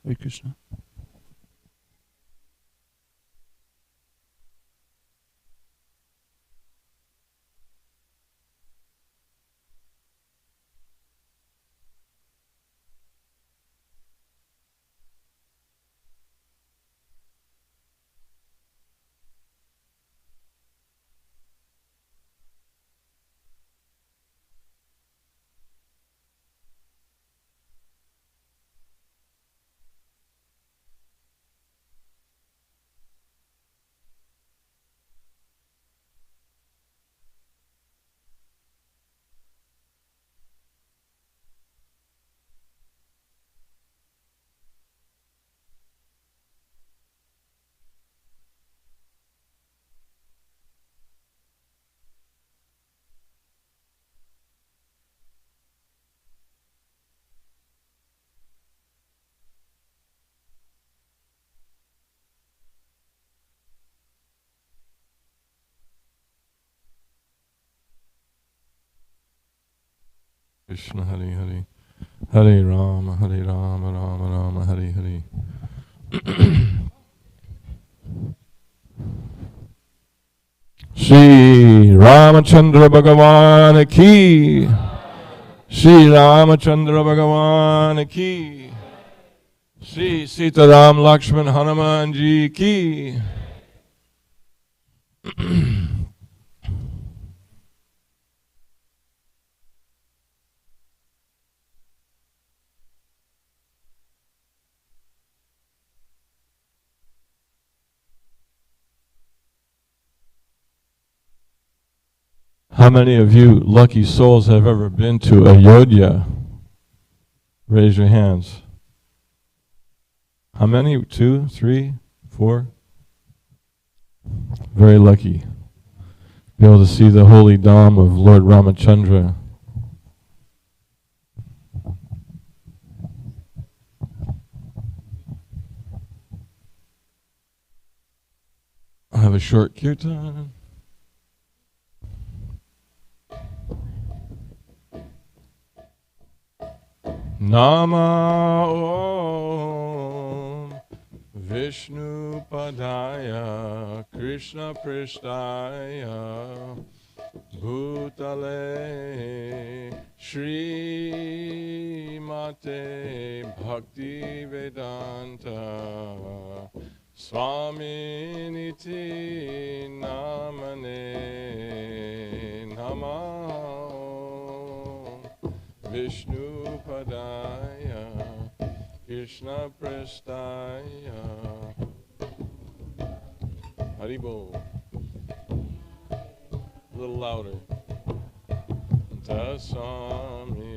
Hare Krishna. Krishna Hare Hare, Hare Rama, Hare Rama, Rama Rama, Hare Hare. Shri Ramachandra Bhagavan ki, Shri Ramachandra Bhagavan ki, Shri Sitaram Lakshman Hanuman ji ki. How many of you lucky souls have ever been to Ayodhya? Raise your hands. How many? 2, 3, 4? Very lucky. Be able to see the holy Dham of Lord Ramachandra. I have a short kirtan. Nama Om Vishnu Padaya Krishna Prishtaya Bhutale Shri Mate Bhakti Vedanta Swami Niti Namane Nama Vishnu Padaya Krishna Prestaya Haribo. A little louder. Tasami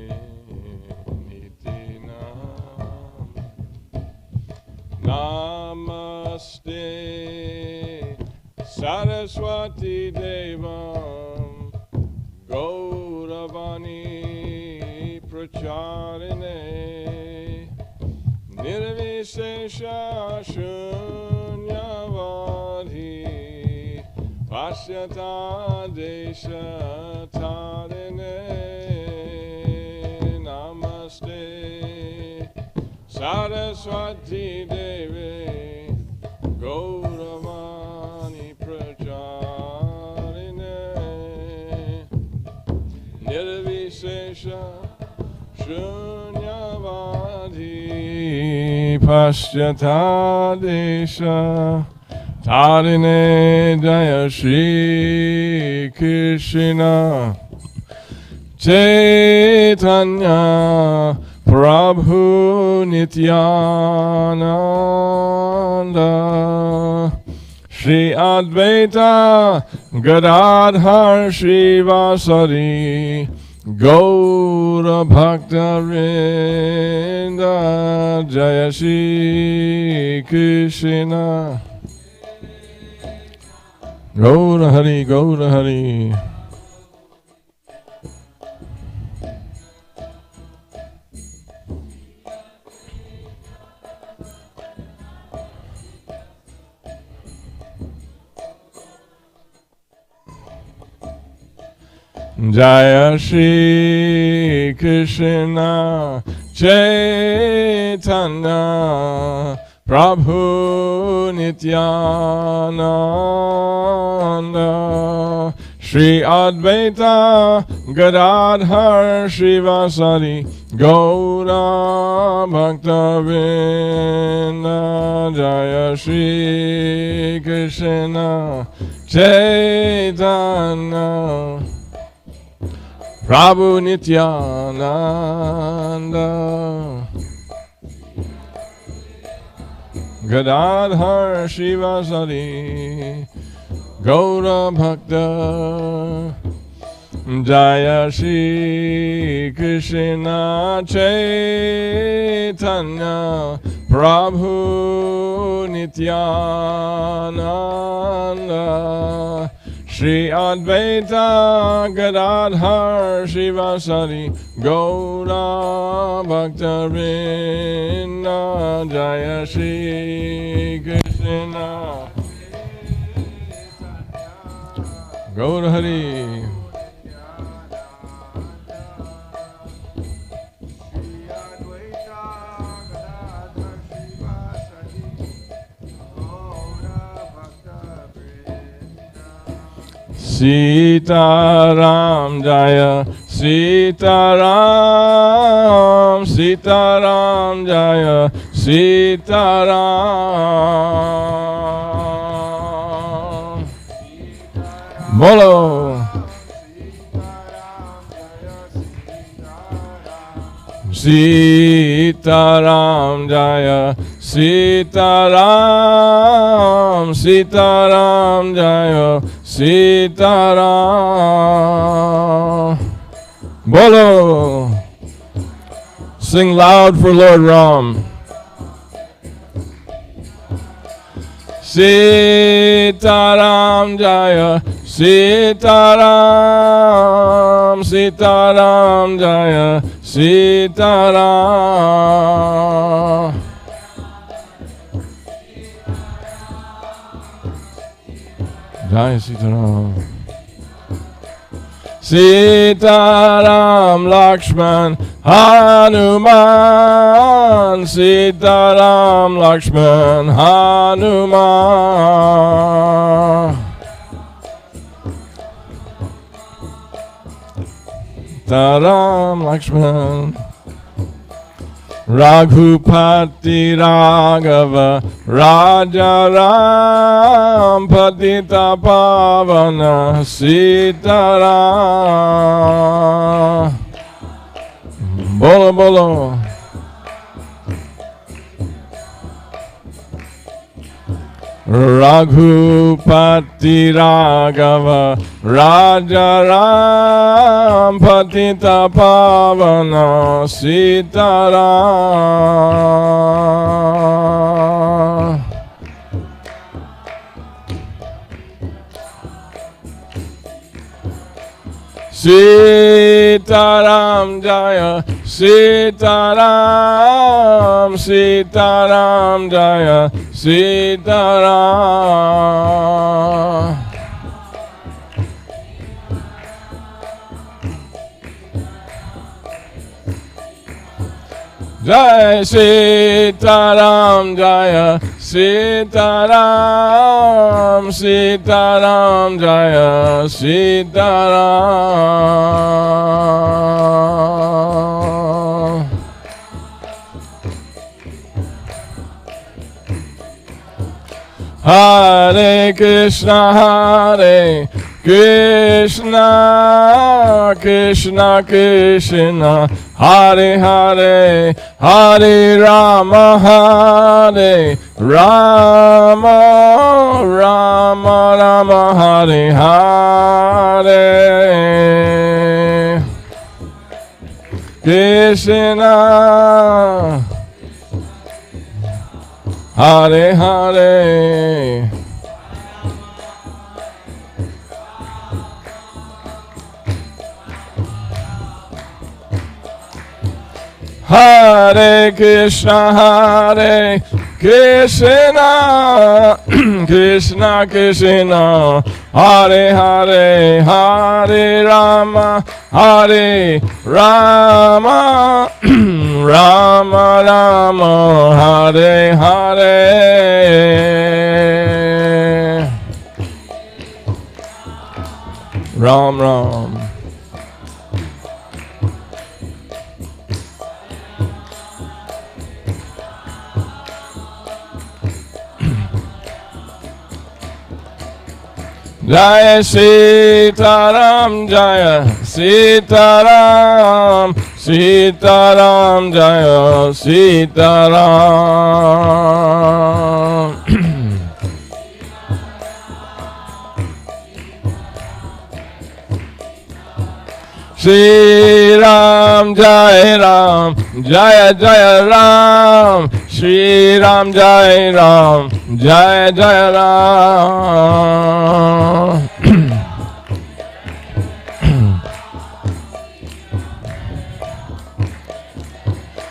Nitinam Namaste Saraswati Devam Gauravani Pracharine Nirvishesha Shunyavadhi Pasyata Desha Tarine Namaste Saraswati Devi Gauravani Pracharine Nirvishesha Shunyavadhi Pasyata Desha Tarine Jaya Shri Krishna Chaitanya Prabhu Nityananda Shri Advaita Gadadhar Shivasari Gaura Bhakta Vrinda Jaya Shri Krishna Gaura Hari Gaura Hari. Jaya Shri Krishna Chaitanya Prabhu Nityananda Shri Advaita Gadadhar Shivasari Gaura Bhaktavinda Jaya Shri Krishna Chaitanya Prabhu Nityananda Gadadhar Shivasari Gaura Bhakta Jaya Shri Krishna Chaitanya Prabhu Nityananda Shri Advaita Gadadhar Shivasari Gaura Bhaktavinda Jaya Shri Krishna Gaura Hari Sitaram Jaya Sitaram Sitaram Jaya Sitaram Bolo Sitaram Jaya Sitaram Sitaram Jaya Sitaram Bolo. Sing loud for Lord Ram. Sitaram Jaya Sitaram Sitaram Jaya Sitaram Jaya Sitaram Sitaram Lakshman Hanuman Sitaram Lakshman Hanuman Sitaram Lakshman Raghupati Raghava Raja Ram Patita Pavana Sitaram Bolo Bolo Raghupati Raghava Raja Ram Patita Pavana Sitaram Sitaram Jaya Sitaram Sitaram Jaya Sitaram Jai Sitaram Jaya Sitaram Sitaram Jaya Sitaram Hare Krishna Hare Krishna Krishna Krishna Hare Hare Hare Rama Hare Rama Rama Rama Hare Hare Krishna Hare Hare Hare Krishna Hare Krishna, Krishna, Krishna, Hare Hare, Hare Rama, Hare Rama, Rama Rama, Hare Hare, Ram Ram. Jaya Sitaram, Jaya Sitaram, Sitaram, Jaya Sitaram. Shri Ram, Jai Ram, Jaya Jaya Ram, Shri Ram, Jai Ram, Jaya Jaya Ram.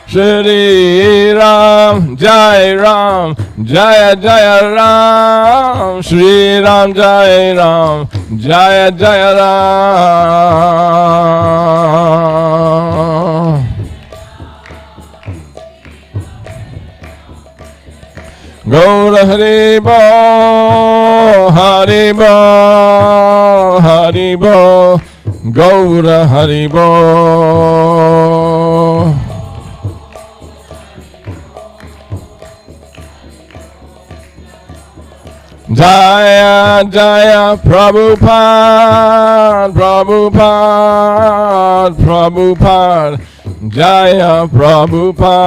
Shri Ram, Jai Ram, Jaya Jaya Ram, Shri Ram, Jai Ram, Jaya Jaya Ram. Gaura Haribo, Haribo, Haribo, Gaura Haribo. Jaya Jaya Prabhupada, Prabhupada, Prabhupada, Jaya Prabhupada.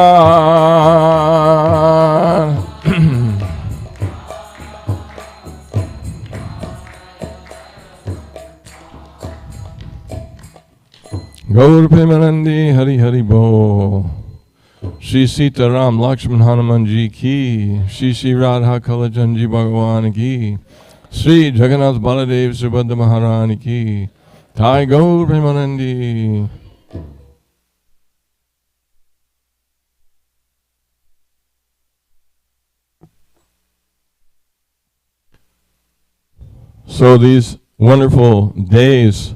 Gaur Premanandi Hari Hari Bo. Shri Sita Ram Lakshman Hanuman Ji ki, Shri Shri Radha Kalajan Ji Bhagavan ki, Shri Jagannath Baladev Subhadra Maharani ki, Thai Gaur Premanandi. So these wonderful days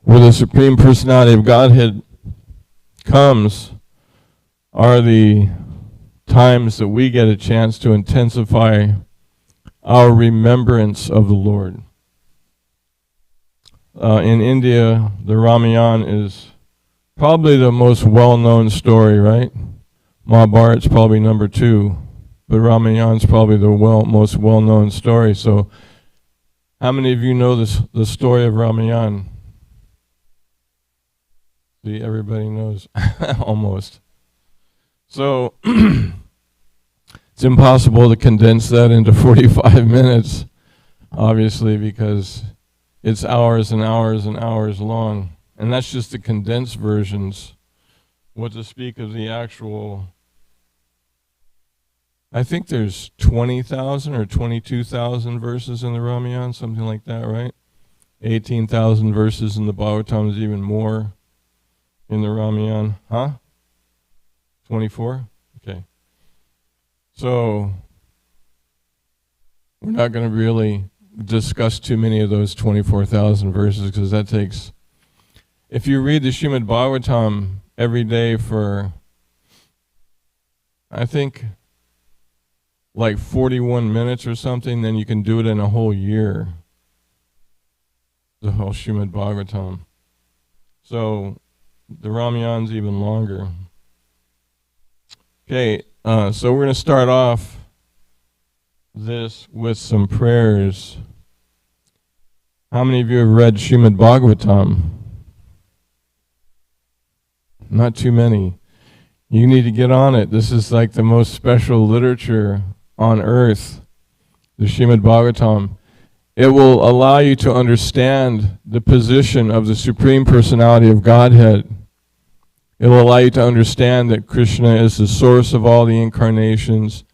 where the Supreme Personality of Godhead comes are the times that we get a chance to intensify our remembrance of the Lord. In India, the Ramayana is probably the most well-known story, right? Mahabharat's probably number 2, but Ramayana's probably the most well-known story. So how many of you know the story of Ramayana? See, everybody knows, almost. So it's impossible to condense that into 45 minutes, obviously, because it's hours and hours and hours long. And that's just the condensed versions. What to speak of the actual, I think there's 20,000 or 22,000 verses in the Ramayana, something like that, right? 18,000 verses in the Bhagavatam, is even more in the Ramayana. Huh? 24? Okay. So we're not going to really discuss too many of those 24,000 verses, because that takes, if you read the Srimad Bhagavatam every day for, I think, like 41 minutes or something, then you can do it in a whole year, the whole Srimad Bhagavatam. So the Ramayana's even longer. Okay, so we're going to start off this with some prayers. How many of you have read Srimad Bhagavatam? Not too many. You need to get on it. This is like the most special literature on earth, the Srimad Bhagavatam. It will allow you to understand the position of the Supreme Personality of Godhead. It will allow you to understand that Krishna is the source of all the incarnations.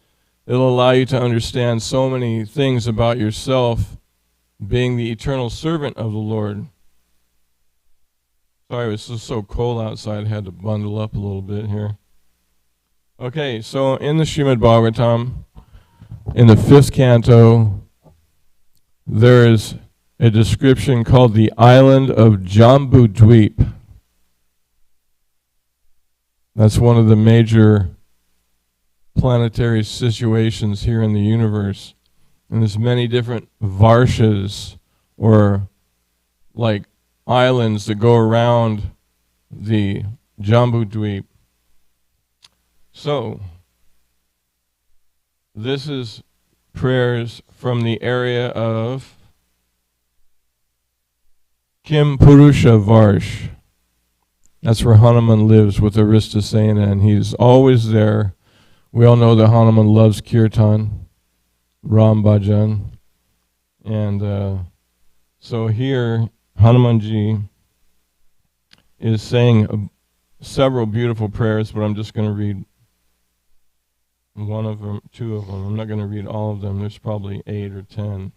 It will allow you to understand so many things about yourself, being the eternal servant of the Lord. Sorry, it was just so cold outside, I had to bundle up a little bit here. Okay, so in the Srimad Bhagavatam, in the 5th canto, there is a description called the island of Jambudweep. That's one of the major planetary situations here in the universe. And there's many different varshas, or like islands that go around the Jambudweep. So, this is prayers from the area of Kim Purusha Varsh. That's where Hanuman lives with Aristasena, and he's always there. We all know that Hanuman loves kirtan, Ram Bhajan. And so here, Hanumanji is saying several beautiful prayers, but I'm just going to read one of them, two of them. I'm not going to read all of them. There's probably 8 or 10.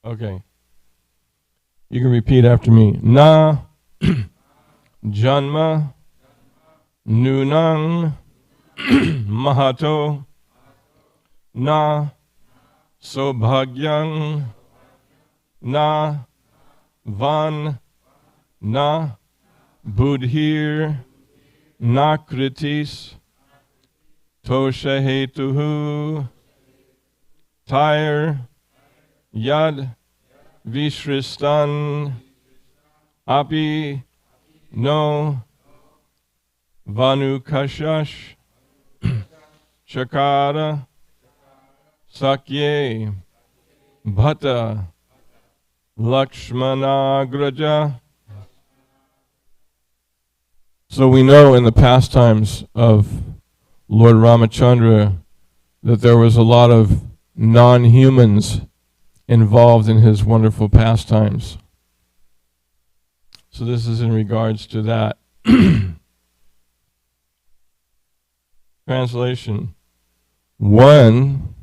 Okay. You can repeat after me. Na Janma Nunang Mahato Na Sobhagyang Na Van Na Budhir Na Kritis Toshahetuhu Tyre Yad Vishristan Api No Vanukashash Chakara Sakye Bhata Lakshmanagraja. So we know in the pastimes of Lord Ramachandra that there was a lot of non-humans involved in his wonderful pastimes. So this is in regards to that. Translation. One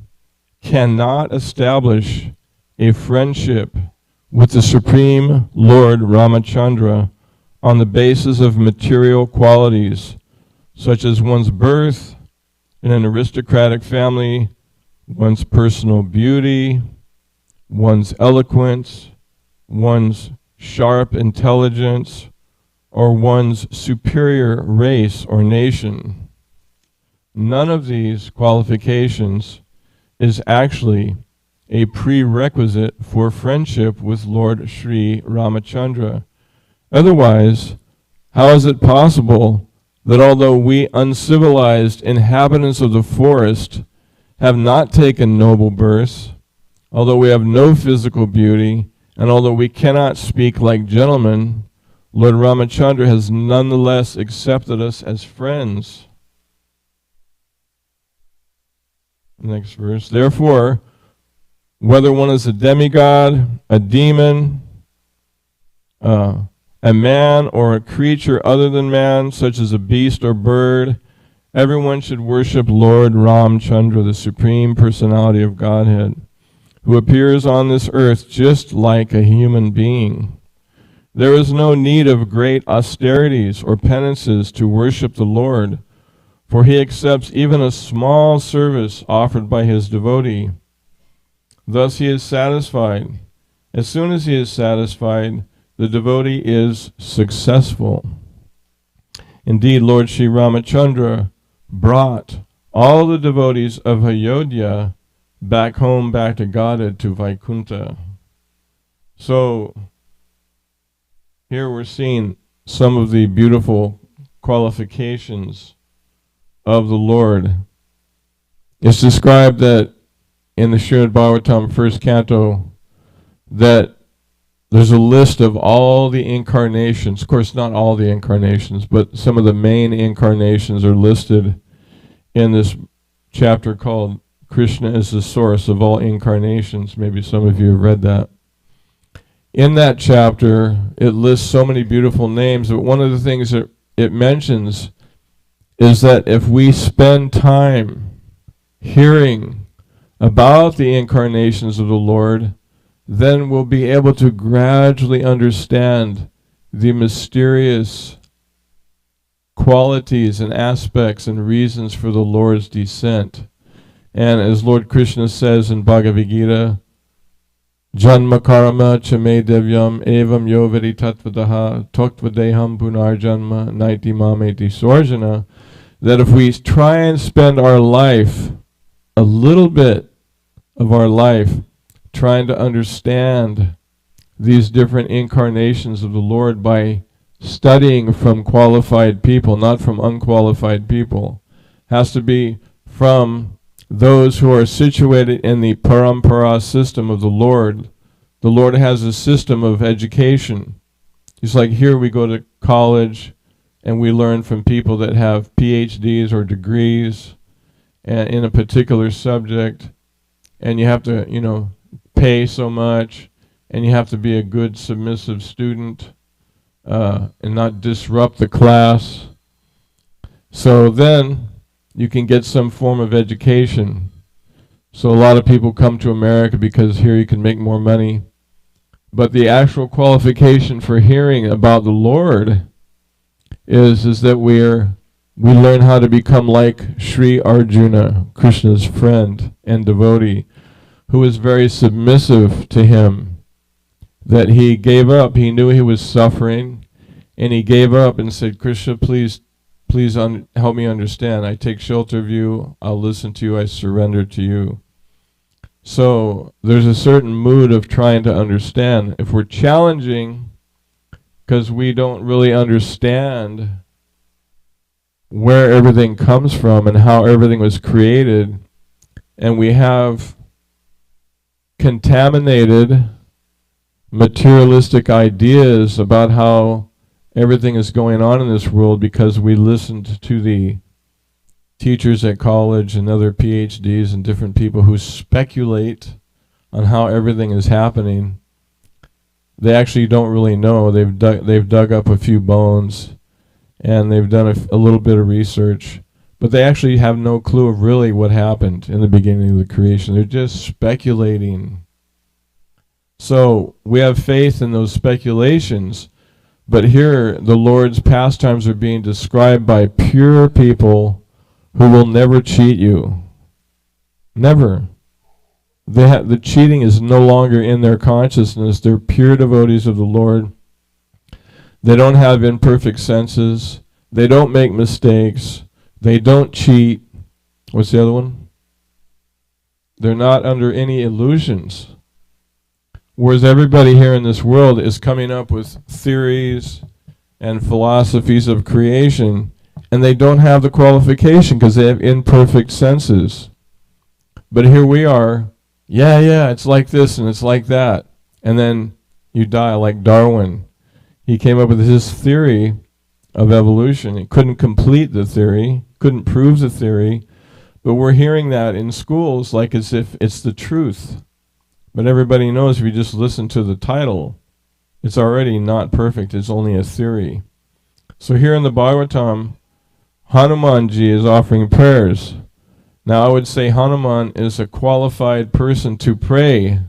cannot establish a friendship with the Supreme Lord Ramachandra on the basis of material qualities, such as one's birth in an aristocratic family, one's personal beauty, one's eloquence, one's sharp intelligence, or one's superior race or nation. None of these qualifications is actually a prerequisite for friendship with Lord Sri Ramachandra. Otherwise, how is it possible that although we uncivilized inhabitants of the forest have not taken noble births, although we have no physical beauty, and although we cannot speak like gentlemen, Lord Ramachandra has nonetheless accepted us as friends? Next verse. Therefore, whether one is a demigod, a demon, a man, or a creature other than man, such as a beast or bird, everyone should worship Lord Ramachandra, the Supreme Personality of Godhead, who appears on this earth just like a human being. There is no need of great austerities or penances to worship the Lord, for he accepts even a small service offered by his devotee. Thus he is satisfied. As soon as he is satisfied, the devotee is successful. Indeed, Lord Sri Ramachandra brought all the devotees of Ayodhya back home, back to Godhead, to Vaikuntha. So, here we're seeing some of the beautiful qualifications of the Lord. It's described that in the Srimad Bhagavatam 1st canto that there's a list of all the incarnations. Of course, not all the incarnations, but some of the main incarnations are listed in this chapter called Krishna is the Source of All Incarnations. Maybe some of you have read that. In that chapter, it lists so many beautiful names, but one of the things that it mentions is that if we spend time hearing about the incarnations of the Lord, then we'll be able to gradually understand the mysterious qualities and aspects and reasons for the Lord's descent. And as Lord Krishna says in Bhagavad Gita, Janma karma chame devyam evam yo vedi tatvadaha toktvadeham punar janma naiti mameti sorjana, that if we try and spend our life, a little bit of our life, trying to understand these different incarnations of the Lord by studying from qualified people, not from unqualified people, has to be from those who are situated in the parampara system of the Lord. The Lord has a system of education. It's like here we go to college and we learn from people that have PhDs or degrees in a particular subject, and you have to, pay so much, and you have to be a good submissive student and not disrupt the class. So then you can get some form of education. So a lot of people come to America because here you can make more money. But the actual qualification for hearing about the Lord is that we learn how to become like Sri Arjuna, Krishna's friend and devotee, who was very submissive to him, that he gave up. He knew he was suffering, and he gave up and said, Krishna, please help me understand. I take shelter of you. I'll listen to you. I surrender to you. So there's a certain mood of trying to understand. If we're challenging because we don't really understand where everything comes from and how everything was created, and we have contaminated materialistic ideas about how everything is going on in this world because we listened to the teachers at college and other PhDs and different people who speculate on how everything is happening. They actually don't really know. They've dug up a few bones and they've done a little bit of research, but they actually have no clue of really what happened in the beginning of the creation. They're just speculating. So we have faith in those speculations, but here the Lord's pastimes are being described by pure people who will never cheat you. Never. The cheating is no longer in their consciousness. They're pure devotees of the Lord. They don't have imperfect senses. They don't make mistakes. They don't cheat. What's the other one? They're not under any illusions. Whereas everybody here in this world is coming up with theories and philosophies of creation, and they don't have the qualification because they have imperfect senses. But here we are, it's like this and it's like that. And then you die like Darwin. He came up with his theory of evolution. He couldn't complete the theory, couldn't prove the theory, but we're hearing that in schools like as if it's the truth. But everybody knows if you just listen to the title, it's already not perfect, it's only a theory. So here in the Bhagavatam, Hanumanji is offering prayers. Now I would say Hanuman is a qualified person to pray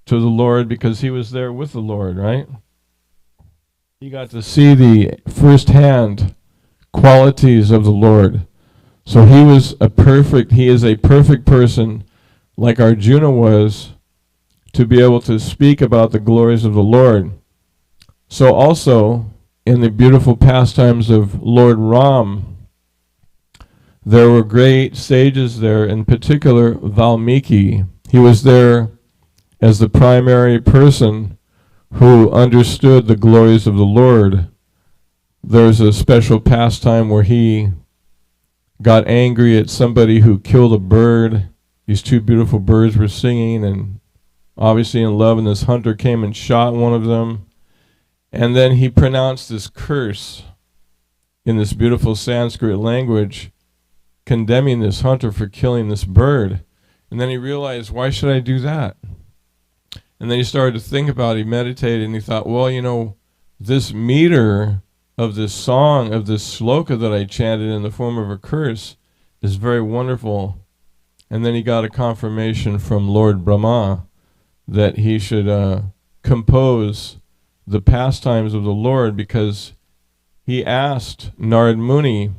to the Lord because he was there with the Lord, right? He got to see the first-hand qualities of the Lord. So he is a perfect person, like Arjuna was, to be able to speak about the glories of the Lord. So also, in the beautiful pastimes of Lord Ram, there were great sages there, in particular Valmiki. He was there as the primary person who understood the glories of the Lord. There's a special pastime where he got angry at somebody who killed a bird. These two beautiful birds were singing and obviously in love, and this hunter came and shot one of them. And then he pronounced this curse in this beautiful Sanskrit language, condemning this hunter for killing this bird. And then he realized, why should I do that? And then he started to think about it, he meditated, and he thought, well, this meter of this song, of this sloka that I chanted in the form of a curse is very wonderful. And then he got a confirmation from Lord Brahma that he should compose the pastimes of the Lord, because he asked Narad Muni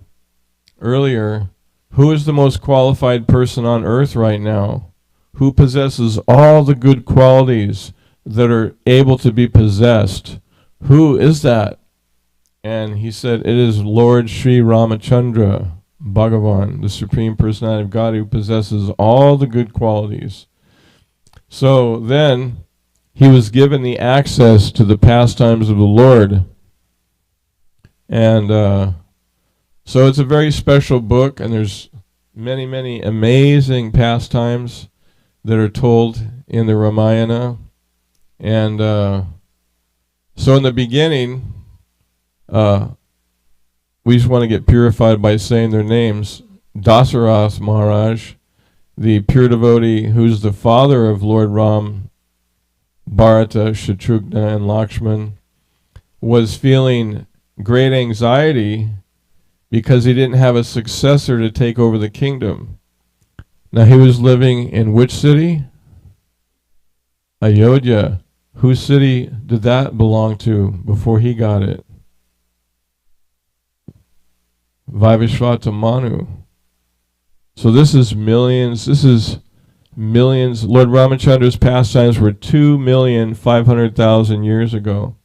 earlier, who is the most qualified person on earth right now? Who possesses all the good qualities that are able to be possessed? Who is that? And he said, it is Lord Sri Ramachandra, Bhagavan, the Supreme Personality of God, who possesses all the good qualities. So then he was given the access to the pastimes of the Lord. And so it's a very special book, and there's many, many amazing pastimes that are told in the Ramayana. And so in the beginning, we just want to get purified by saying their names. Dasarath Maharaj, the pure devotee who's the father of Lord Ram, Bharata, Shatrughna, and Lakshman, was feeling great anxiety because he didn't have a successor to take over the kingdom. Now he was living in which city? Ayodhya. Whose city did that belong to before he got it? Vaivashvata Manu. So this is millions. Lord Ramachandra's pastimes were 2,500,000 years ago.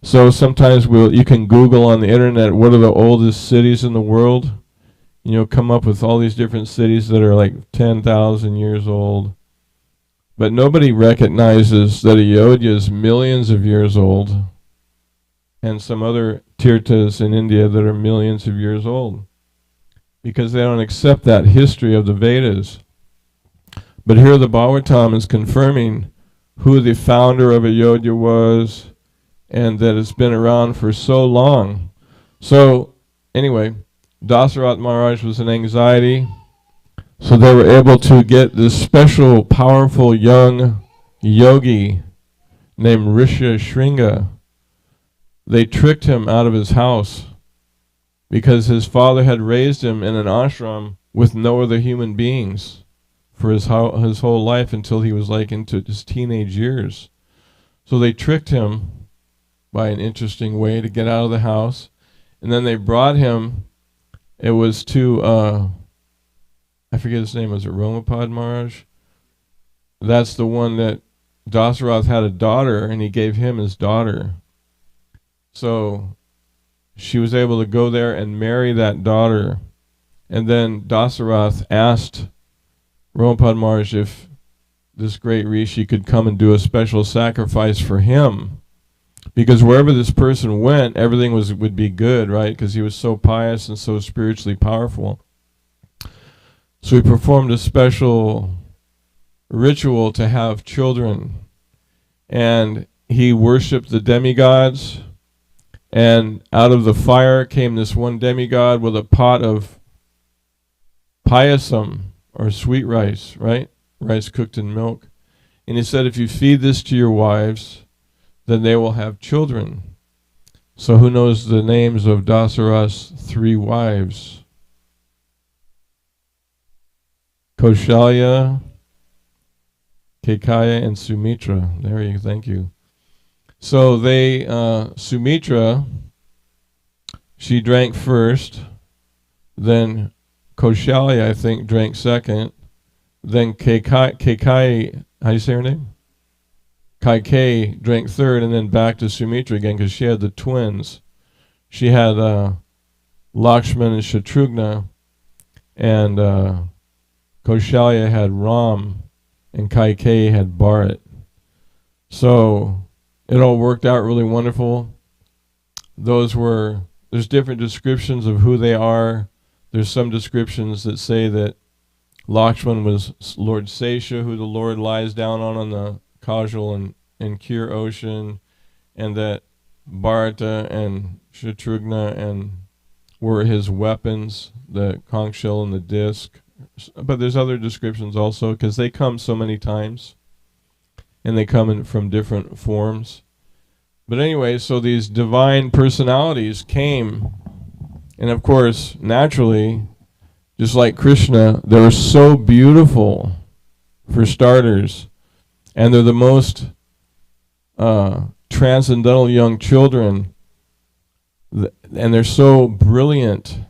So sometimes you can Google on the internet, what are the oldest cities in the world? Come up with all these different cities that are like 10,000 years old. But nobody recognizes that Ayodhya is millions of years old, and some other tirthas in India that are millions of years old, because they don't accept that history of the Vedas. But here the Bhagavatam is confirming who the founder of Ayodhya was, and that it's been around for so long. So anyway, Dasarath Maharaj was in anxiety, so they were able to get this special, powerful young yogi named Risha Shringa. They tricked him out of his house because his father had raised him in an ashram with no other human beings for his whole life until he was like into his teenage years. So they tricked him by an interesting way to get out of the house. And then they brought him, it was to, I forget his name, was it Ramapad Maharaj? That's the one that Dasarath had a daughter, and he gave him his daughter. So she was able to go there and marry that daughter. And then Dasarath asked Ramapad Maharaj if this great rishi could come and do a special sacrifice for him. Because wherever this person went, everything would be good, right? Because he was so pious and so spiritually powerful. So he performed a special ritual to have children. And he worshipped the demigods. And out of the fire came this one demigod with a pot of payasam, or sweet rice, right? Rice cooked in milk. And he said, if you feed this to your wives, then they will have children. So who knows the names of Dasarath's 3 wives? Kaushalya, Kaikeyi, and Sumitra. There you go, thank you. So they, Sumitra, she drank first, then Kaushalya, I think, drank second, then Kaikeyi, how do you say her name? Kaikeyi drank third, and then back to Sumitra again, because she had the twins. She had Lakshman and Shatrughna, and Kaushalya had Ram, and Kaikeyi had Bharat. So it all worked out really wonderful. There's different descriptions of who they are. There's some descriptions that say that Lakshman was Lord Sesha, who the Lord lies down on the Kajal and Kir ocean, and that Bharata and Shatrughna and were his weapons, the conch shell and the disc. But there's other descriptions also, because they come so many times, and they come from different forms. But anyway, so these divine personalities came, and of course, naturally, just like Krishna, they were so beautiful, for starters, and they're the most transcendental young children. and they're so brilliant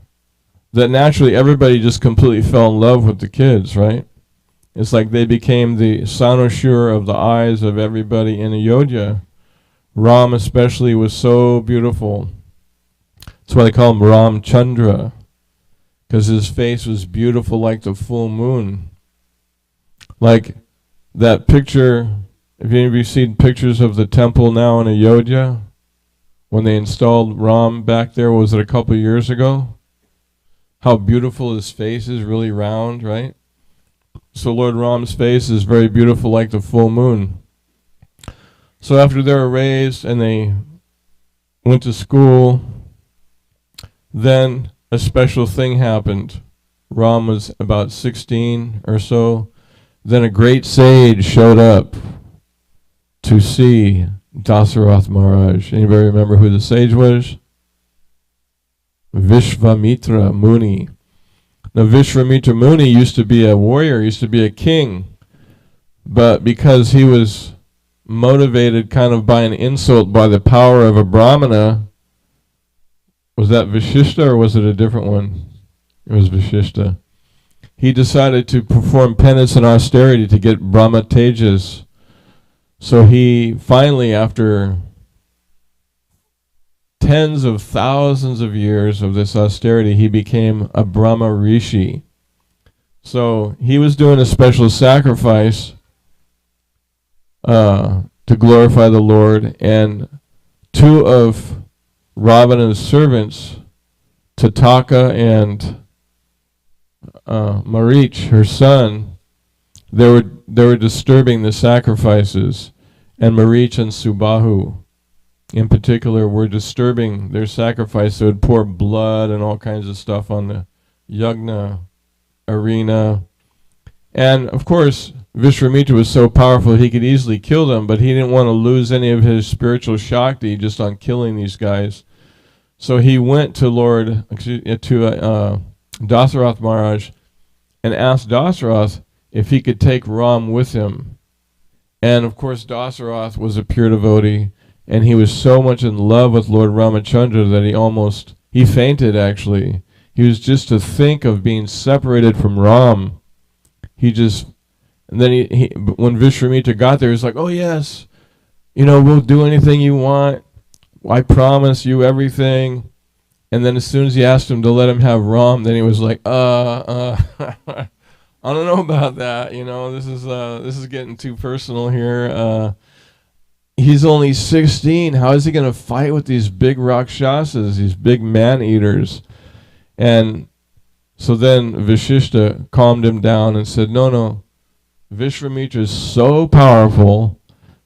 that naturally everybody just completely fell in love with the kids, right? It's like they became the cynosure of the eyes of everybody in Ayodhya. Ram especially was so beautiful. That's why they call him Ramachandra, because his face was beautiful like the full moon. Like that picture, if any of you seen pictures of the temple now in Ayodhya, when they installed Ram back there, was it a couple of years ago? How beautiful his face is, really round, right? So Lord Ram's face is very beautiful like the full moon. So after they were raised and they went to school, then a special thing happened. Ram was about 16 or so. Then a great sage showed up to see Dasarath Maharaj. Anybody remember who the sage was? Vishvamitra Muni. Now Vishvamitra Muni used to be a warrior, used to be a king, but because he was motivated kind of by an insult by the power of a Brahmana, was that Vishishta or was it a different one? It was Vishishta. He decided to perform penance and austerity to get Brahma Tejas. So he finally, after tens of thousands of years of this austerity, he became a Brahma Rishi. So he was doing a special sacrifice to glorify the Lord, and two of Ravana's servants, Tataka and Marich, her son, they were disturbing the sacrifices, and Marich and Subahu in particular were disturbing their sacrifice. They would pour blood and all kinds of stuff on the yagna arena. And of course, Vishwamitra was so powerful he could easily kill them, but he didn't want to lose any of his spiritual shakti just on killing these guys. So he went to Dasarath Maharaj and asked Dasarath if he could take Ram with him. And of course, Dasarath was a pure devotee, and he was so much in love with Lord Ramachandra that he fainted actually. He was just to think of being separated from Ram. And then when Vishwamitra got there, he was like, oh yes, we'll do anything you want. I promise you everything. And then as soon as he asked him to let him have Ram, then he was like, I don't know about that. This is getting too personal here. He's only 16. How is he going to fight with these big Rakshasas, these big man-eaters? And so then Vishishta calmed him down and said, no, Vishwamitra is so powerful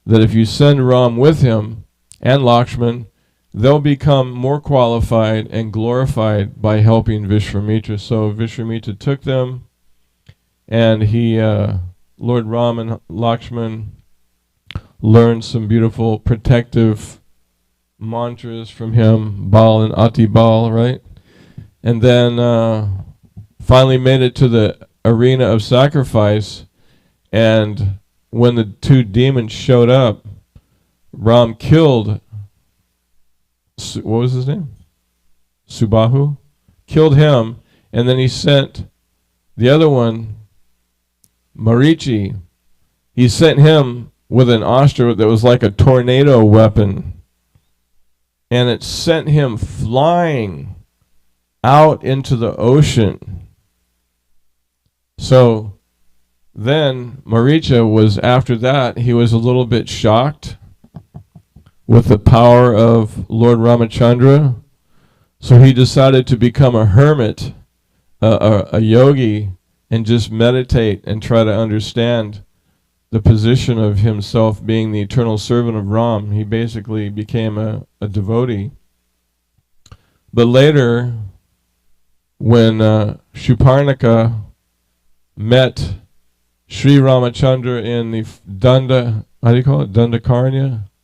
that if you send Ram with him and Lakshman, they'll become more qualified and glorified by helping Vishwamitra. So Vishwamitra took them, and Lord Ram and Lakshman learned some beautiful protective mantras from him, Bal and Ati Bal, right? And then finally made it to the arena of sacrifice, and when the two demons showed up, Ram killed, what was his name? Subahu? Killed him, and then he sent the other one, Marichi. He sent him with an astra that was like a tornado weapon, and it sent him flying out into the ocean. So then Maricha was, after that, he was a little bit shocked with the power of Lord Ramachandra. So he decided to become a hermit, a yogi, and just meditate and try to understand the position of himself being the eternal servant of Ram. He basically became a devotee. But later, when Shuparnika met Sri Ramachandra in the Dandakaranya?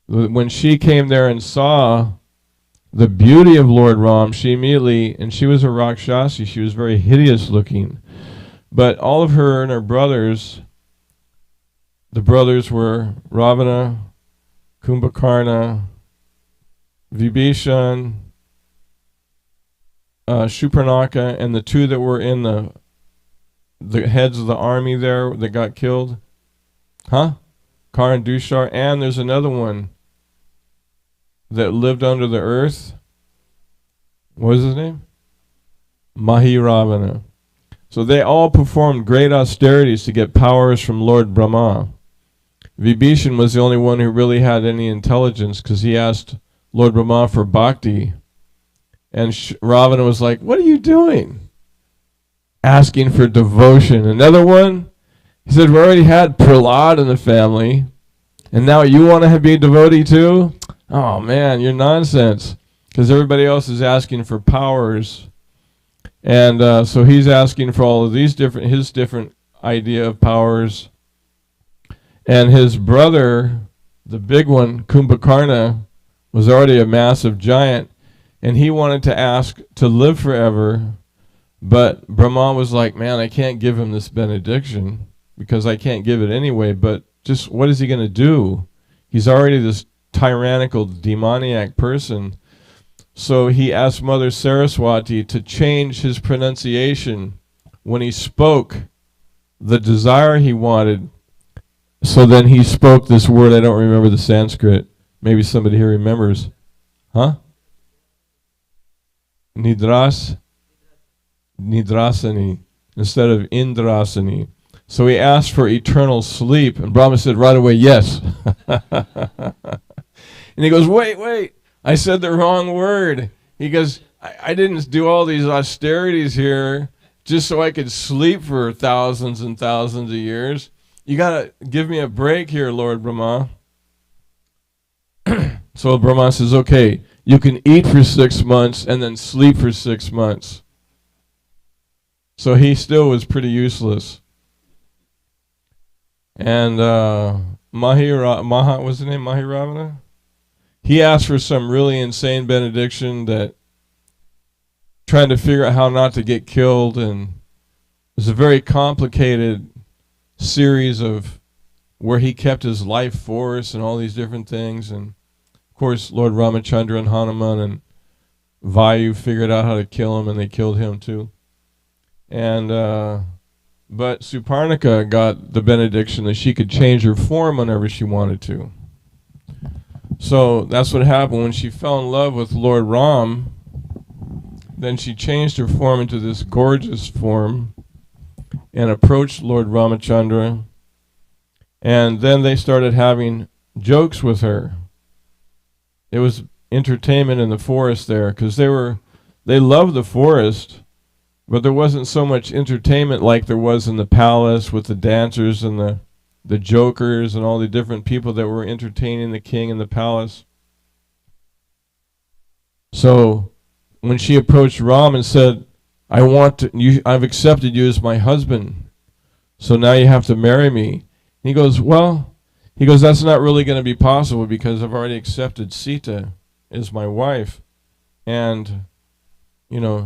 When she came there and saw the beauty of Lord Ram, she immediately, and she was a Rakshasi, she was very hideous looking, but all of her and her brothers, the brothers were Ravana, Kumbhakarna, Vibhishan, Shurpanakha, and the two that were in the heads of the army there that got killed. Huh? Kar and Dushar. And there's another one that lived under the earth. What was his name? Mahiravana. So they all performed great austerities to get powers from Lord Brahma. Vibhishan was the only one who really had any intelligence, because he asked Lord Brahma for bhakti. And Ravana was like, what are you doing? Asking for devotion. Another one, he said, we already had Prahlad in the family, and now you want to be a devotee too? Oh man, you're nonsense. Because everybody else is asking for powers. And so he's asking for all of his different idea of powers. And his brother, the big one, Kumbhakarna, was already a massive giant, and he wanted to ask to live forever, but Brahma was like, man, I can't give him this benediction, because I can't give it anyway, but just what is he going to do? He's already this tyrannical, demoniac person. So he asked Mother Saraswati to change his pronunciation when he spoke the desire he wanted. So then he spoke this word, I don't remember the Sanskrit. Maybe somebody here remembers. Huh? Nidrasani instead of Indrasani. So he asked for eternal sleep, and Brahma said right away, yes. And he goes, wait, I said the wrong word. He goes, I didn't do all these austerities here just so I could sleep for thousands and thousands of years. You got to give me a break here, Lord Brahma. So Brahma says, okay, you can eat for 6 months and then sleep for 6 months. So he still was pretty useless. And what's his name? Mahiravana? He asked for some really insane benediction that trying to figure out how not to get killed, and it was a very complicated series of where he kept his life force and all these different things. And of course Lord Ramachandra and Hanuman and Vayu figured out how to kill him, and they killed him too. And but Suparnika got the benediction that she could change her form whenever she wanted to. So that's what happened when she fell in love with Lord Ram. Then she changed her form into this gorgeous form and approached Lord Ramachandra. And then they started having jokes with her. It was entertainment in the forest there, because they loved the forest, but there wasn't so much entertainment like there was in the palace with the dancers and the jokers and all the different people that were entertaining the king in the palace. So when she approached Ram and said, I've accepted you as my husband, so now you have to marry me. And he goes, that's not really going to be possible, because I've already accepted Sita as my wife. And,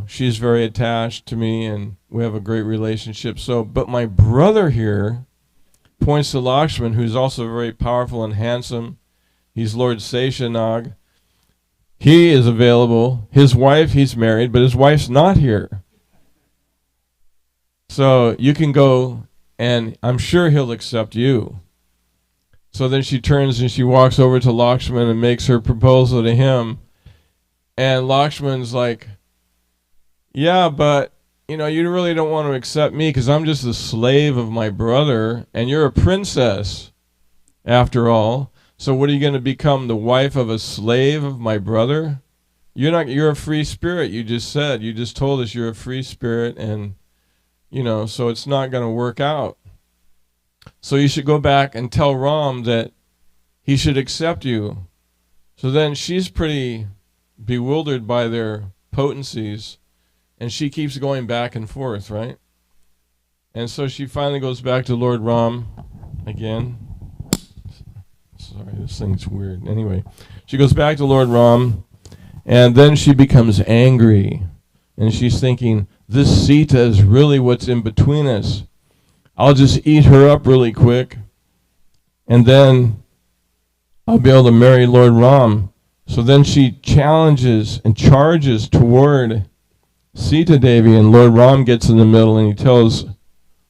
she's very attached to me, and we have a great relationship. But my brother here points to Lakshman, who's also very powerful and handsome. He's Lord Seshanag. He is available. His wife, he's married, but his wife's not here. So you can go, and I'm sure he'll accept you. So then she turns and she walks over to Lakshman and makes her proposal to him. And Lakshman's like, yeah, but you really don't want to accept me, because I'm just a slave of my brother, and you're a princess after all. So what are you going to become, the wife of a slave of my brother? You're a free spirit. You just told us you're a free spirit, and so it's not going to work out. So you should go back and tell Ram that he should accept you. So then she's pretty bewildered by their potencies, and she keeps going back and forth, right? And so she finally goes back to Lord Ram again. Sorry, this thing's weird. Anyway, she goes back to Lord Ram, and then she becomes angry. And she's thinking, this Sita is really what's in between us. I'll just eat her up really quick, and then I'll be able to marry Lord Ram. So then she challenges and charges toward Sita Devi, and Lord Ram gets in the middle and he tells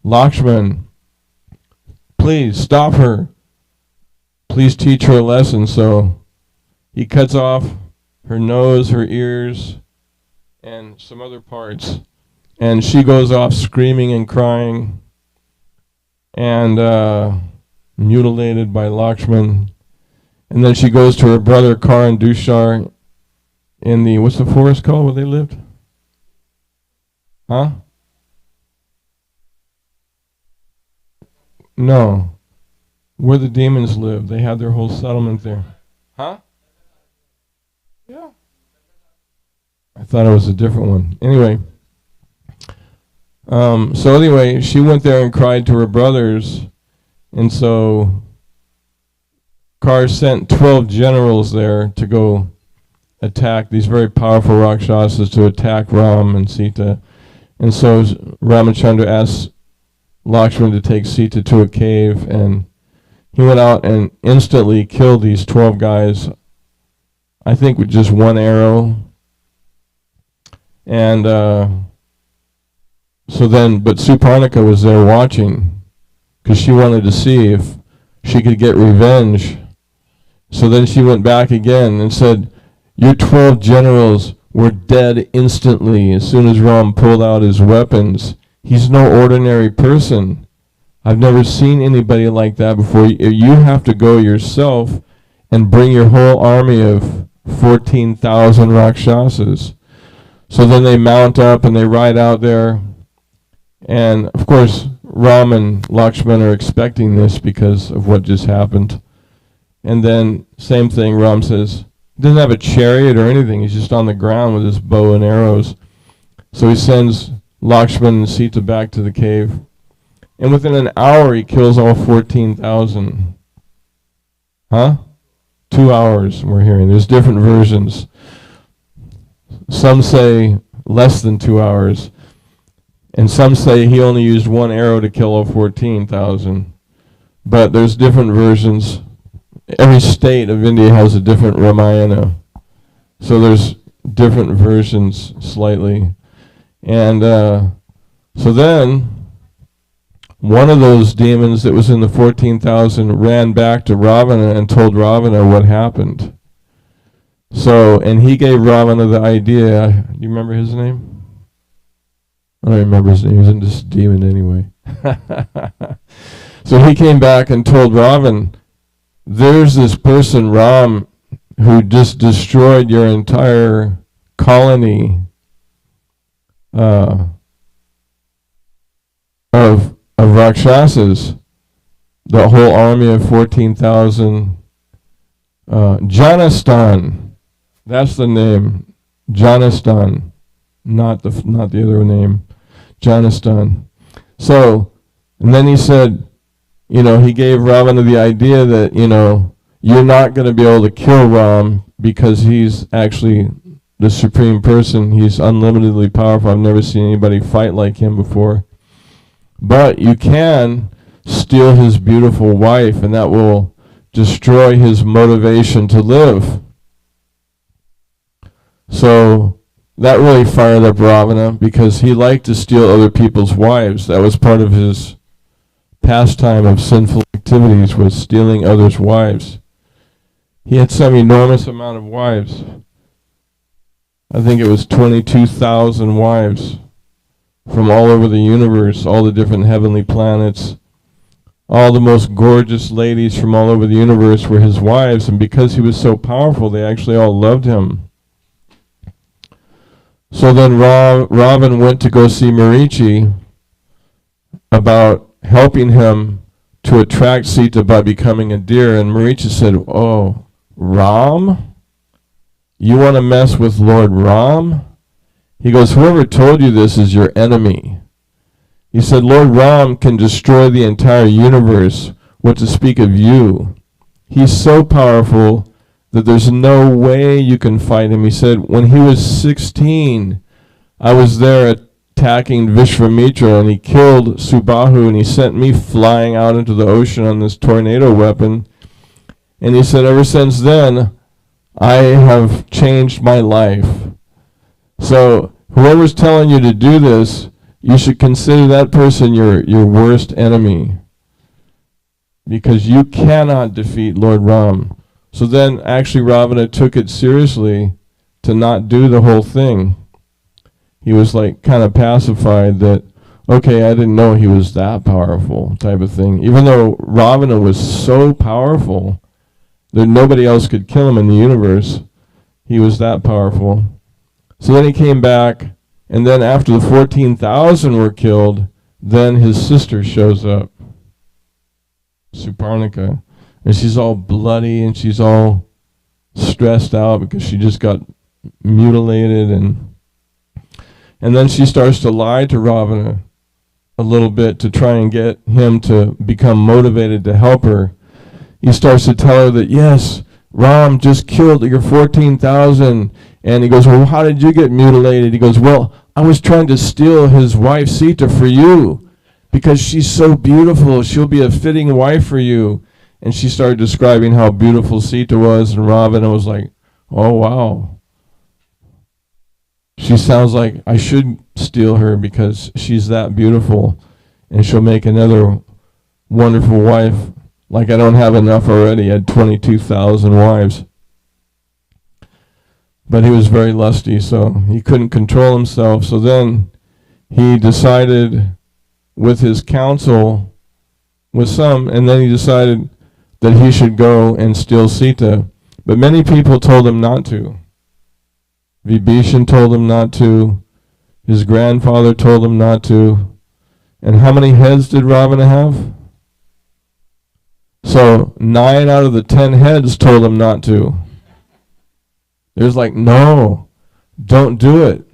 Lakshman, please stop her. Please teach her a lesson. So he cuts off her nose, her ears, and some other parts. And she goes off screaming and crying and mutilated by Lakshman. And then she goes to her brother Karan Dushar in the, what's the forest called where they lived? Huh? No. Where the demons lived. They had their whole settlement there. Huh? Yeah. I thought it was a different one. Anyway. So anyway, she went there and cried to her brothers. And so Kar sent 12 generals there to go attack these very powerful Rakshasas, to attack Ram and Sita. And so Ramachandra asked Lakshman to take Sita to a cave, and he went out and instantly killed these 12 guys, I think with just one arrow. And so then, but Suparnika was there watching, because she wanted to see if she could get revenge. So then she went back again and said, your 12 generals were dead instantly as soon as Ram pulled out his weapons. He's no ordinary person. I've never seen anybody like that before. You have to go yourself and bring your whole army of 14,000 Rakshasas. So then they mount up and they ride out there. And of course, Ram and Lakshman are expecting this because of what just happened. And then, same thing, Ram says, he doesn't have a chariot or anything. He's just on the ground with his bow and arrows. So he sends Lakshman and Sita back to the cave. And within an hour, he kills all 14,000. Huh? 2 hours, we're hearing. There's different versions. Some say less than 2 hours. And some say he only used one arrow to kill all 14,000. But there's different versions. Every state of India has a different Ramayana. So there's different versions slightly. And so then, one of those demons that was in the 14,000 ran back to Ravana and told Ravana what happened. So, and he gave Ravana the idea. Do you remember his name? I don't remember his name. He was in this demon anyway. So he came back and told Ravan, there's this person, Ram, who just destroyed your entire colony of Rakshasas, the whole army of 14,000. Janastan, that's the name. Janastan, not the other name. Janastan. So, and then he said, he gave Ravana the idea that, you're not going to be able to kill Ram because he's actually the supreme person. He's unlimitedly powerful. I've never seen anybody fight like him before. But you can steal his beautiful wife, and that will destroy his motivation to live. So that really fired up Ravana, because he liked to steal other people's wives. That was part of his pastime of sinful activities, was stealing others' wives. He had some enormous amount of wives. I think it was 22,000 wives from all over the universe, all the different heavenly planets. All the most gorgeous ladies from all over the universe were his wives, and because he was so powerful, they actually all loved him. So then Ravan went to go see Marichi about helping him to attract Sita by becoming a deer, and Marichi said, oh, Ram? You want to mess with Lord Ram? He goes, whoever told you this is your enemy. He said, Lord Ram can destroy the entire universe. What to speak of you? He's so powerful that there's no way you can fight him. He said, when he was 16, I was there attacking Vishvamitra, and he killed Subahu, and he sent me flying out into the ocean on this tornado weapon. And he said, ever since then, I have changed my life. So whoever's telling you to do this, you should consider that person your worst enemy, because you cannot defeat Lord Ram. So then actually Ravana took it seriously to not do the whole thing. He was like kind of pacified that, okay, I didn't know he was that powerful type of thing. Even though Ravana was so powerful that nobody else could kill him in the universe, he was that powerful. So then he came back, and then after the 14,000 were killed, then his sister shows up, Suparnika, and she's all bloody and she's all stressed out because she just got mutilated, and then she starts to lie to Ravana a little bit to try and get him to become motivated to help her. He starts to tell her that, yes, Ram just killed your 14,000. And he goes, well, how did you get mutilated? He goes, well, I was trying to steal his wife Sita for you because she's so beautiful. She'll be a fitting wife for you. And she started describing how beautiful Sita was, and Ravana was like, oh, wow. She sounds like I should steal her because she's that beautiful, and she'll make another wonderful wife. Like I don't have enough already. I had 22,000 wives. But he was very lusty, so he couldn't control himself. So then he decided with his counsel, with some, and then he decided that he should go and steal Sita. But many people told him not to. Vibhishan told him not to. His grandfather told him not to. And how many heads did Ravana have? So 9 out of the 10 heads told him not to. There's like, no, don't do it.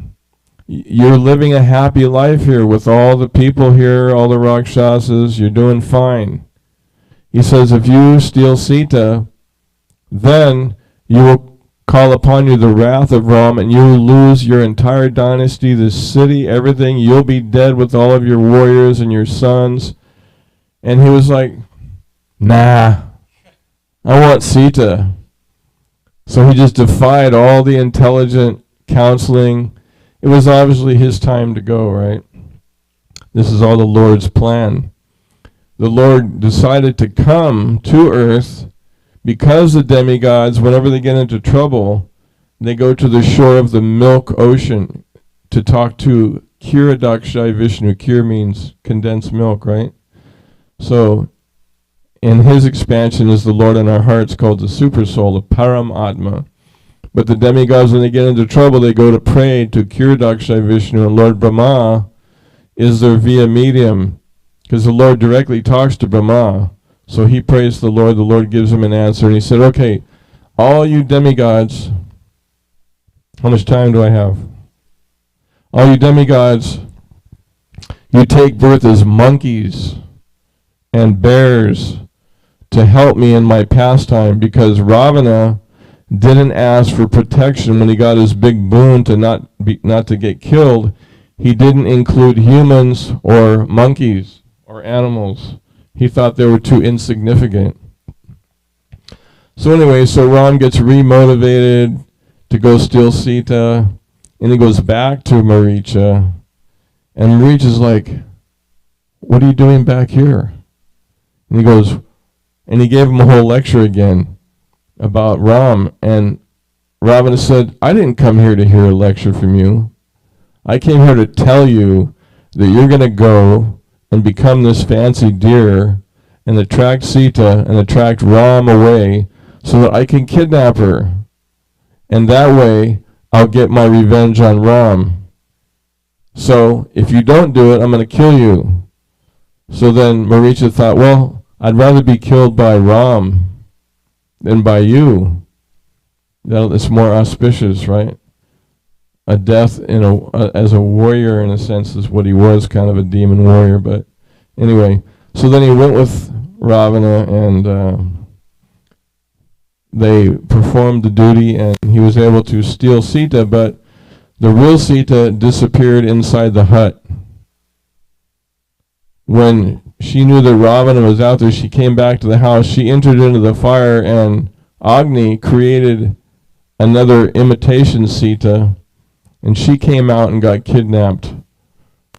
You're living a happy life here with all the people here, all the Rakshasas. You're doing fine. He says, if you steal Sita, then you will call upon you the wrath of Ram, and you will lose your entire dynasty, the city, everything. You'll be dead with all of your warriors and your sons. And he was like, nah, I want Sita. So he just defied all the intelligent counseling. It was obviously his time to go, right? This is all the Lord's plan. The Lord decided to come to earth because the demigods, whenever they get into trouble, they go to the shore of the milk ocean to talk to Kiradakshai Vishnu. Kir means condensed milk, right? So in his expansion is the Lord in our hearts, called the super soul, the Param Atma. But the demigods, when they get into trouble, they go to pray to Kiradakshai Vishnu, and Lord Brahma is their via medium, because the Lord directly talks to Brahma. So he prays to the Lord gives him an answer, and he said, okay, all you demigods, how much time do I have? All you demigods, you take birth as monkeys and bears to help me in my pastime, because Ravana didn't ask for protection when he got his big boon to not to get killed. He didn't include humans or monkeys or animals. He thought they were too insignificant. So anyway, so Ram gets remotivated to go steal Sita, and he goes back to Maricha, and Maricha's like, what are you doing back here? And he goes, and he gave him a whole lecture again about Ram, and Ravana said, I didn't come here to hear a lecture from you. I came here to tell you that you're going to go and become this fancy deer and attract Sita and attract Ram away so that I can kidnap her. And that way, I'll get my revenge on Ram. So, if you don't do it, I'm going to kill you. So then Maricha thought, well, I'd rather be killed by Ram than by you. It's more auspicious, right? A death as a warrior, in a sense, is what he was, kind of a demon warrior. But anyway, so then he went with Ravana, and they performed the duty, and he was able to steal Sita, but the real Sita disappeared inside the hut. When she knew that Ravana was out there, she came back to the house. She entered into the fire, and Agni created another imitation Sita, and she came out and got kidnapped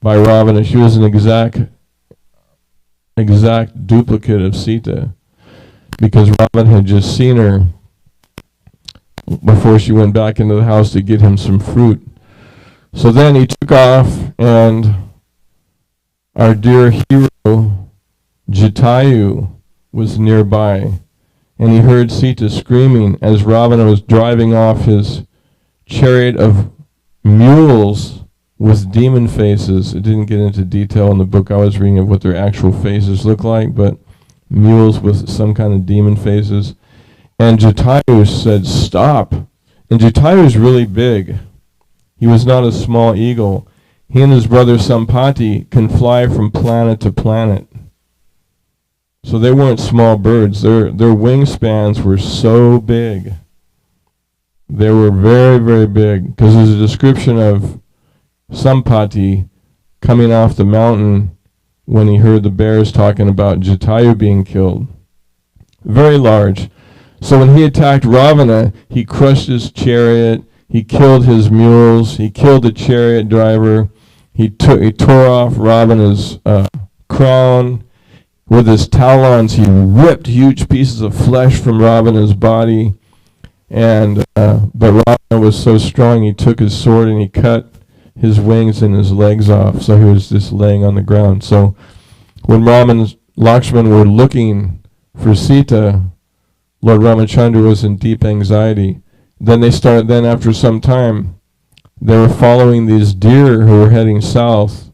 by Ravana. She was an exact duplicate of Sita, because Ravana had just seen her before she went back into the house to get him some fruit. So then he took off, and our dear hero Jatayu was nearby, and he heard Sita screaming as Ravana was driving off his chariot of mules with demon faces. It didn't get into detail in the book I was reading of what their actual faces look like, but mules with some kind of demon faces. And Jatayu said, "Stop." And Jatayu is really big. He was not a small eagle. He and his brother Sampati can fly from planet to planet. So they weren't small birds. Their wingspans were so big. They were very, very big. Because there's a description of Sampati coming off the mountain when he heard the bears talking about Jatayu being killed. Very large. So when he attacked Ravana, he crushed his chariot, he killed his mules, he killed the chariot driver, he tore off Ravana's crown. With his talons, he ripped huge pieces of flesh from Ravana's body. And but Ravana was so strong, he took his sword and he cut his wings and his legs off, so he was just laying on the ground. So when Ram and Lakshman were looking for Sita, Lord Ramachandra was in deep anxiety. Then after some time, they were following these deer who were heading south,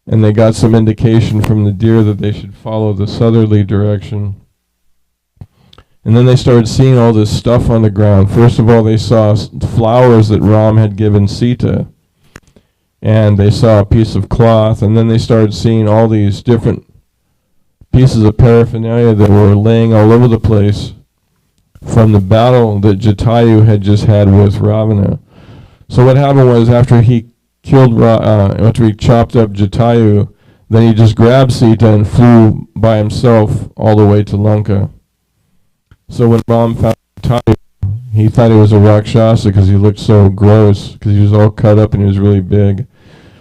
and they got some indication from the deer that they should follow the southerly direction. And then they started seeing all this stuff on the ground. First of all, they saw flowers that Ram had given Sita, and they saw a piece of cloth, and then they started seeing all these different pieces of paraphernalia that were laying all over the place from the battle that Jatayu had just had with Ravana. So what happened was, after he after he chopped up Jatayu, then he just grabbed Sita and flew by himself all the way to Lanka. So when Ram found Jatayu, he thought he was a Rakshasa because he looked so gross, because he was all cut up and he was really big.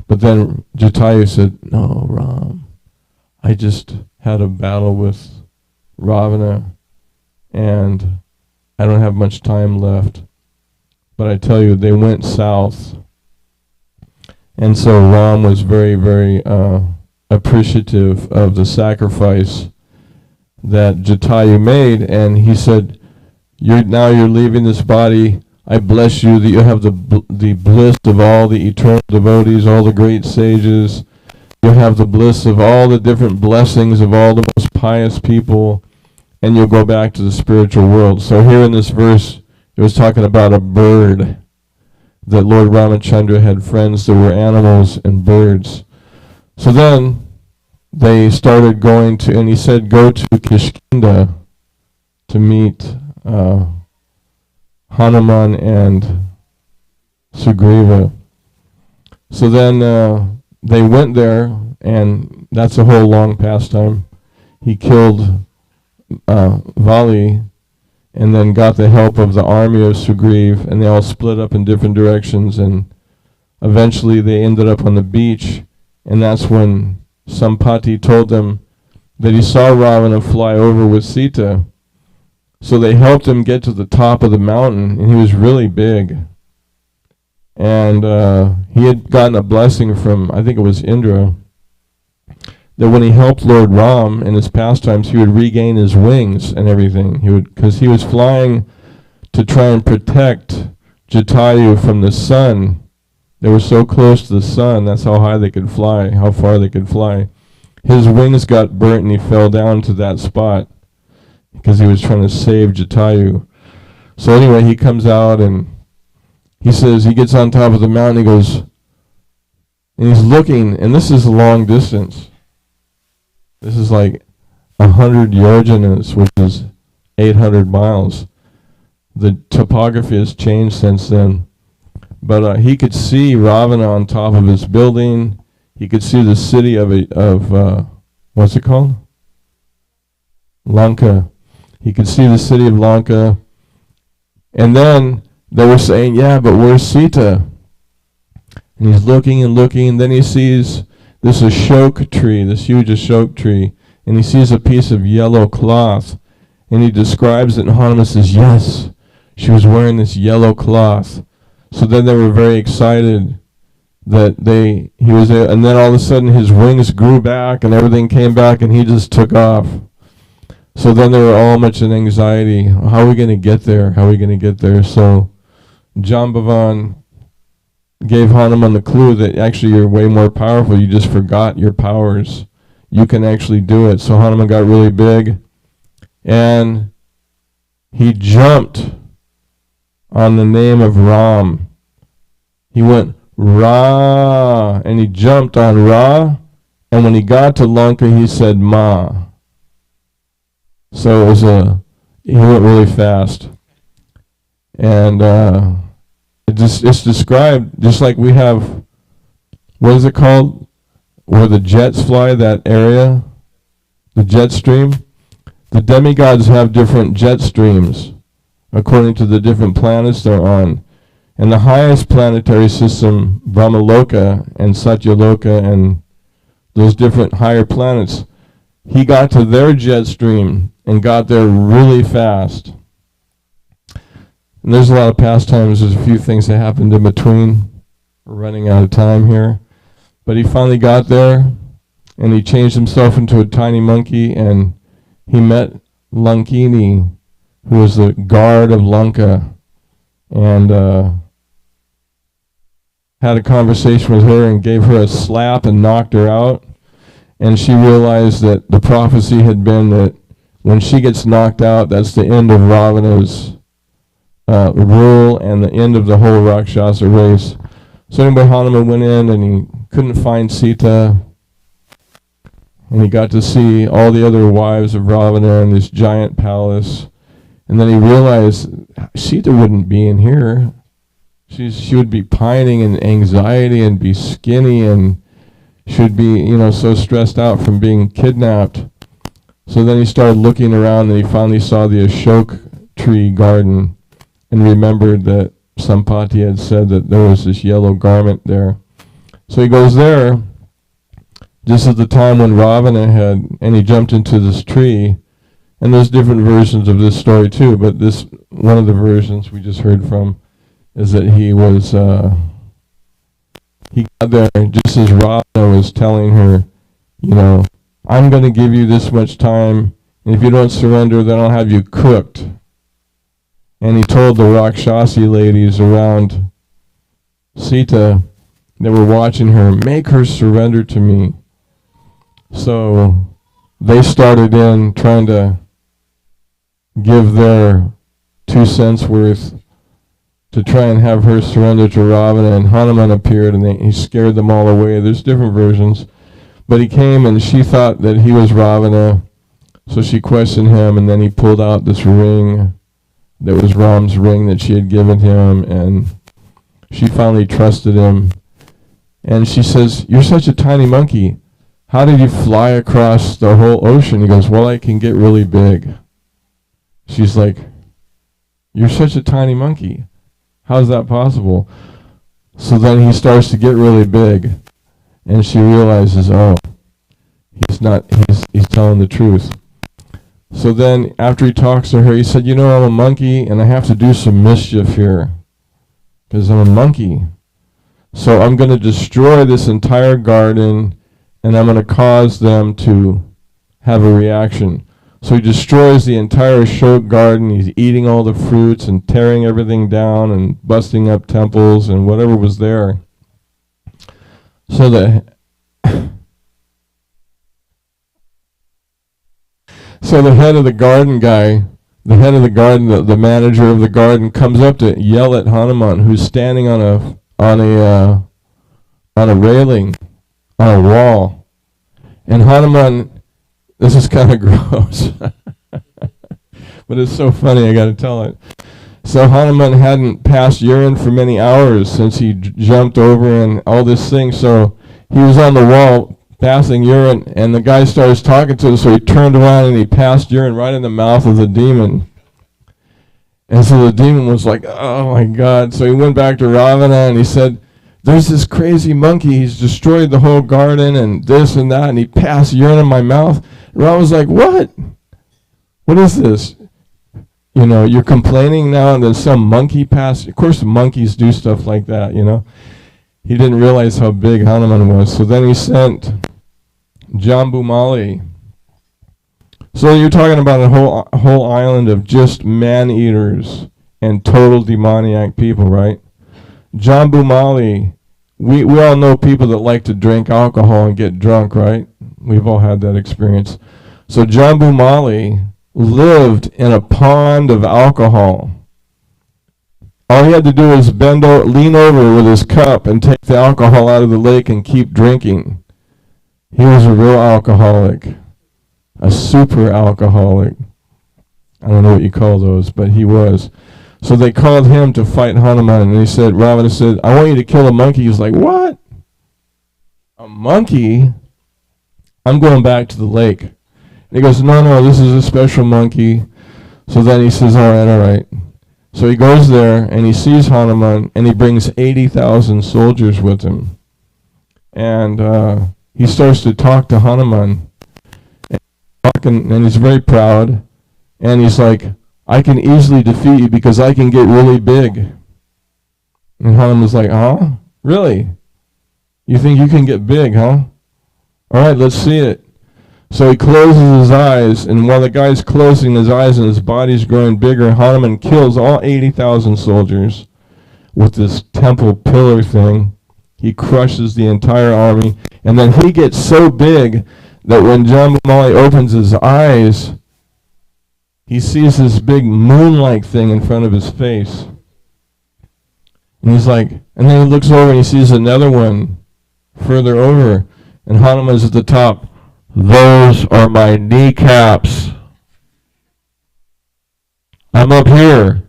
But then Jatayu said, "No, Ram, I just had a battle with Ravana, and I don't have much time left." But I tell you, they went south. And so Ram was very, very appreciative of the sacrifice that Jatayu made, and he said, now you're leaving this body. I bless you that you have the bliss of all the eternal devotees, all the great sages. You'll have the bliss of all the different blessings of all the most pious people, and you'll go back to the spiritual world. So here in this verse, it was talking about a bird, that Lord Ramachandra had friends that were animals and birds. So then they started going to, and he said, go to Kishkinda to meet Hanuman and Sugriva. So then they went there, and that's a whole long pastime. He killed Vali, and then got the help of the army of Sugriv, and they all split up in different directions, and eventually they ended up on the beach, and that's when Sampati told them that he saw Ravana fly over with Sita. So they helped him get to the top of the mountain, and he was really big. And he had gotten a blessing from, I think it was Indra, that when he helped Lord Ram in his pastimes, he would regain his wings and everything. Because he was flying to try and protect Jatayu from the sun. They were so close to the sun, that's how high they could fly, how far they could fly. His wings got burnt and he fell down to that spot because he was trying to save Jatayu. So anyway, he comes out and he says, he gets on top of the mountain, he goes, and he's looking, and this is a long distance. This is like 100 yojanas, which is 800 miles. The topography has changed since then. But he could see Ravana on top of his building. He could see the city of what's it called? Lanka. He could see the city of Lanka. And then they were saying, yeah, but where's Sita? And he's looking and looking, and then he sees this Ashok tree, this huge Ashok tree, and he sees a piece of yellow cloth, and he describes it, and Hanuman says, yes, she was wearing this yellow cloth. So then they were very excited that he was there, and then all of a sudden his wings grew back, and everything came back, and he just took off. So then they were all much in anxiety. How are we going to get there? How are we going to get there? So Jambavan gave Hanuman the clue that actually you're way more powerful. You just forgot your powers. You can actually do it. So Hanuman got really big, and he jumped on the name of Ram. He went Ra, and he jumped on Ra, and when he got to Lanka, he said Ma. So it was he went really fast. And it's described just like we have, what is it called, where the jets fly, that area, the jet stream. The demigods have different jet streams according to the different planets they're on. And the highest planetary system, Brahmaloka and Satyaloka and those different higher planets, he got to their jet stream and got there really fast. And there's a lot of pastimes. There's a few things that happened in between. We're running out of time here. But he finally got there, and he changed himself into a tiny monkey, and he met Lankini, who was the guard of Lanka, and had a conversation with her and gave her a slap and knocked her out. And she realized that the prophecy had been that when she gets knocked out, that's the end of Ravana's rule and the end of the whole Rakshasa race. So anyway, Hanuman went in and he couldn't find Sita. And he got to see all the other wives of Ravana in this giant palace. And then he realized Sita wouldn't be in here. She would be pining in anxiety and be skinny and should be, so stressed out from being kidnapped. So then he started looking around, and he finally saw the Ashok tree garden and remembered that Sampati had said that there was this yellow garment there. So he goes there just at the time when Ravana and he jumped into this tree. And there's different versions of this story too, but this, one of the versions we just heard from, is that he got there just as Ravana was telling her, I'm going to give you this much time, and if you don't surrender, then I'll have you cooked. And he told the Rakshasi ladies around Sita that were watching her, make her surrender to me. So they started in trying to give their 2 cents worth to try and have her surrender to Ravana, and Hanuman appeared and he scared them all away. There's different versions. But he came and she thought that he was Ravana, so she questioned him, and then he pulled out this ring that was Ram's ring that she had given him, and she finally trusted him. And she says, you're such a tiny monkey. How did you fly across the whole ocean? He goes, well, I can get really big. She's like, you're such a tiny monkey. How's that possible? So then he starts to get really big, and she realizes, oh, he's telling the truth. So then after he talks to her, he said, I'm a monkey, and I have to do some mischief here, because I'm a monkey. So I'm going to destroy this entire garden, and I'm going to cause them to have a reaction. So he destroys the entire Ashok garden. He's eating all the fruits and tearing everything down and busting up temples and whatever was there. So the head of the garden guy, the head of the garden, the manager of the garden, comes up to yell at Hanuman, who's standing on a railing, on a wall. And Hanuman, this is kind of gross, but it's so funny, I got to tell it. So Hanuman hadn't passed urine for many hours since he jumped over and all this thing, so he was on the wall passing urine, and the guy starts talking to him, so he turned around and he passed urine right in the mouth of the demon. And so the demon was like, oh my God. So he went back to Ravana and he said, there's this crazy monkey. He's destroyed the whole garden and this and that. And he passed urine in my mouth. And Ravana was like, what? What is this? You know, you're complaining now that some monkey passed. Of course, monkeys do stuff like that, you know. He didn't realize how big Hanuman was. So then he sent Jambumali. So you're talking about a whole island of just man-eaters and total demoniac people, right? Jambumali, we all know people that like to drink alcohol and get drunk, right? We've all had that experience. So Jambumali lived in a pond of alcohol. All he had to do was lean over with his cup and take the alcohol out of the lake and keep drinking. He was a real alcoholic. A super alcoholic. I don't know what you call those, but he was. So they called him to fight Hanuman, and he said, Ravana said, I want you to kill a monkey. He's like, what? A monkey? I'm going back to the lake. And he goes, no, this is a special monkey. So then he says, all right. So he goes there, and he sees Hanuman, and he brings 80,000 soldiers with him. And he starts to talk to Hanuman. And he's very proud, and he's like, I can easily defeat you because I can get really big. And Hanuman's like, huh? Really? You think you can get big, huh? All right, let's see it. So he closes his eyes, and while the guy's closing his eyes and his body's growing bigger, Hanuman kills all 80,000 soldiers with this temple pillar thing. He crushes the entire army, and then he gets so big that when Jambumali opens his eyes, he sees this big moon-like thing in front of his face. And he's like, and then he looks over and he sees another one further over, and Hanuman's at the top. Those are my kneecaps. I'm up here.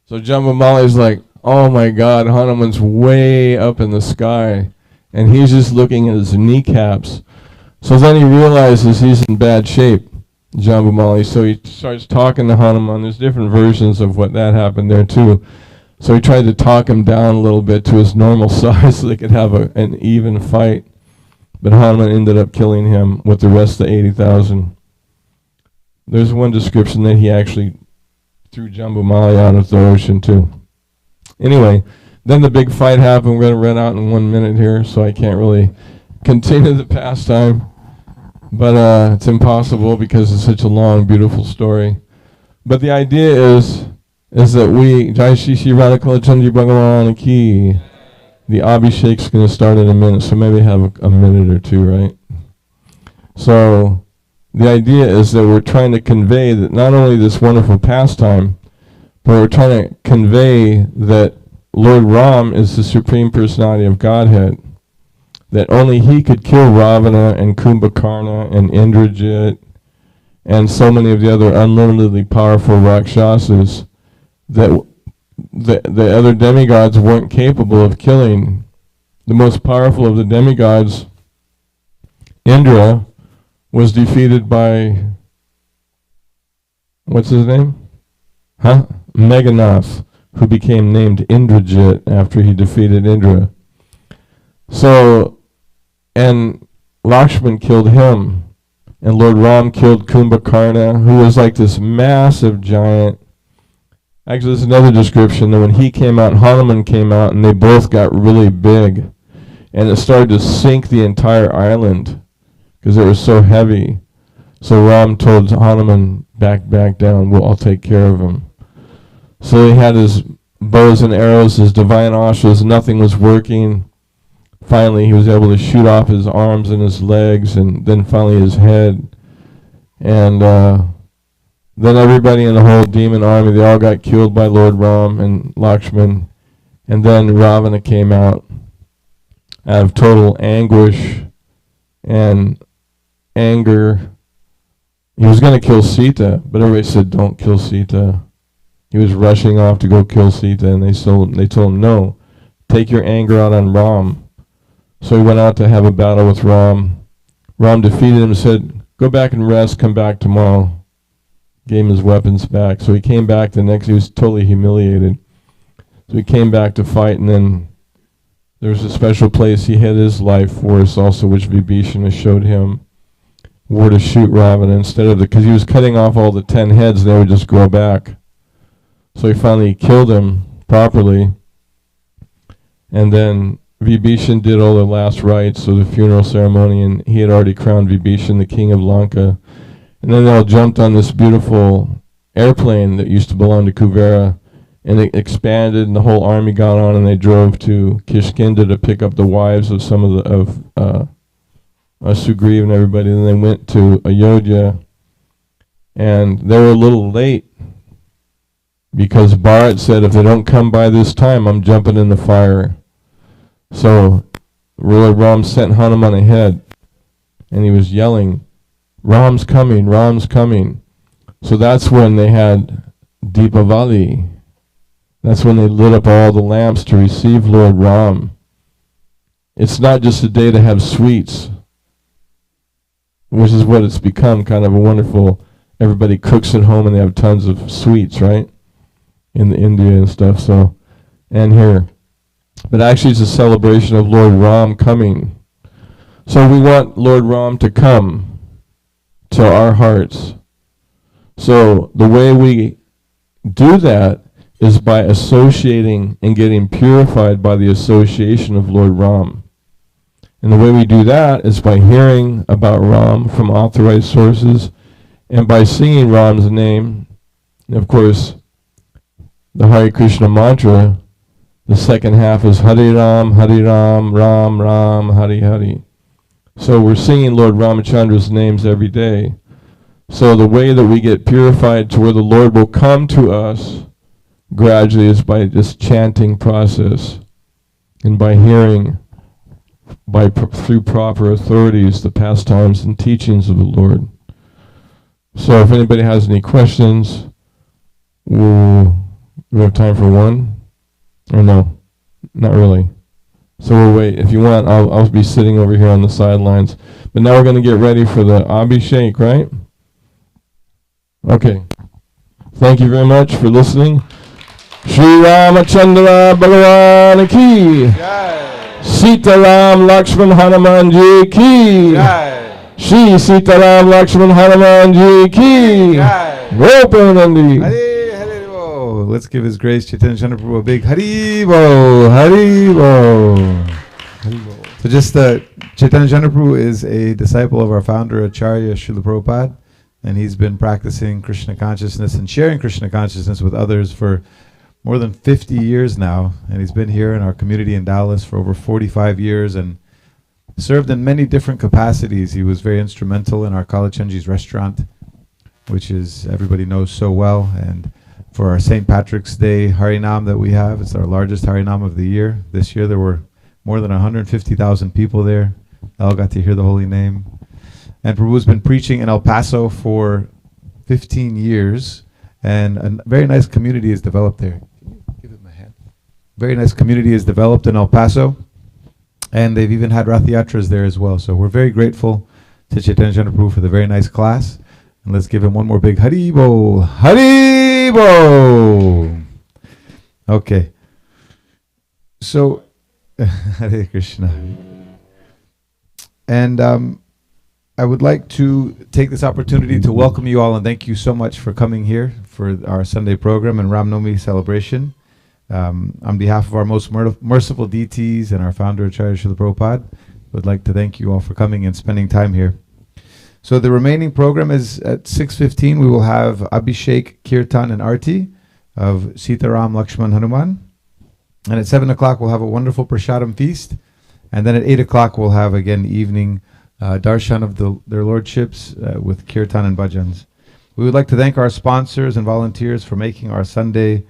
So Jambumali's like, oh my God, Hanuman's way up in the sky, and he's just looking at his kneecaps. So then he realizes he's in bad shape, Jambumali. So he starts talking to Hanuman. There's different versions of what that happened there too. So he tried to talk him down a little bit to his normal size so they could have an even fight. But Hanuman ended up killing him with the rest of the 80,000. There's one description that he actually threw Jambumali out of the ocean too. Anyway, then the big fight happened. We're going to run out in 1 minute here, so I can't really continue the pastime. But it's impossible because it's such a long, beautiful story. But the idea is that we, Jai Shri Shri Radha Kalachandji Bhagavan Ki, the Abhishek's going to start in a minute, so maybe have a minute or two, right? So the idea is that we're trying to convey that not only this wonderful pastime, but we're trying to convey that Lord Ram is the Supreme Personality of Godhead, that only he could kill Ravana and Kumbhakarna and Indrajit and so many of the other unlimitedly powerful Rakshasas that the other demigods weren't capable of killing. The most powerful of the demigods, Indra, was defeated by, what's his name? Meghanath, who became named Indrajit after he defeated Indra. So, and Lakshman killed him, and Lord Ram killed Kumbhakarna, who was like this massive giant. Actually, there's another description that when he came out, Hanuman came out, and they both got really big, and it started to sink the entire island because it was so heavy. So Ram told Hanuman, back down, I'll take care of him. So he had his bows and arrows, his divine ashras, nothing was working. Finally, he was able to shoot off his arms and his legs, and then finally his head. And then everybody in the whole demon army, they all got killed by Lord Ram and Lakshman. And then Ravana came out of total anguish and anger. He was going to kill Sita, but everybody said, don't kill Sita. He was rushing off to go kill Sita, and they told him, no, take your anger out on Ram. So he went out to have a battle with Ram. Ram defeated him and said, go back and rest, come back tomorrow. gave him his weapons back. So he came back he was totally humiliated. So he came back to fight, and then there was a special place he hid his life force also, which Vibhishana showed him where to shoot Ravana instead of because he was cutting off all the 10 heads, they would just grow back. So he finally killed him properly. And then Vibhishan did all the last rites, so the funeral ceremony, and he had already crowned Vibhishan the king of Lanka. And then they all jumped on this beautiful airplane that used to belong to Kuvera, and it expanded, and the whole army got on, and they drove to Kishkinda to pick up the wives of some of Sugriv and everybody, and they went to Ayodhya, and they were a little late because Bharat said, if they don't come by this time, I'm jumping in the fire. So Lord Ram sent Hanuman ahead, and he was yelling, Ram's coming, Ram's coming. So that's when they had Deepavali. That's when they lit up all the lamps to receive Lord Ram. It's not just a day to have sweets, which is what it's become, kind of a wonderful, everybody cooks at home and they have tons of sweets, right? In India and stuff, so, and here. But actually it's a celebration of Lord Ram coming. So we want Lord Ram to come to our hearts. So the way we do that is by associating and getting purified by the association of Lord Ram. And the way we do that is by hearing about Ram from authorized sources and by singing Ram's name. And of course, the Hare Krishna mantra, the second half is Hare Ram, Ram Ram, Hare Hare. So we're singing Lord Ramachandra's names every day. So the way that we get purified to where the Lord will come to us gradually is by this chanting process and by hearing through proper authorities the pastimes and teachings of the Lord. So if anybody has any questions, we have time for one? Or no? Not really. So we'll wait. If you want, I'll be sitting over here on the sidelines. But now we're going to get ready for the Abhishek, right? Okay. Thank you very much for listening. Shri Ramachandra Bhagavan ki Jai. Sita Ram Lakshman Hanuman ji ki Jai. Shri Sita Ram Lakshman Hanuman ji ki Jai. Gopanandi. Hare Bo. Let's give His Grace Chaitanya Chandra Prabhu a big Hari Bo. Hari Bo. Hari Bo. So just Chaitanya Chandra Prabhu is a disciple of our founder Acharya Srila Prabhupada, and he's been practicing Krishna consciousness and sharing Krishna consciousness with others for more than 50 years now, and he's been here in our community in Dallas for over 45 years and served in many different capacities. He was very instrumental in our Kalachandji's restaurant, which is everybody knows so well, and for our St. Patrick's Day Harinam that we have, it's our largest Harinam of the year. This year there were more than 150,000 people there. They all got to hear the holy name. And Prabhu's been preaching in El Paso for 15 years, and a very nice community is developed there. Give him a hand. Very nice community is developed in El Paso, and they've even had Rath Yatras there as well. So we're very grateful to Chaitanya Chandra Prabhu for the very nice class. And let's give him one more big Haribo. Haribo! Okay. So, Hare Krishna. And I would like to take this opportunity to welcome you all and thank you so much for coming here for our Sunday program and Ram Navami celebration. On behalf of our most merciful deities and our founder, Acharya Srila Prabhupada, would like to thank you all for coming and spending time here. So the remaining program is at 6:15. We will have Abhishek, Kirtan, and Arti of Sita Ram Lakshman Hanuman. And at 7 o'clock, we'll have a wonderful prasadam feast. And then at 8 o'clock, we'll have, again, evening darshan of their lordships with kirtan and bhajans. We would like to thank our sponsors and volunteers for making our Sunday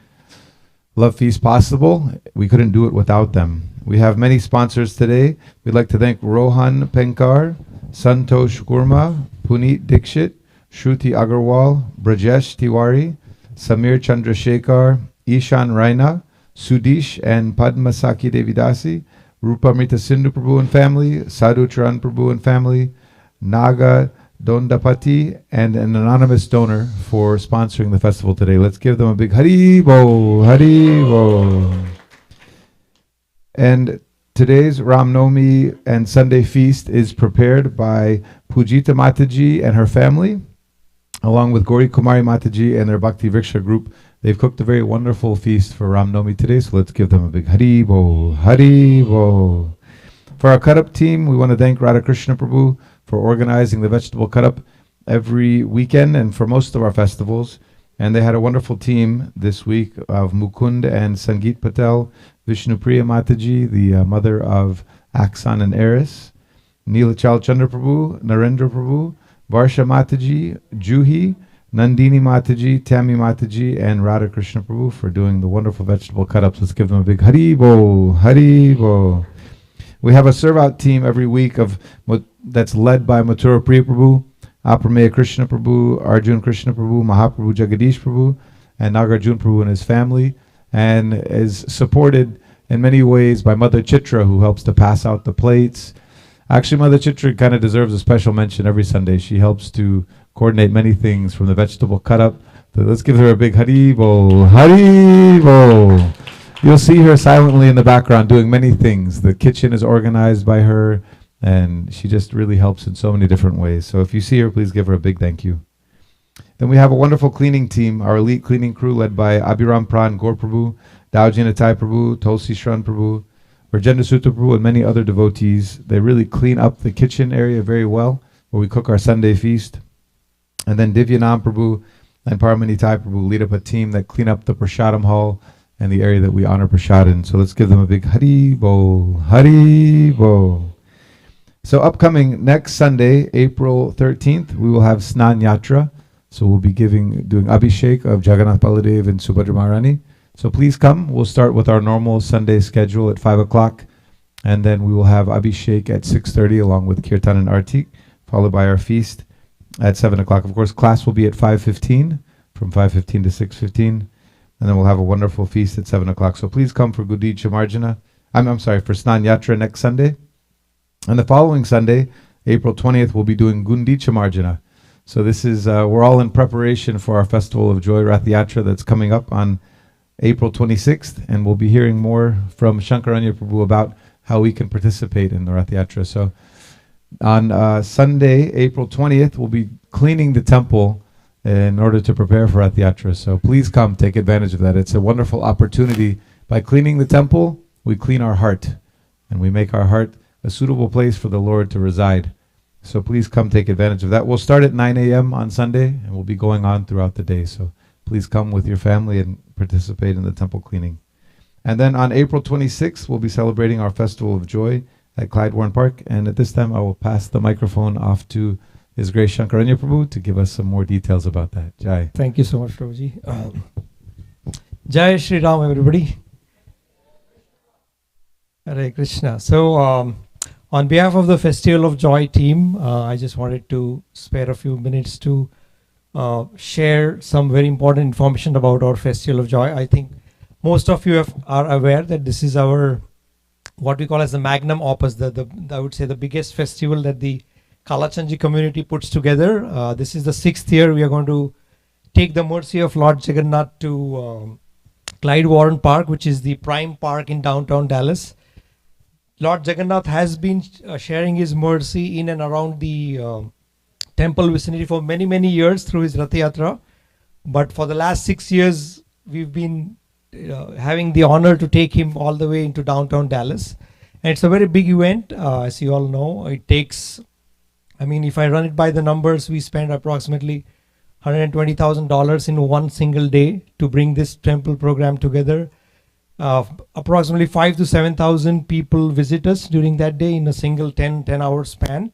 Love Feast possible. We couldn't do it without them. We have many sponsors today. We'd like to thank Rohan Penkar, Santosh Gurma, Puneet Dikshit, Shruti Agarwal, Brajesh Tiwari, Samir Chandrasekhar, Ishan Raina, Sudish and Padma Saki Devidasi, Rupamrita Sindhu Prabhu and family, Sadhu Charan Prabhu and family, Naga Dondapati, and an anonymous donor for sponsoring the festival today. Let's give them a big Haribo, Haribo. And today's Ram Navami and Sunday feast is prepared by Pujita Mataji and her family, along with Gauri Kumari Mataji and their Bhakti Vriksha group. They've cooked a very wonderful feast for Ram Navami today, so let's give them a big Haribo, Haribo. For our cut-up team, we want to thank Radha Krishna Prabhu for organizing the vegetable cut-up every weekend and for most of our festivals. And they had a wonderful team this week of Mukund and Sangeet Patel, Vishnupriya Mataji, the mother of Aksan and Eris, Neelachal Chandra Prabhu, Narendra Prabhu, Varsha Mataji, Juhi, Nandini Mataji, Tammy Mataji, and Radha Krishna Prabhu for doing the wonderful vegetable cut-ups. Let's give them a big Haribo, Haribo. We have a serve-out team every week that's led by Mathura Priya Prabhu, Aprameya Krishna Prabhu, Arjun Krishna Prabhu, Mahaprabhu Jagadish Prabhu, and Nagarjun Prabhu and his family, and is supported in many ways by Mother Chitra, who helps to pass out the plates. Actually, Mother Chitra kind of deserves a special mention every Sunday. She helps to coordinate many things from the vegetable cut-up. So let's give her a big Haribo, Haribo. You'll see her silently in the background doing many things. The kitchen is organized by her, and she just really helps in so many different ways. So if you see her, please give her a big thank you. Then we have a wonderful cleaning team, our elite cleaning crew led by Abhiram Pran Gaur Prabhu, Daujin Atai Prabhu, Tulsi Shran Prabhu, Rajendra Sutta Prabhu, and many other devotees. They really clean up the kitchen area very well, where we cook our Sunday feast. And then Divyanam Prabhu and Paramani Tai Prabhu lead up a team that clean up the Prasadam hall and the area that we honor Prasad in. So let's give them a big Haribo, Haribo. So upcoming next Sunday, April 13th, we will have Snan Yatra. So we'll be doing Abhishek of Jagannath Baladev and Subhadra Maharani. So please come. We'll start with our normal Sunday schedule at 5 o'clock. And then we will have Abhishek at 6:30 along with Kirtan and Arti, followed by our feast at 7 o'clock. Of course, class will be at 5:15, from 5:15 to 6:15. And then we'll have a wonderful feast at 7 o'clock. So please come for Gudicha Marjana. For Snan Yatra next Sunday. And the following Sunday, April 20th, we'll be doing Gundicha Marjana. So this is, we're all in preparation for our Festival of Joy Rath Yatra that's coming up on April 26th. And we'll be hearing more from Shankaranya Prabhu about how we can participate in the Rath Yatra. So on Sunday, April 20th, we'll be cleaning the temple in order to prepare for Rath Yatra. So please come, take advantage of that. It's a wonderful opportunity. By cleaning the temple, we clean our heart, and we make our heart a suitable place for the Lord to reside. So please come take advantage of that. We'll start at 9 a.m. on Sunday, and we'll be going on throughout the day. So please come with your family and participate in the temple cleaning. And then on April 26th, we'll be celebrating our Festival of Joy at Clydewarren Park. And at this time, I will pass the microphone off to His Grace Shankaranya Prabhu to give us some more details about that. Jai. Thank you so much, Prabhuji. Jai Shri Ram, everybody. Hare Krishna. So, on behalf of the Festival of Joy team, I just wanted to spare a few minutes to share some very important information about our Festival of Joy. I think most of you are aware that this is our, what we call as the magnum opus, I would say the biggest festival that the Kalachandji community puts together. This is the 6th year we are going to take the mercy of Lord Jagannath to Clydewarren Park, which is the prime park in downtown Dallas. Lord Jagannath has been sharing his mercy in and around the temple vicinity for many, many years through his Rath Yatra. But for the last 6 years, we've been having the honor to take him all the way into downtown Dallas. And it's a very big event, as you all know. It takes, if I run it by the numbers, we spend approximately $120,000 in one single day to bring this temple program together. Approximately 5,000 to 7,000 people visit us during that day in a single 10-hour span.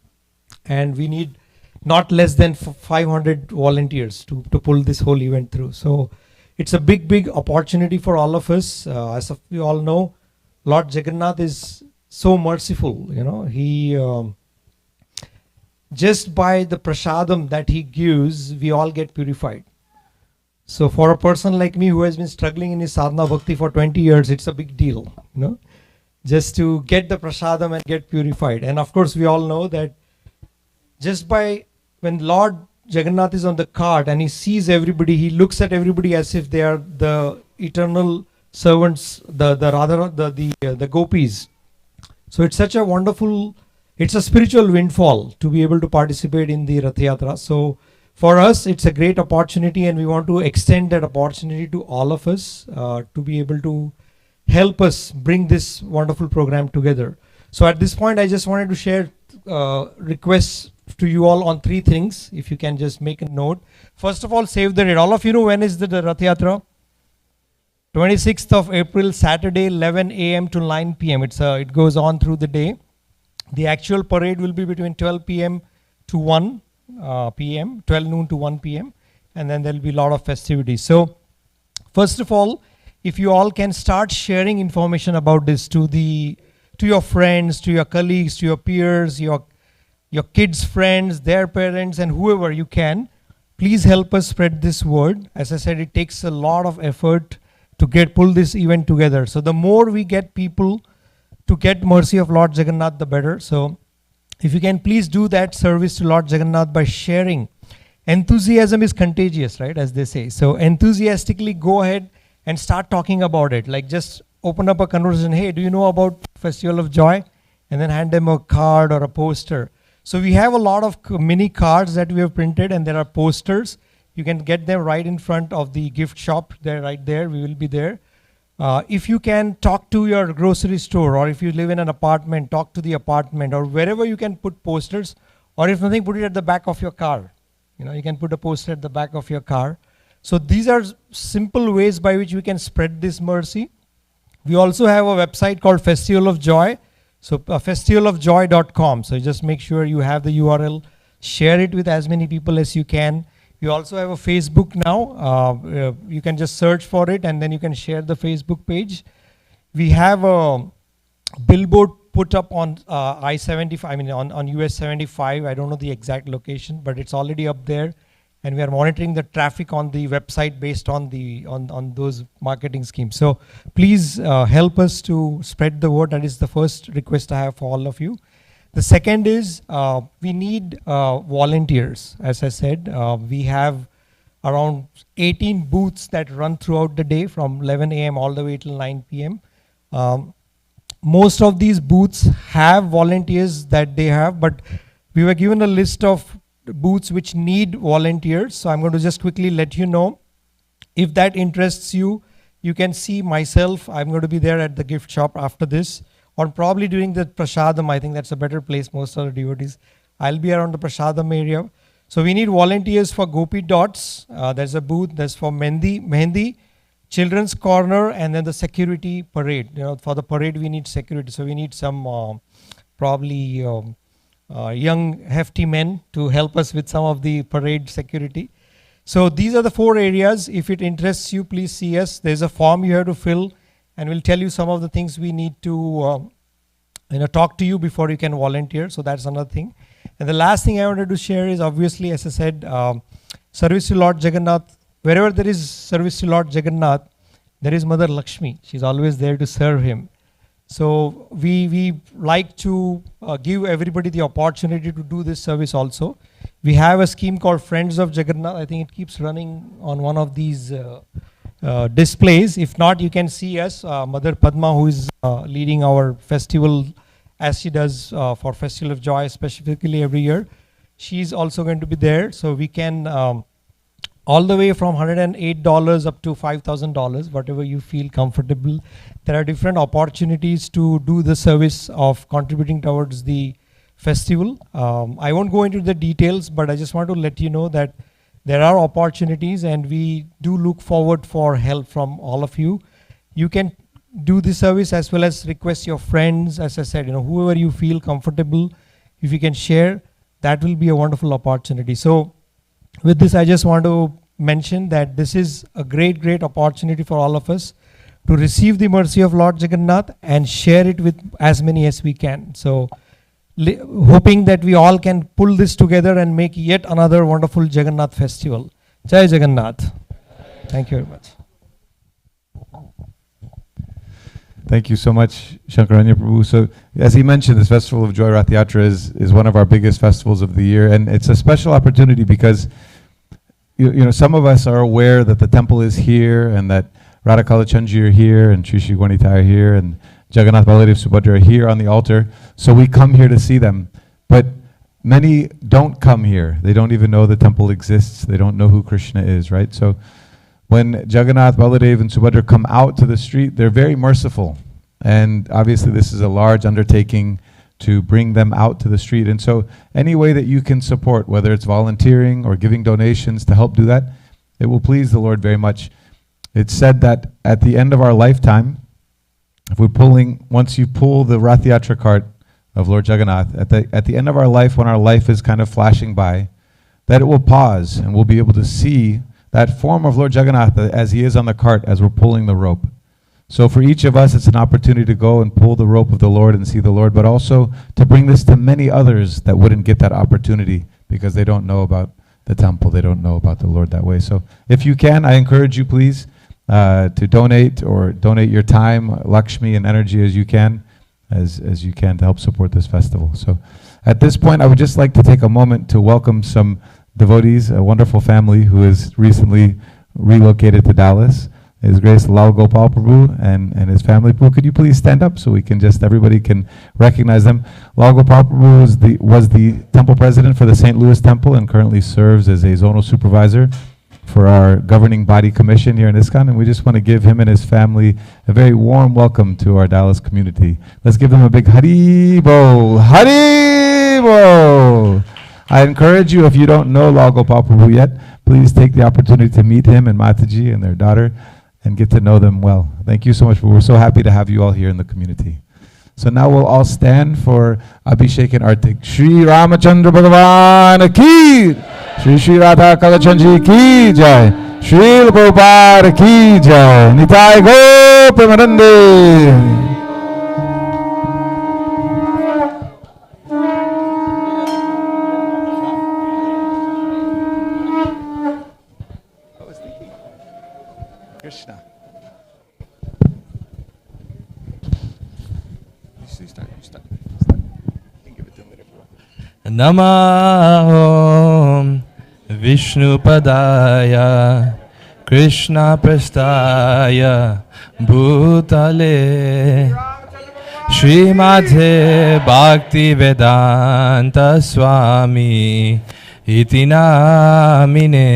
And we need not less than 500 volunteers to pull this whole event through. So it's a big, big opportunity for all of us. As we all know, Lord Jagannath is so merciful. He just by the prasadam that he gives, we all get purified. So for a person like me who has been struggling in his sadhana bhakti for 20 years, it's a big deal, just to get the prasadam and get purified. And of course, we all know that just by when Lord Jagannath is on the cart and he sees everybody, he looks at everybody as if they are the eternal servants, the gopis. So it's such a wonderful, it's a spiritual windfall to be able to participate in the Rath Yatra. So for us, it's a great opportunity, and we want to extend that opportunity to all of us to be able to help us bring this wonderful program together. So at this point, I just wanted to share requests to you all on 3 things. If you can just make a note. First of all, save the date. All of you know when is the Rath Yatra? 26th of April, Saturday, 11 a.m. to 9 p.m. It goes on through the day. The actual parade will be between 12 p.m. to 1 p.m., 12 noon to 1 p.m. And then there'll be a lot of festivities. So first of all, if you all can start sharing information about this to your friends, to your colleagues, to your peers, your kids' friends, their parents, and whoever you can, please help us spread this word. As I said, it takes a lot of effort to pull this event together. So the more we get people to get mercy of Lord Jagannath, the better. So if you can please do that service to Lord Jagannath by sharing. Enthusiasm is contagious, right, as they say. So enthusiastically go ahead and start talking about it. Like just open up a conversation. Hey, do you know about Festival of Joy? And then hand them a card or a poster. So we have a lot of mini cards that we have printed, and there are posters. You can get them right in front of the gift shop. They're right there. We will be there. If you can talk to your grocery store, or if you live in an apartment, talk to the apartment, or wherever you can put posters, or if nothing, put it at the back of your car. You can put a poster at the back of your car. So these are simple ways by which we can spread this mercy. We also have a website called Festival of Joy. So festivalofjoy.com. So just make sure you have the URL. Share it with as many people as you can. We also have a Facebook now. You can just search for it, and then you can share the Facebook page. We have a billboard put up on I-75, on US 75. I don't know the exact location, but it's already up there. And we are monitoring the traffic on the website based on on those marketing schemes. So please help us to spread the word. That is the first request I have for all of you. The second is we need volunteers. As I said, we have around 18 booths that run throughout the day from 11 a.m. all the way till 9 p.m. Most of these booths have volunteers that they have, but we were given a list of booths which need volunteers. So I'm going to just quickly let you know. If that interests you, you can see myself. I'm going to be there at the gift shop after this, or probably during the prasadam. I think that's a better place. Most of the devotees, I'll be around the prasadam area. So we need volunteers for Gopi Dots. There's a booth. There's for Mehendi, Children's Corner, and then the security parade. For the parade we need security. So we need some probably young hefty men to help us with some of the parade security. So these are the 4 areas. If it interests you, please see us. There's a form you have to fill, and we'll tell you some of the things we need to talk to you before you can volunteer. So that's another thing. And the last thing I wanted to share is, obviously, as I said, service to Lord Jagannath. Wherever there is service to Lord Jagannath, there is Mother Lakshmi. She's always there to serve him. So we like to give everybody the opportunity to do this service also. We have a scheme called Friends of Jagannath. I think it keeps running on one of these displays. If not, you can see us, Mother Padma, who is leading our festival as she does for Festival of Joy specifically every year. She's also going to be there. So we can all the way from $108 up to $5,000, whatever you feel comfortable. There are different opportunities to do the service of contributing towards the festival. I won't go into the details, but I just want to let you know that there are opportunities, and we do look forward for help from all of you. You can do the service as well as request your friends. As I said, whoever you feel comfortable, if you can share, that will be a wonderful opportunity. So with this, I just want to mention that this is a great, great opportunity for all of us to receive the mercy of Lord Jagannath and share it with as many as we can. So hoping that we all can pull this together and make yet another wonderful Jagannath festival. Jai Jagannath. Thank you very much. Thank you so much, Shankaranya Prabhu. So, as he mentioned, this Festival of Joy Rath Yatra is one of our biggest festivals of the year, and it's a special opportunity because you know, some of us are aware that the temple is here, and that Radha Kalachandji are here, and Shri Shri Gwanita are here, and Jagannath Baladev Subhadra are here on the altar. So we come here to see them. But many don't come here. They don't even know the temple exists. They don't know who Krishna is, right? So when Jagannath, Baladev, and Subhadra come out to the street, they're very merciful. And obviously this is a large undertaking to bring them out to the street. And so any way that you can support, whether it's volunteering or giving donations to help do that, it will please the Lord very much. It's said that at the end of our lifetime, if we're once you pull the Rath Yatra cart of Lord Jagannath, at the end of our life, when our life is kind of flashing by, that it will pause and we'll be able to see that form of Lord Jagannath as he is on the cart as we're pulling the rope. So for each of us, it's an opportunity to go and pull the rope of the Lord and see the Lord, but also to bring this to many others that wouldn't get that opportunity because they don't know about the temple, they don't know about the Lord that way. So if you can, I encourage you, please, to donate your time, Lakshmi, and energy as you can to help support this festival. So at this point, I would just like to take a moment to welcome some devotees, a wonderful family who has recently relocated to Dallas. His Grace Lal Gopal Prabhu and his family. Prabhu, could you please stand up so we can everybody can recognize them? Lal Gopal Prabhu was the temple president for the St. Louis Temple and currently serves as a zonal supervisor for our governing body commission here in ISKCON, and we just want to give him and his family a very warm welcome to our Dallas community. Let's give them a big Hari Bol, Hari Bol. I encourage you, if you don't know Lal Gopal Prabhu yet, please take the opportunity to meet him and Mataji and their daughter and get to know them well. Thank you so much. We're so happy to have you all here in the community. So now we'll all stand for Abhishek and Artik. Shri Ramachandra Bhagavan ki, Shri Shri Radha Kalachandji ki jai, Shri Prabhupada ki jai, Nitai Go Premanande. Krishna. You start. You can give it to him later if you want. Namah Vishnu Padaya Krishna Prastaya Bhutale Srimadhe Bhakti Vedanta Swami Iti Namine.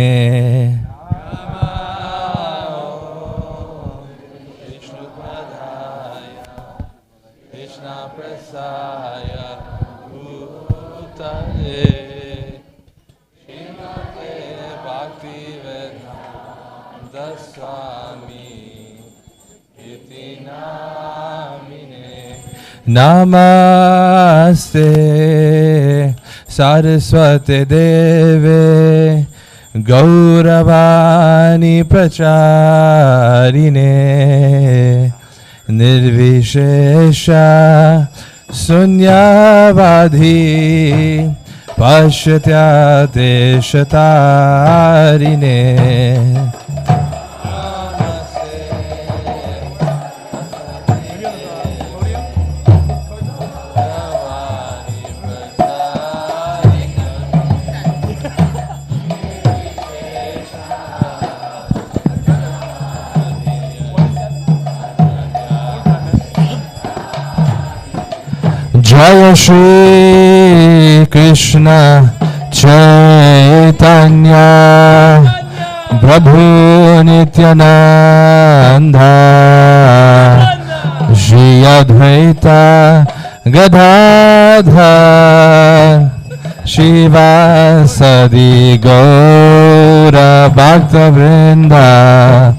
Namaste Saraswati Deve Gauravani Pracharine Nirvishesha Sunyavadhi Pashatyate Shatarine. Jaya Shri Krishna Chaitanya Prabhu Nityananda Shri Advaita Gadadhar Shivasadi Gaura Bhakta Vrinda.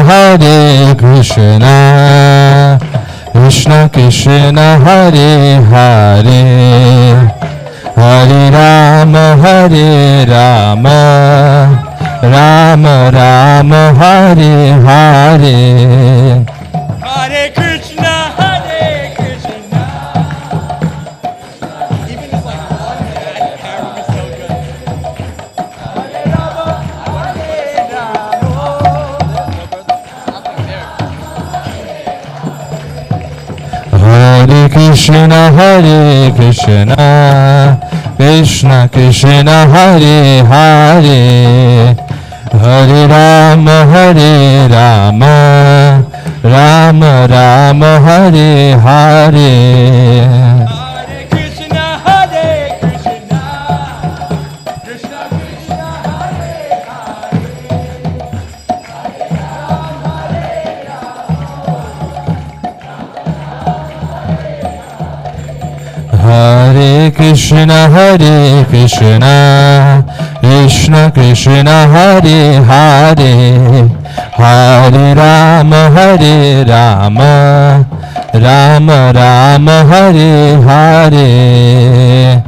Hare Krishna, Krishna Krishna, Hare Hare, Hare Rama, Rama Rama, Hare Hare. Hare Krishna, Hare Krishna. Even just like one bad pair is so good. Hare Rama, Hare Rama. Hare Krishna, Krishna Krishna, Hare Hare. Hare Rama, Rama Rama, Hare Hare. Hare Krishna, Hare Krishna. Krishna Krishna, Hare Hare. Hare Krishna, Krishna Krishna, Hare Hare. Hare Rama, Rama Rama, Hare Hare.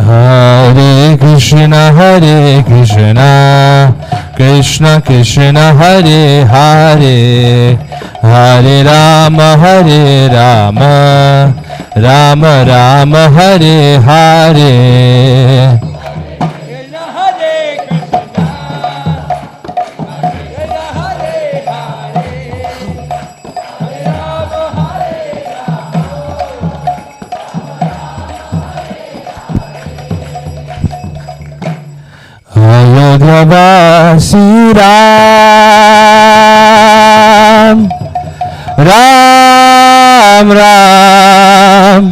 Hare Krishna, Krishna Krishna, Hare Hare. Hare Rama, Rama Rama, Hare Hare. Krishna, Hare Krishna. Krishna Hare Hare. Hare Rama, Hare Ayodhyavasi Ram, Ram Ram,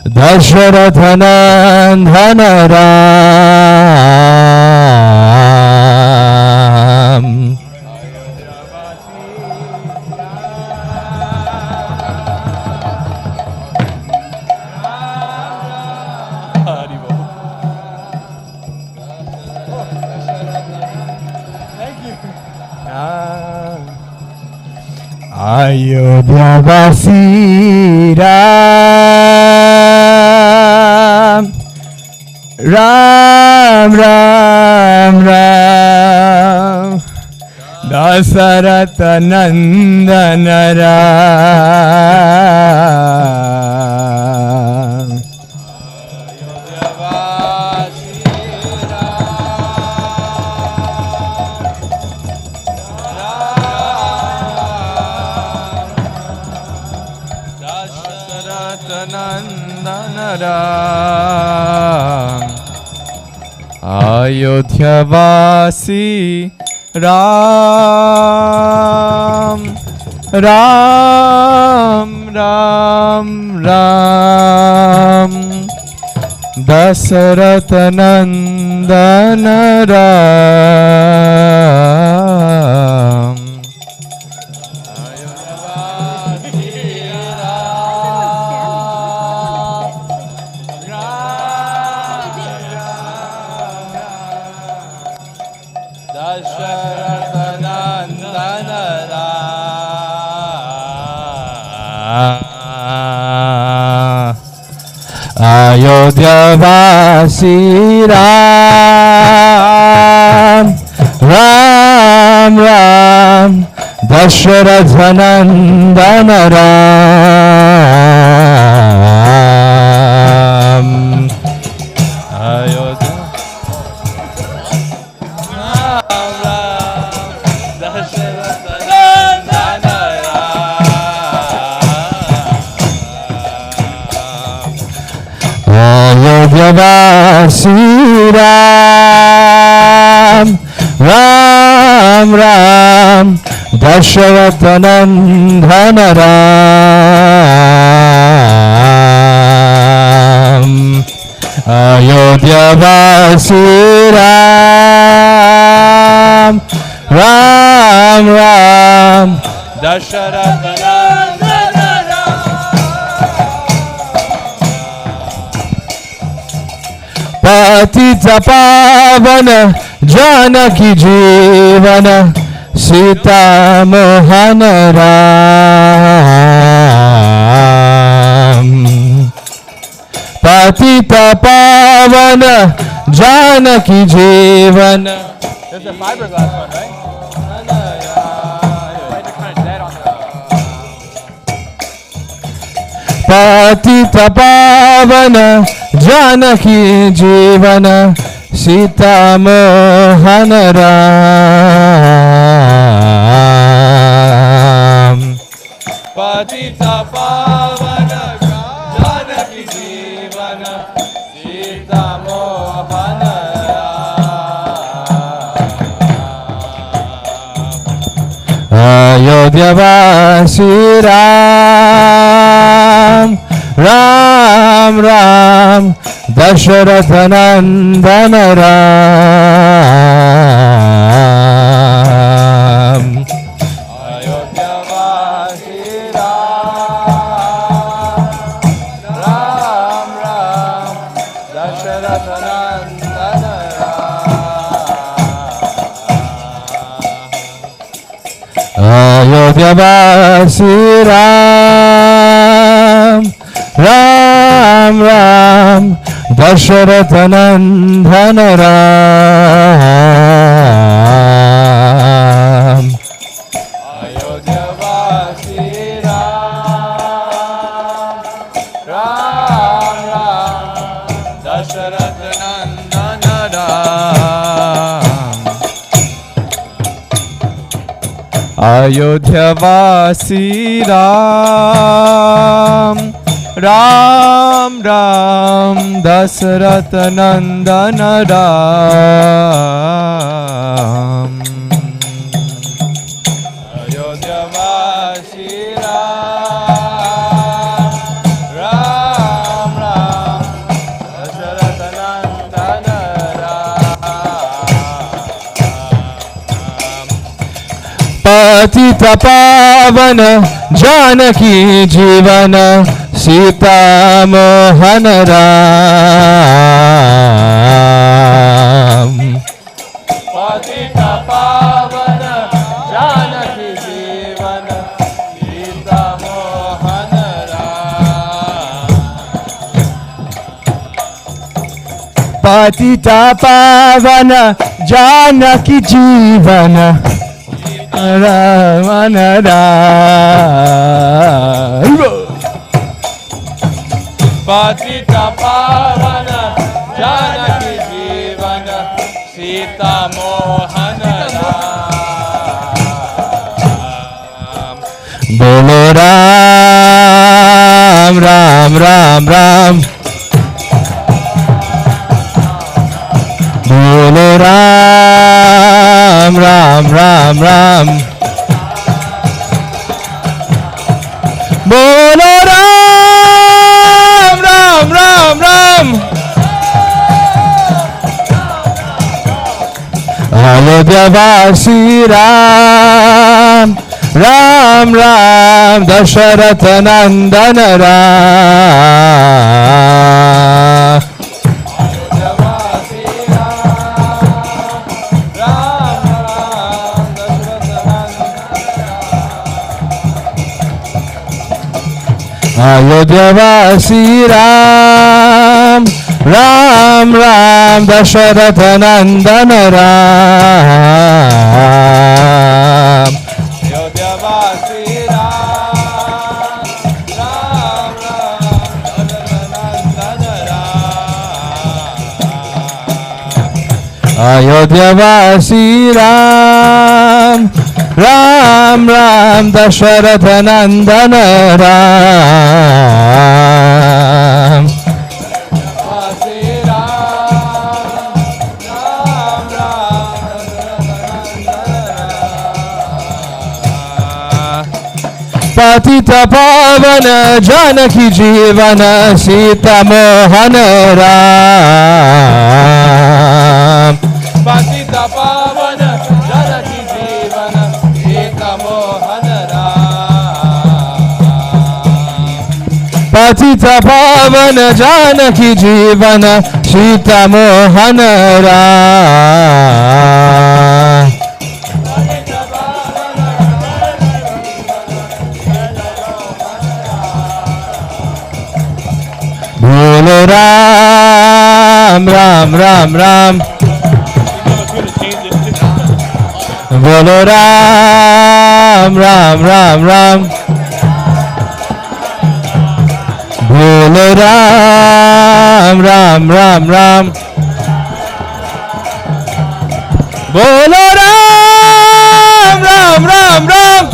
Dasharatha Nandana Ram. Ayodhyavasi Ram, Ram Ram Ram, Dasaratha Nandana Ram. Ayodhyavasi Ram, Ram Ram Ram, Dasaratha Nandana Ram. Ayodhyavasi Ram, Ram Ram, Dasharatha Nandana Ram. Ayodhya Ayodhyavasi Ram, Ram Ram, Dasharatha Nandana Ram. Ayodhyavasi Ram, Ram Ram, Dasharatha Nandana Ram. पतित पावन जानकी जीवन सीता मोहन राम पतित पावन जानकी जीवन. There's a fiberglass one, right? It's kind of dead on the... पतित पावन जानकी जीवन सीता मोहन राम पतित पावन जानकी जीवन सीता मोहन अयोध्यावासी राम राम राम दशरथ नंदन राम अयोध्यावासी राम राम राम दशरथ नंदन अयोध्यावासी राम राम राम दशरथ नंदन राम अयोध्यावासी राम राम राम दशरथ नंदन राम अयोध्यावासी राम राम राम दशरथ नंदन राम अयोध्यावासी राम राम राम दशरथ नंदन राम पतित पावन जानकी जीवन सीता मोहन राम पतित पावन जानकी जीवन सीता मोहन राम पतित पावन जानकी जीवन रामन राम पतित पावन जानकी जीवन सीता मोहन राम बोलो राम राम राम राम बोलो राम राम राम राम बोलो राम राम राम राम अयोध्यावासी राम राम राम दशरथ नंदन राम अयोध्यावासी राम राम राम दशरथ नंदन राम अयोध्यावासी राम राम राम दशरथ नंदन राम अयोध्यावासी राम राम राम दशरथ नंदन राम पतित पावन जानकी जीवन सीता मोहन राम पतित पावन जानकी जीवन सीता मोहन राम पतित पावन जानकी जीवन सीता मोहन राम बोलो राम राम राम राम बोलो राम राम राम राम बोलो राम राम राम राम बोलो राम राम राम राम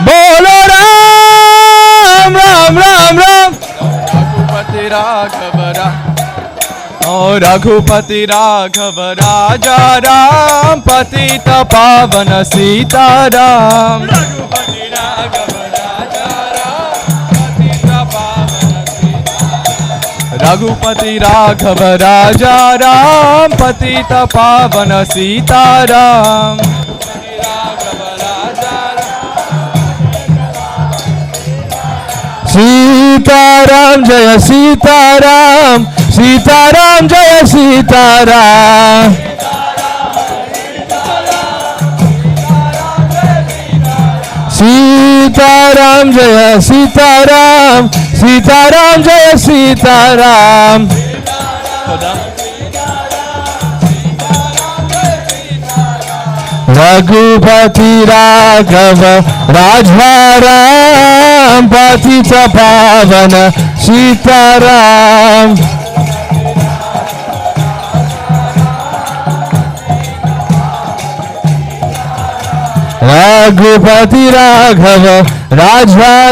बोलो राम राम राम राम रघुपति राघव रघुपति राघव राजा राम पतित पावन सीताराम रघुपति राघव राजा रघुपति राघव राजा राम पतित पावन सीताराम सीताराम जय सीताराम सीताराम जय सीताराम सीताराम जय सीताराम सीताराम जय सीताराम रघुपति राघव राम पतित पावन सीताराम रघुपति राघव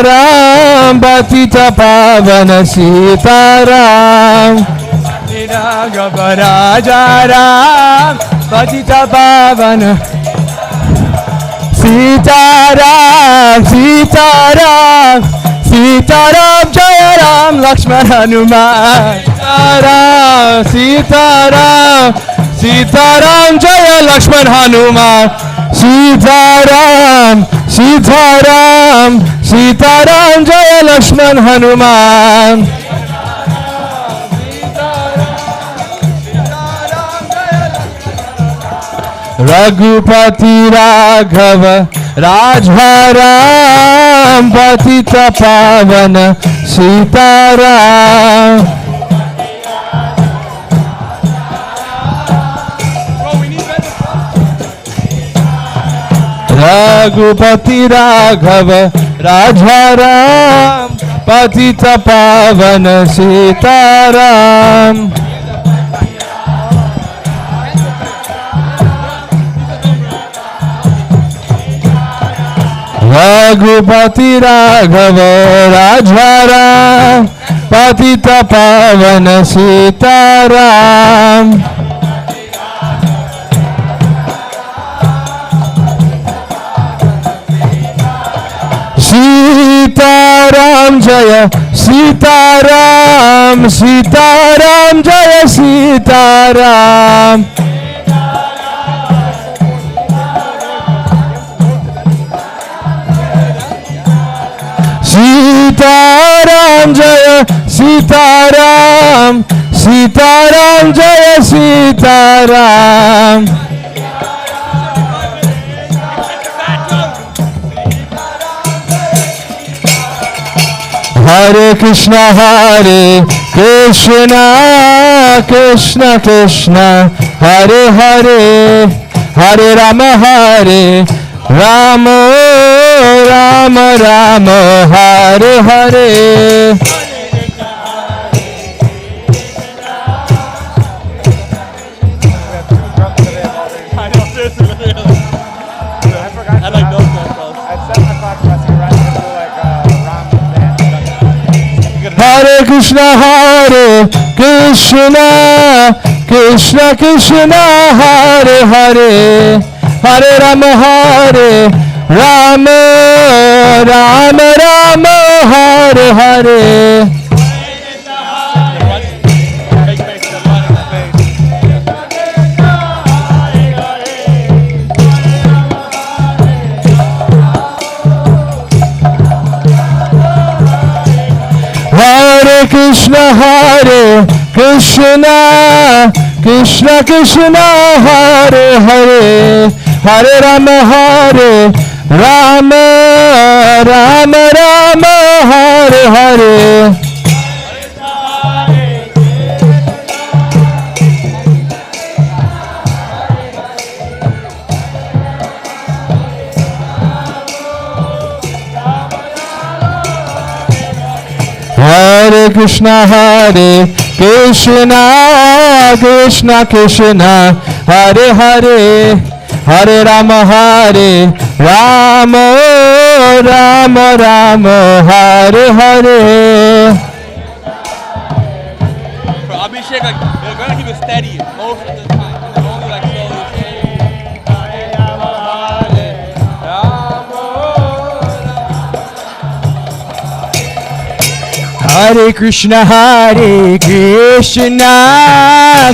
राम पतित पावन सीताराम राघव राजा राम पतित पावन सीताराम सीताराम सीताराम जय राम लक्ष्मण हनुमान सीताराम सीताराम सीताराम जय लक्ष्मण हनुमान सीताराम सीताराम सीताराम जय लक्ष्मण हनुमान रघुपति राघव राम पतित पावन सीताराम रघुपति राघव राम पतित पावन सीताराम रघुपति राघव राम पतित पावन सीताराम सीताराम जय सीताराम सीताराम जय सीताराम सीताराम जय सीताराम सीताराम जय सीताराम हरे Krishna Krishna Krishna Hare Hare Hare Ram Ram Ram Hare Hare Hare Krishna Krishna Krishna Hare Hare Hare Ram Ram Hare Hare Krishna, Hare Krishna, Krishna Krishna, Hare Hare, Hare Rama, Hare Rama, Rama Rama, Hare Hare. Hare Krishna, Hare Krishna, Krishna Krishna, Hare Hare, Hare Rama, Hare Rama, Rama Rama, Hare Hare. For Abhishek, like, they're gonna keep it steady most of the time, and then only like slowly change. Hare Krishna, Hare Krishna,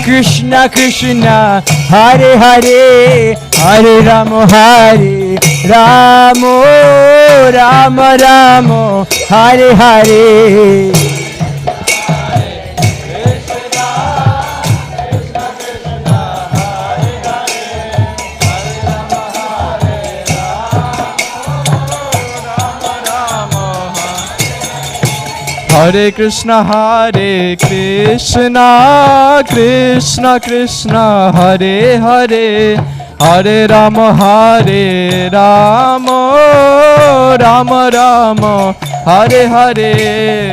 Krishna Krishna, Hare Hare, Hare Rama, Hare Rama, Rama Rama, Hare Hare. Hare Krishna, Hare Krishna, Krishna Krishna, Hare Hare, Hare Rama, Hare Rama, Rama Rama, Hare Hare.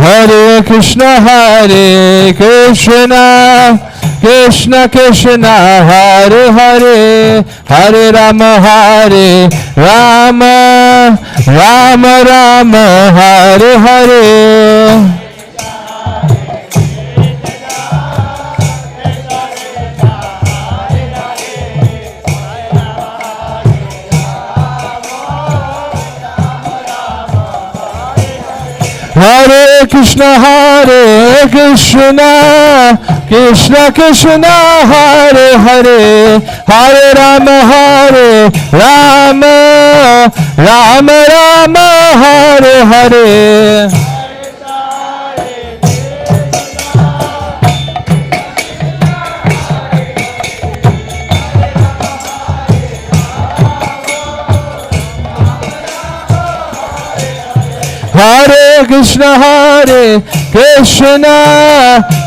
Hare Krishna, Hare Krishna, Krishna Krishna, Hare Hare, Hare Rama, Hare Rama, Rama Rama, Hare Hare. Hare Krishna, Hare Krishna, Krishna Krishna, Hare Hare, Hare Rama, Hare Rama, Rama Rama, Hare Hare. Hare Krishna, Hare Krishna,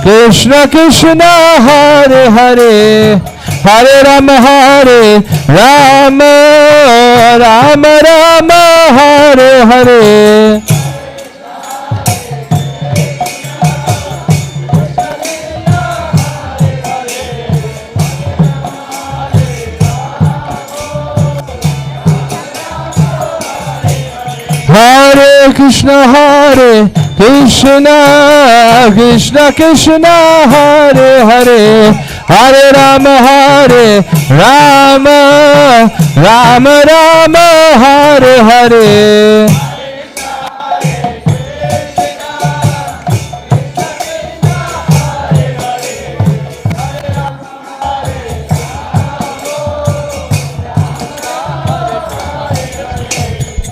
Krishna Krishna, Hare Hare, Hare Rama, Hare Rama, Rama Rama, Hare Hare. Hare Krishna, Hare Krishna, Krishna Krishna, Hare Hare, Hare Rama, Hare Rama, Rama Rama, Hare Hare.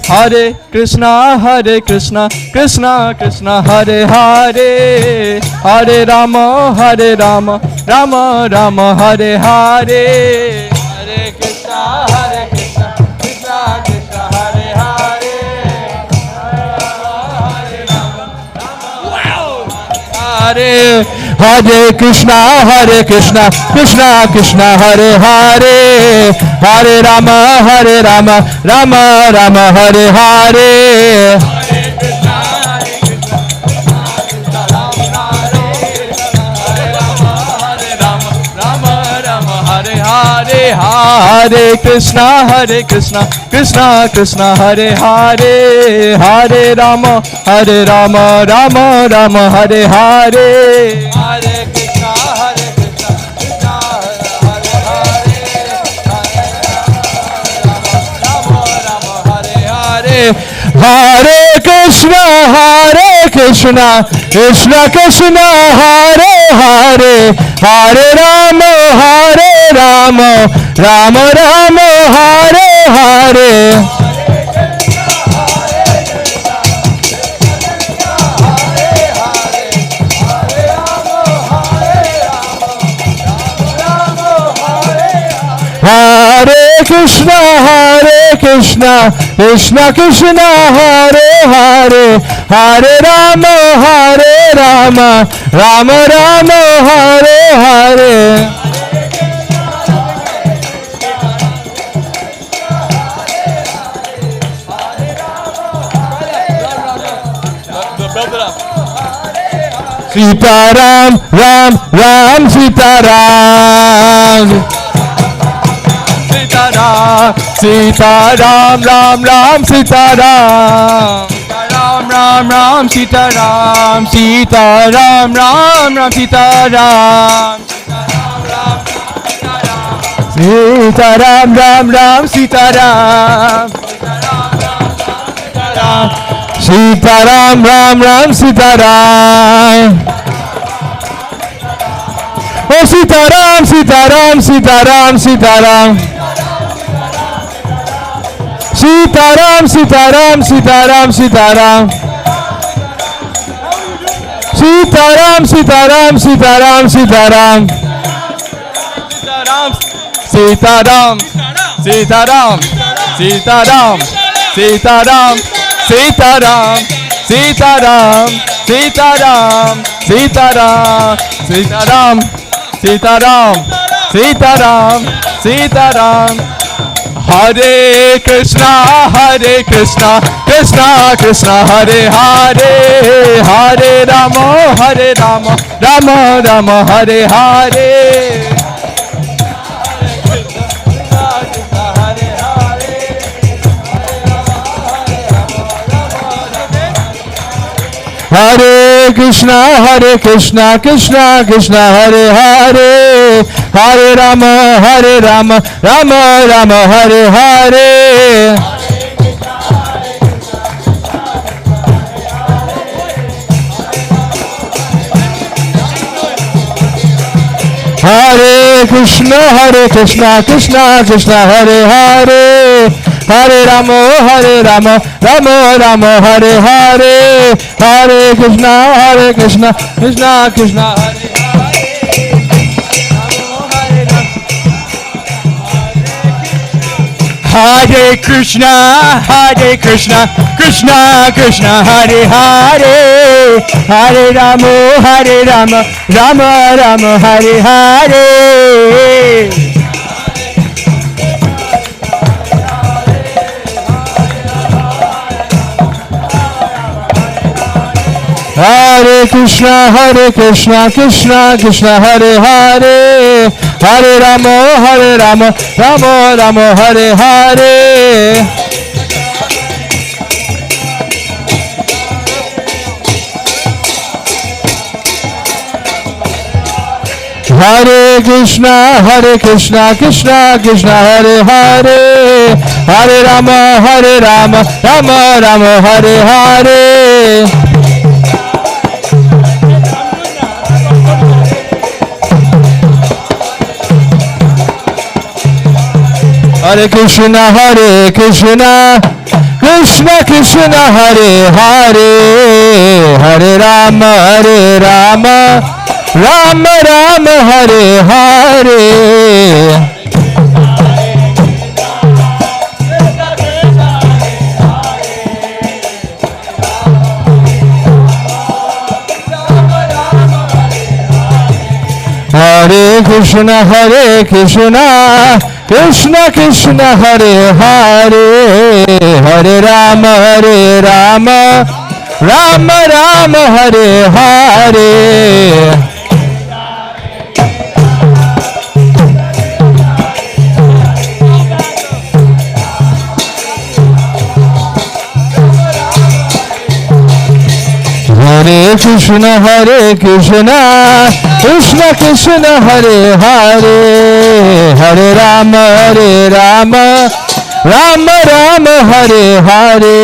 Hare Krishna, Krishna Krishna, Hare Hare, Hare Rama, Rama Rama, Hare Hare. Hare Krishna, Krishna Krishna, Hare Hare, Hare Rama, Hare Hare Krishna, Krishna Krishna, Hare Hare, Hare Rama, Rama Rama, Hare Hare. Hare Krishna, Krishna Krishna, Hare Hare, Hare Rama, Rama Rama, Hare Hare. Hare Krishna, Krishna Hare Hare, Rama Rama, Hare Hare. Hare Krishna, Hare Krishna, Krishna Krishna, Hare Hare, Hare Rama, Rama Rama, Hare Hare. Hare Krishna, Krishna Krishna, Hare Hare, Hare Rama, Rama Rama, Hare Hare. Sitaram, Ram, Ram, Sitaram. Sitaram, Sitaram, Ram, Ram, Sitaram. Sitaram, Ram, Ram, Sitaram. Sitaram, Ram, Ram, Sitaram. Sitaram, Ram, Ram, Sitaram. Sitaram, Ram, Ram, Sitaram. Oh Sitaram, Sitaram, Sitaram, Sitaram. Sitaram, Sitaram, Sitaram, Sitaram. Sitaram, Sitaram, Sitaram, Sitaram. Sitaram, Sitaram, Sitaram, Sitaram, Sitaram, Sitaram, Sitaram, Sitaram, Sitaram, Sitaram, Sitaram, Sitaram. Hare Krishna, Krishna Krishna, Hare Hare, Hare Rama, Rama Rama, Hare Hare. Hare Krishna, Krishna Krishna, Hare Hare, Hare Rama, Rama Rama, Hare Hare. Hare Krishna, Krishna Krishna, Hare Hare, Hare Rama, Rama Rama, Hare Hare. Hare Krishna, Krishna Krishna, Hare Hare Krishna, Krishna Krishna, Hare Hare, Hare Rama, Rama Rama, Hare Hare. Hare Krishna, Krishna Krishna, Hare Hare, Hare Rama, Rama Rama, Hare Hare. Hare Krishna, Krishna Krishna, Hare Hare, Hare Rama, Rama Rama, Hare Hare. Hare Krishna, Krishna Krishna, Hare Hare, Hare Rama, Rama Rama, Hare Hare. Hare Krishna, Krishna Krishna, Hare Hare, Hare Rama, Rama Rama, Hare Hare. Hare Krishna, Krishna Krishna, Hare Hare, Hare Rama, Rama Rama, Hare Hare.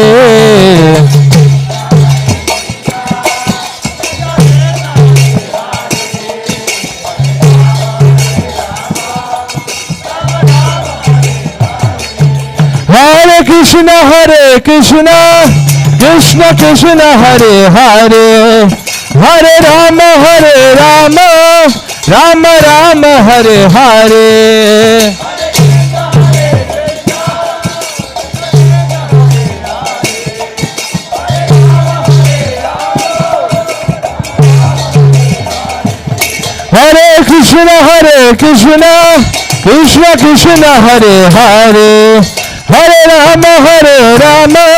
Hare Krishna, Krishna Krishna, Hare Hare, Hare Rama, Rama Rama, Hare Hare. Hare Krishna, Krishna Krishna, Hare Hare, Hare Rama,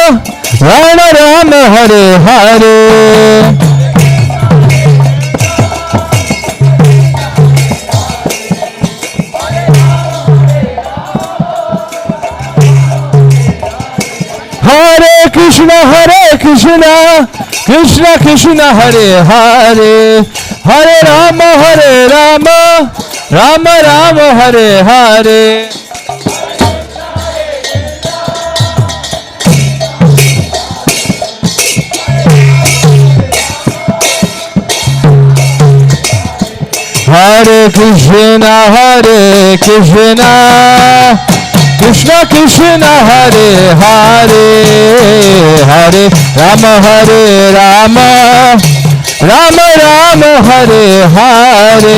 Rama Rama, Hare Hare. Hare Krishna, Krishna Krishna, Hare Hare, Hare Rama, Rama Rama, Hare Hare. Hare Krishna, Krishna Krishna, Hare Hare, Hare Rama, Rama Rama, Hare Hare.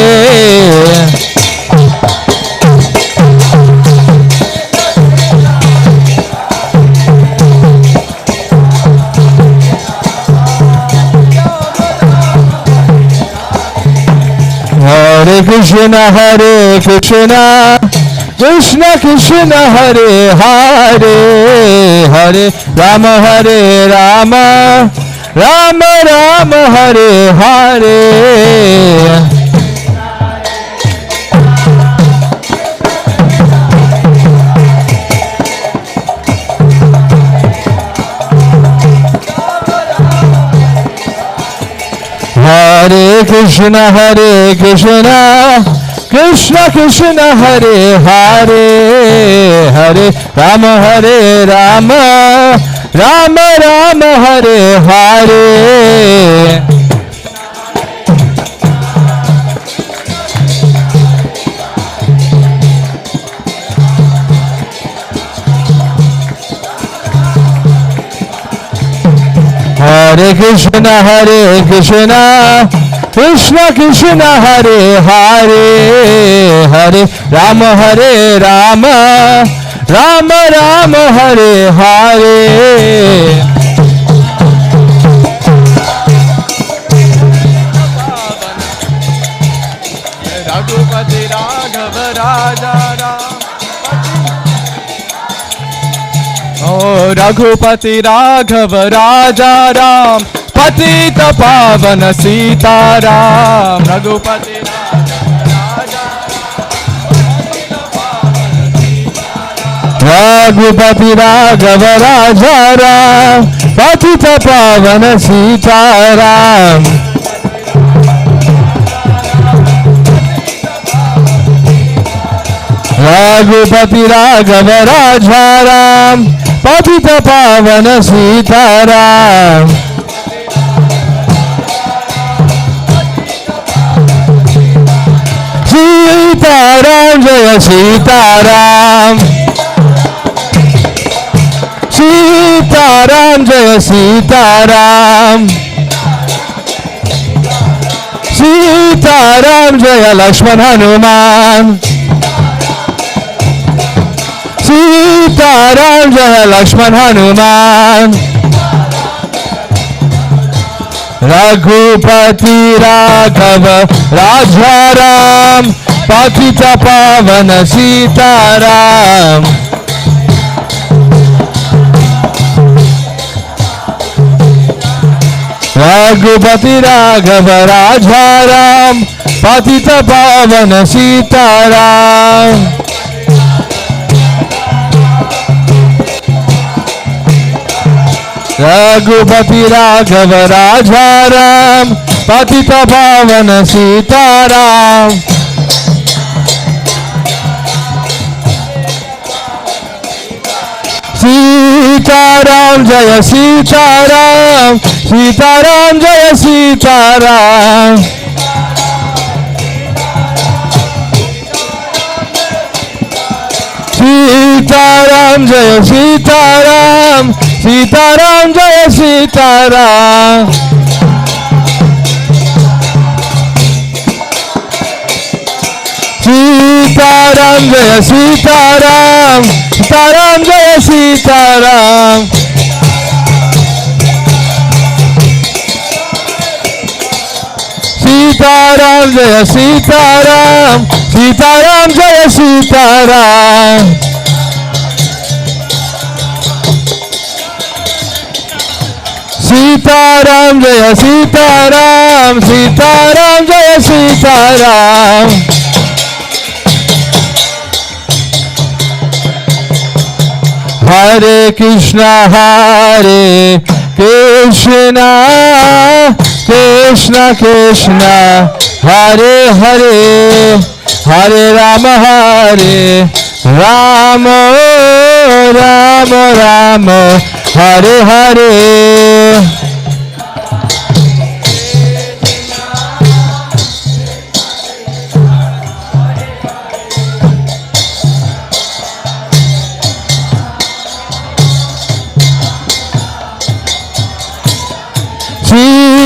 Hare Krishna, Krishna Krishna, Hare Hare, Hare Rama, Rama Rama, Hare Hare. Hare Krishna, Krishna Krishna, Hare Hare, Hare Rama, Rama Rama, Hare Hare. Hare Krishna, Krishna Krishna, Hare Hare, Hare Rama, Rama Rama, Hare Hare. Raghupati Raghav राजा राम, ओ रघुपति राघव राजा राम, पतित पावन Sitaram. Raghupati Ragupati Raghava Raja Ram, Patita Pavana Sitaram. Ragupati Raghava Raja Ram, Patita Pavana Sitaram. Sitaram, Jaya Sitaram. Sitaram, Jaya Sitaram. Sitaram, Jaya Lakshman Hanuman. Sitaram, Jaya Lakshman Hanuman. Raghupati Raghava Rajaram, Patita Pavana Sitaram. Raghupati Raghava Rajaram, Patita Pavana Sitaram. Raghupati Raghava Rajaram, Patita Pavana Sitaram. Sitaram, Jaya Sitaram. Sitaram, Jaya Sitaram. Sitaram Jaya Sitaram, Sitaram Jaya Sitaram. Sitaram Jaya Sitaram, Sitaram Jaya Sitaram. Sitaram Jaya Sitaram, Sitaram Jaya Sitaram. Sitaram Jaya Sitaram, Sitaram Jaya Sitaram. Hare Krishna, Hare Krishna, Krishna Krishna, Hare Hare, Hare Rama, Hare Rama, Rama Rama, Hare Hare.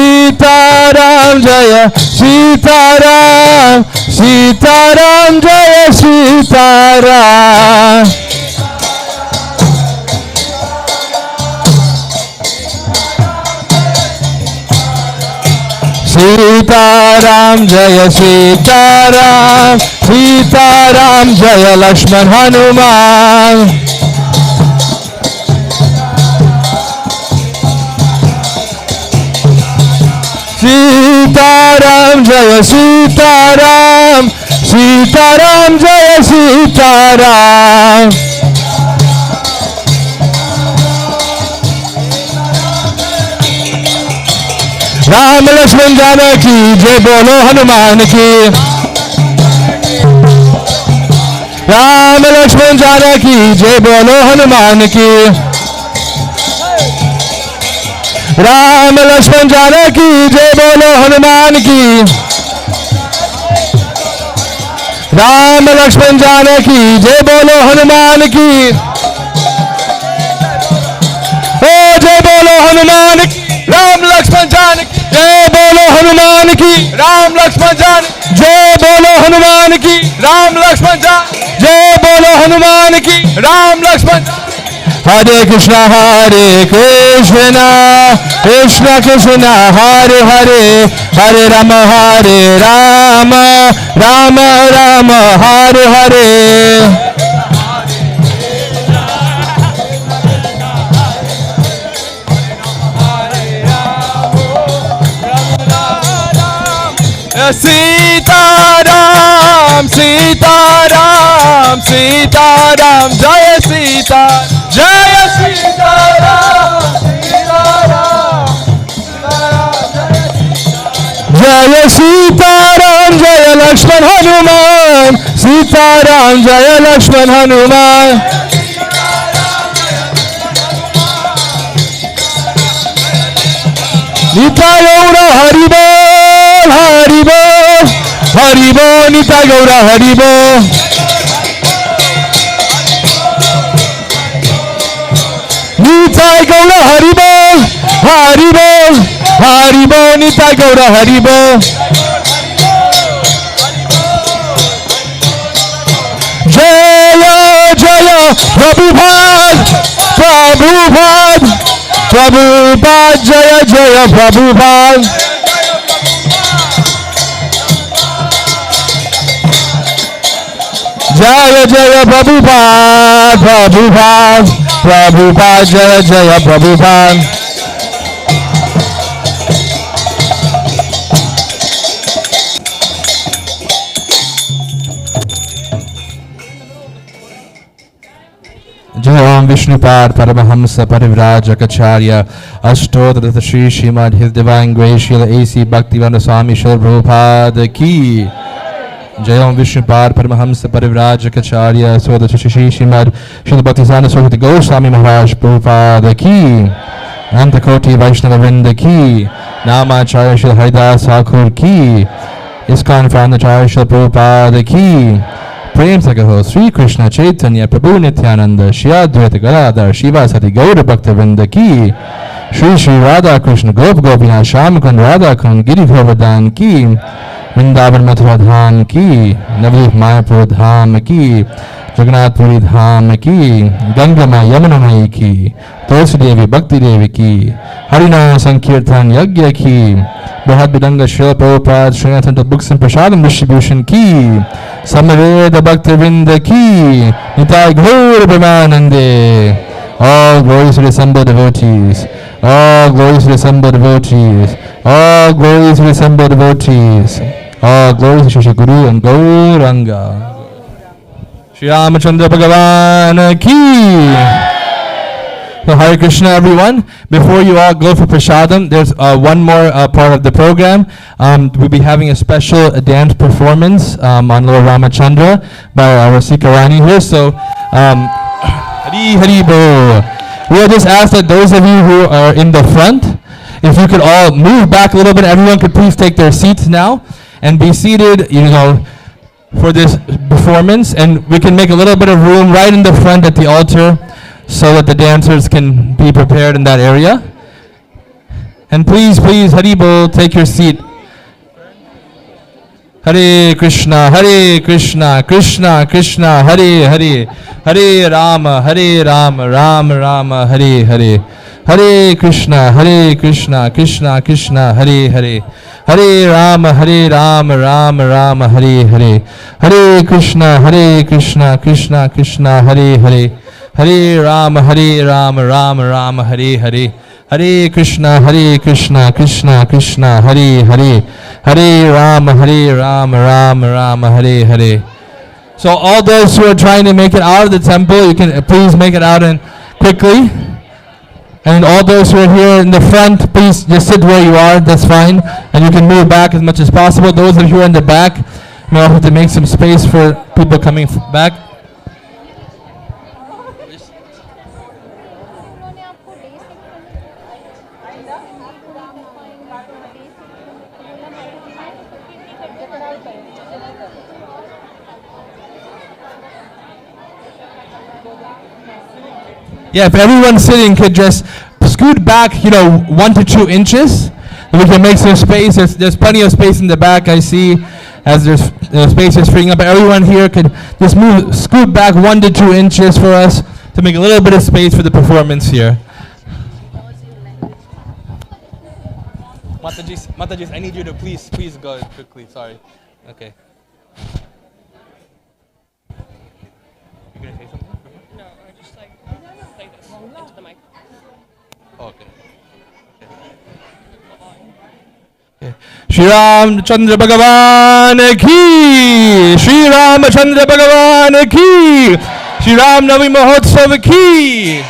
Sitaram Jaya Sitaram, Sitaram Jaya Sitaram. Sitaram Jaya Sitaram, Sitaram Jaya Lakshman Hanuman. Sitaram Jaya Sitaram, Sitaram Jaya Sitaram. Ram Lakshman Janaki Jai Bolo Hanuman ki. Ram Lakshman Janaki Jai Bolo Hanuman ki. Ram Lakshman Janaki Jai Bolo Hanuman ki. Ram Lakshman Janaki Jai Bolo Hanuman ki. Oh Jai Bolo Hanuman ki. Ram Lakshman Janaki Jai Bolo Hanuman ki. Ram Lakshman Janaki Jai Bolo Hanuman ki. Ram Lakshman Janaki Jai Bolo Hanuman ki. Ram Lakshman. Hare Krishna, Hare Krishna, Krishna Krishna, Hare Hare, Hare Rama, Hare Rama, Rama Rama, Hare Hare. Sitaram, Sitaram, Sitaram, Jaya Sitaram, Jaya Sitaram, Sitaram, Jaya Sitaram, Jaya Lakshman Hanuman, Sitaram, Jaya Lakshman Hanuman. Nitya Gaura Hari Bol, Hari Bol, Hari Bol, Nitya Gaura Hari Bol. Nitya Gaura Hari Bol, Hari Bol, Hari Bol, Nitya Gaura Hari Bol. Jaya Jaya Prabhupada, Prabhupada, Prabhupada, Jaya Jaya Prabhupada. Jaya Jaya Prabhupada, Prabhupada, Prabhupada, Jaya Jaya Prabhupada. Jai Om Vishnupad Paramahamsa Parivrajacharya Ashtodhata Shri Srimad His Divine Grace Srila A.C. Bhaktivedanta Swami Srila Prabhupada Ki. Jai Om Vishnupad Paramahamsa Parivrajacharya Ashtodhata Shri Srimad Srila Bhaktivedanta Swami Goswami Maharaj Prabhupada Ki. Antakoti Vaishnava Vrinda Ki. Namacharya Srila Haridas Thakur Ki. ISKCON Founder Srila Prabhupada Ki. Prem Sagaho Sri Krishna Chaitanya Prabhu Nityananda Shri Advaita Gadadhar Shivasati Gaura Bhakta Vrinda ki Shri Shri Radha Krishna Gop Gopinath Sham Kund Radha Kund Giri Govardhan ki Vrindavan Mathura Dham ki Navadvip Mayapur Dham ki Jagannath Puri Dham ki Ganga Ma Yamuna Mai ki Tulsi Devi Bhakti Devi ki Harinam Sankirtan Yagya ki Brahad Bidanga Srila Prabhupada Srinathanta Books and Prasadam Distribution ki Samaveda Bhakti Vrinda ki Nitai Gaur Brahmanande. All glories to the assembled devotees. All glories to the assembled devotees. All glories to the assembled devotees. All glories to Shri Guru and Gauranga. Shri Ramachandra Bhagavan ki. So Hare Krishna everyone. Before you all go for prasadam, there's one more part of the program. We'll be having a special dance performance on Lord Ramachandra by our Sikarani here. So Hari Hari Bo. We'll just ask that those of you who are in the front, if you could all move back a little bit, everyone could please take their seats now and be seated, for this performance. And we can make a little bit of room right in the front at the altar so that the dancers can be prepared in that area. And please, Hari Bo, take your seat. Hare Krishna, Krishna Krishna, Hare Hare, Hare Rama, Rama Rama, Hare Hare. Hare Krishna, Krishna Krishna, Hare Hare. Hare Rama, Rama Rama, Hare Hare. Hare Krishna, Krishna Krishna, Hare Hare. Hare Rama, Rama Rama, Hare Hare. Hare Krishna, Krishna Krishna, Hare Hare. Hare Rama, Rama Hare Hare. So all those who are trying to make it out of the temple, you can please make it out and quickly. And all those who are here in the front, please just sit where you are, that's fine. And you can move back as much as possible. Those of you who are in the back, may also have to make some space for people coming back. Yeah, if everyone sitting could just scoot back, 1 to 2 inches, we can make some space. There's plenty of space in the back, I see, as there's space is freeing up. Everyone here could just scoot back 1 to 2 inches for us to make a little bit of space for the performance here. Mataji, I need you to please go quickly. Sorry. Okay. You gonna say something? No, or just like this into the mic. Okay. Okay. Shri Ramachandra Bhagavan ki, Shri Ramachandra Bhagavan ki, Shri Ram Navami Mahotsav ki.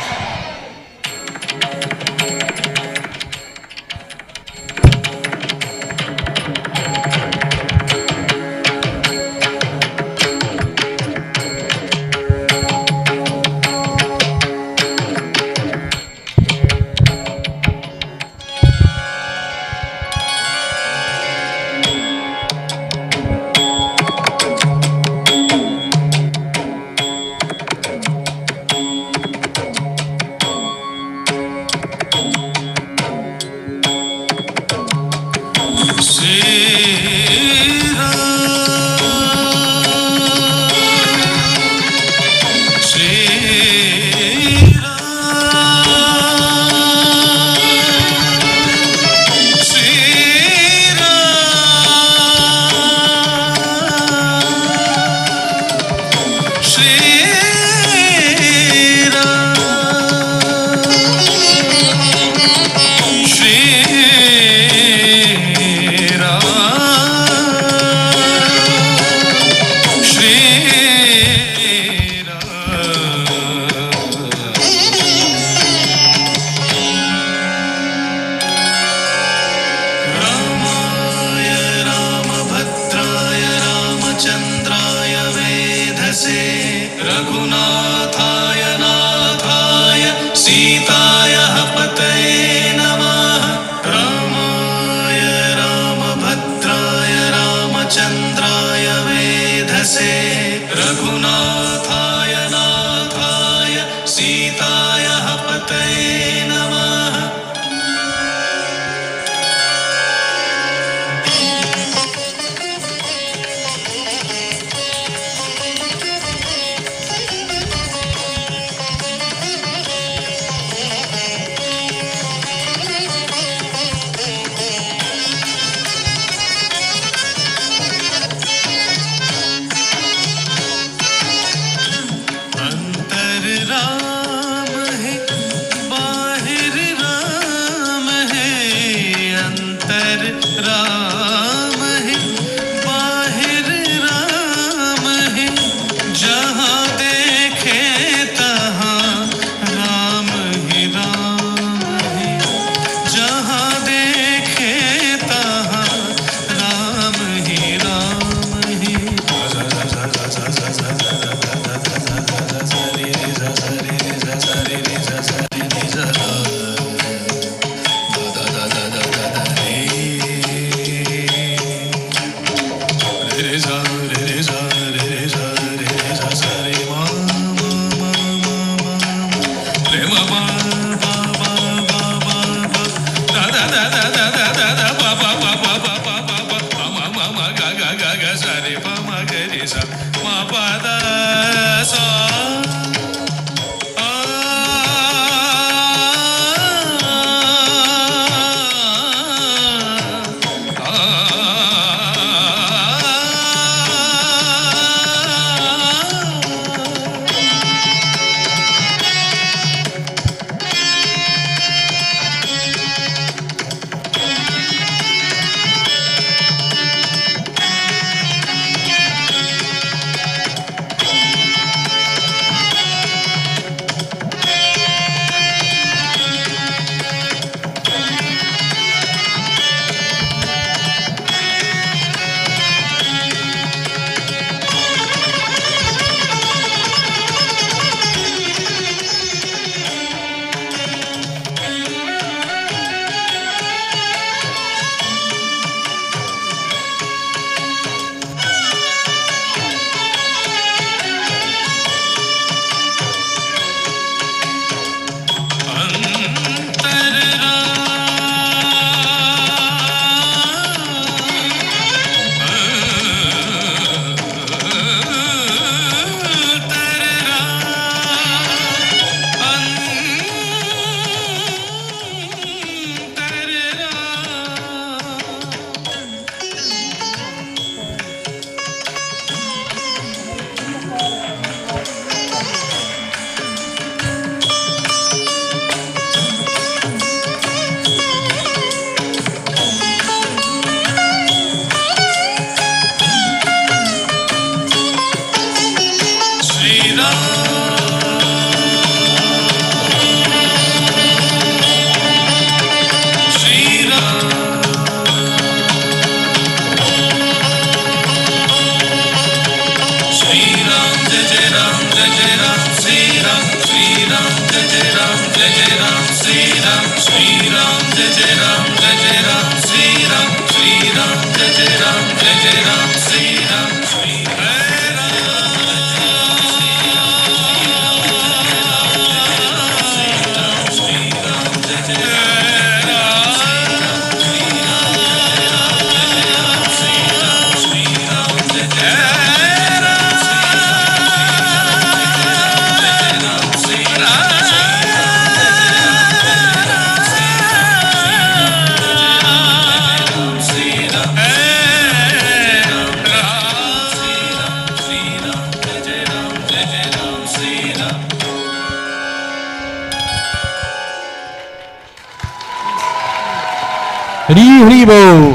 Hari Hari Bo.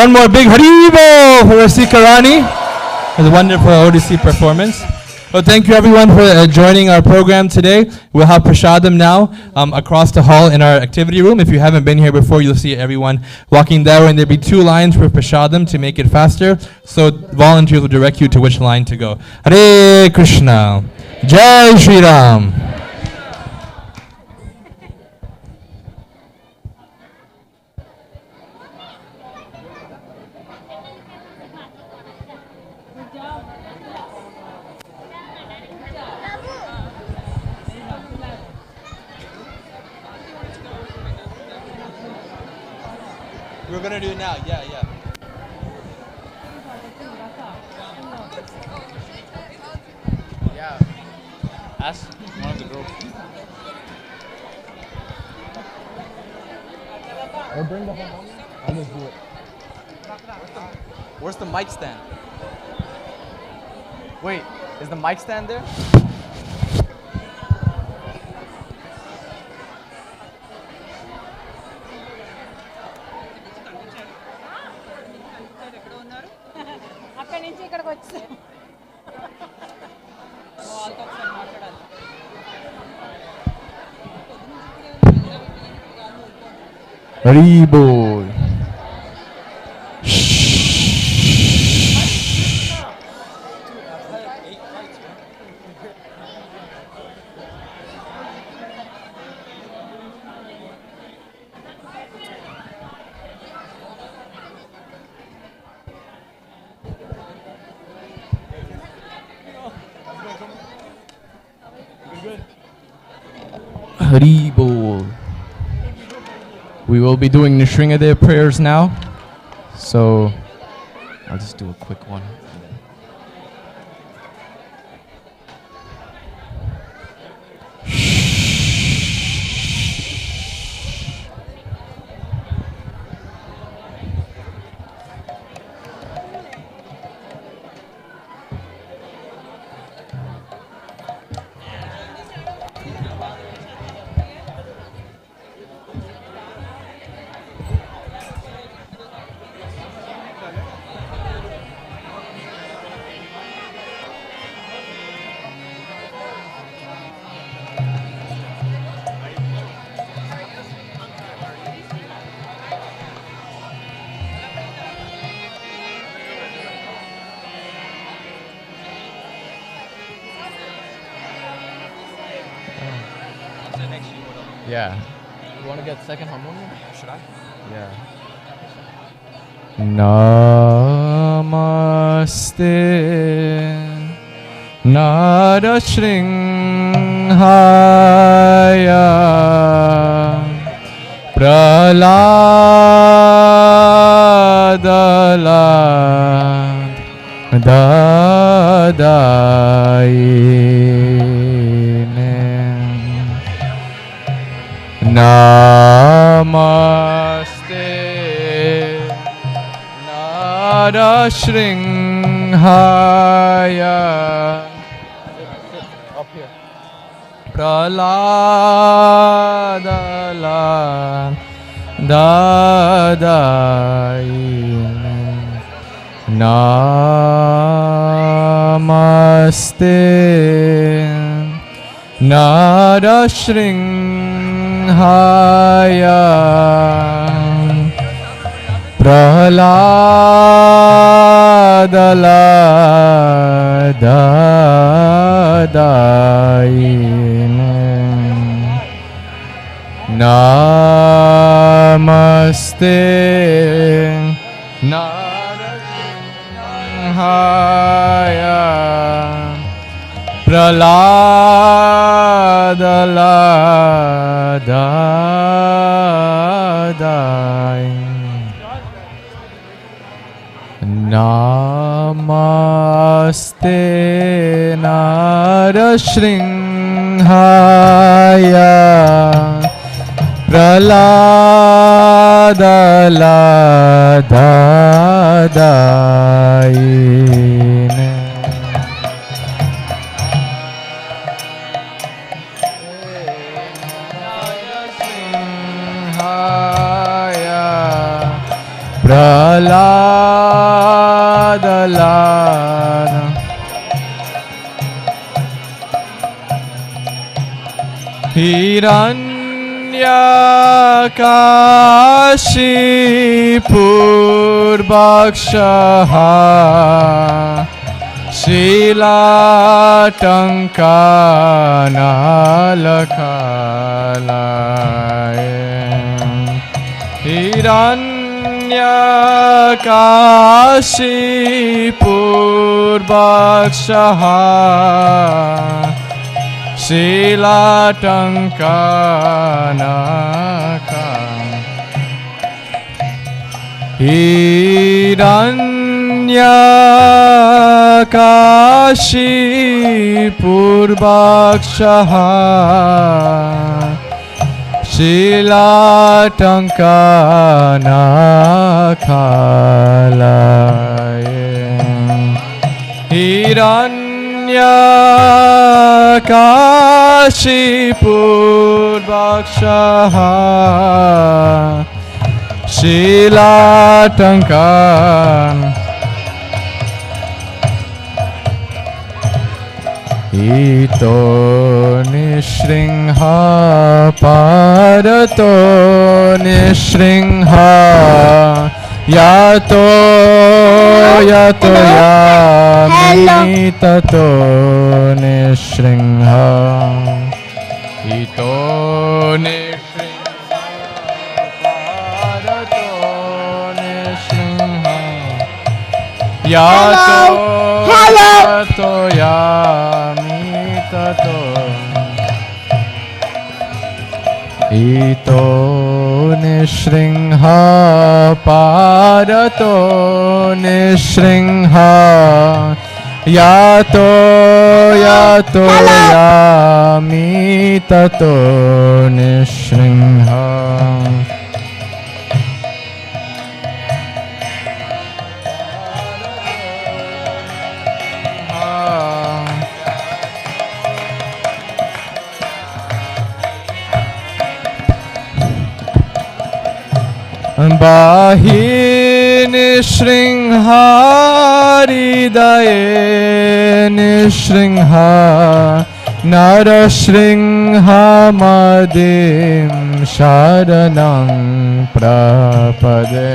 One more big Hari Bo for Rasi Karani. It was a wonderful Odissi performance. Well, thank you everyone for joining our program today. We'll have prasadam now across the hall in our activity room. If you haven't been here before, you'll see everyone walking there, and there'll be 2 lines for prasadam to make it faster. So volunteers will direct you to which line to go. Hare Krishna. Jai Shri Ram. gonna do it now. Yeah, yeah. Yeah. Ask one of the girls. Or bring the harmonium. I'll just do it. Where's the mic stand? Wait, is the mic stand there? అక్కడి నుంచి ఇక్కడికి వచ్చాం వాళ్ళతో ఒకసారి మాట్లాడాలి Haribol. Haribol. We will be doing the Shringadeva prayers now. So I'll just do a quick one. Yeah. You want to get second harmonium? Should I? Yeah. Namaste Narashringhaya Praladala Namaste Narashringhaya up here Praladala Dadaine Namaste Narashringhaya Praladala Dadaine Namaste Narashringhaya Praladala Dadaine Namaste Narashringhaya Praladala Dadaine Praladala Hiranyakashipurvakshaha Shilatankanalakalaye Hiranyakashipurvakshaha Shilatankanaka Hiranyakashi Purvakshaha Shilatankanakalaya Hiranyakashi Purvakshaha Shilatankan Ito Nishringha Parato Nishringha Yato Yato Yami Tato Nishringha Ito Nishringha Parato Nishringha Yato Yato Yami Tato Ito Nishringha Parato Nishringha Yato Yato Yami Tato Nishringha Bahi Nishringha Hridaye Nishringha Narashringha Madim Sharanam Prapade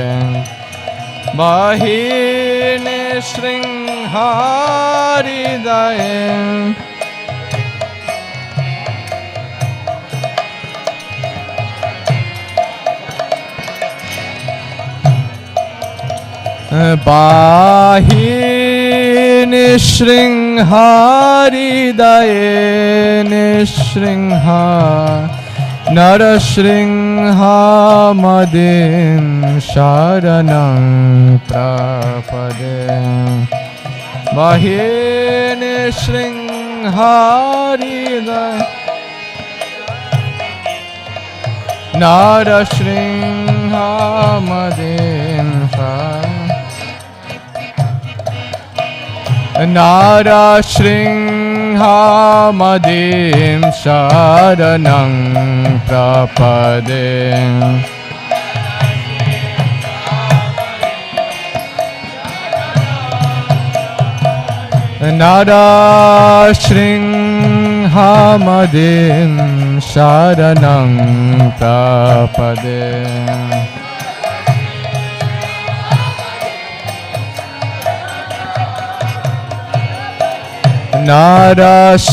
Bahi Nishringha Hridaye Bahi Nishringha Hridaye Nishringha Narashringha Madim Sharanam Prapade Bahi Nishringha Hridaye Narashringha Madim Sharanam Narashringha Madim Sharanam Prapade Narashringha Madim Sharanam Prapade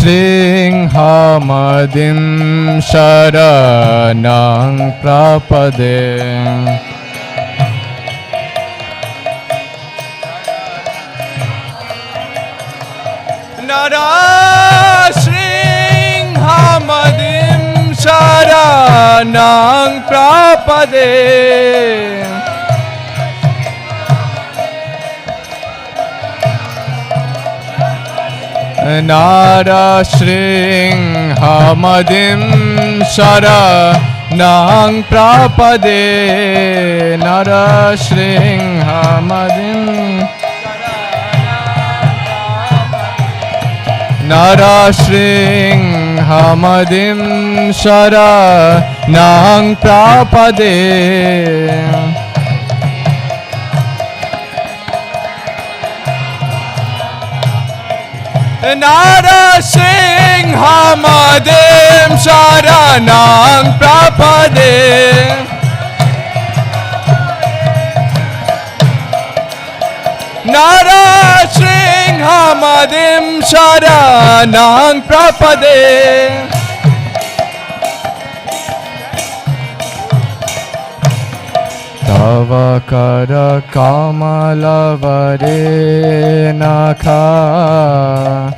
Narashringha Madim Sharanam Prapade Narashringha Madim Sharanam Prapade Narashringha Madim Sharanam Prapade Narashringha Madim Narashringha Madim Sharanam Prapade Narashringha Madim Sharanam Prapade Narashringha Madim Sharanam Prapade Tava Kara Kamalavare Nakha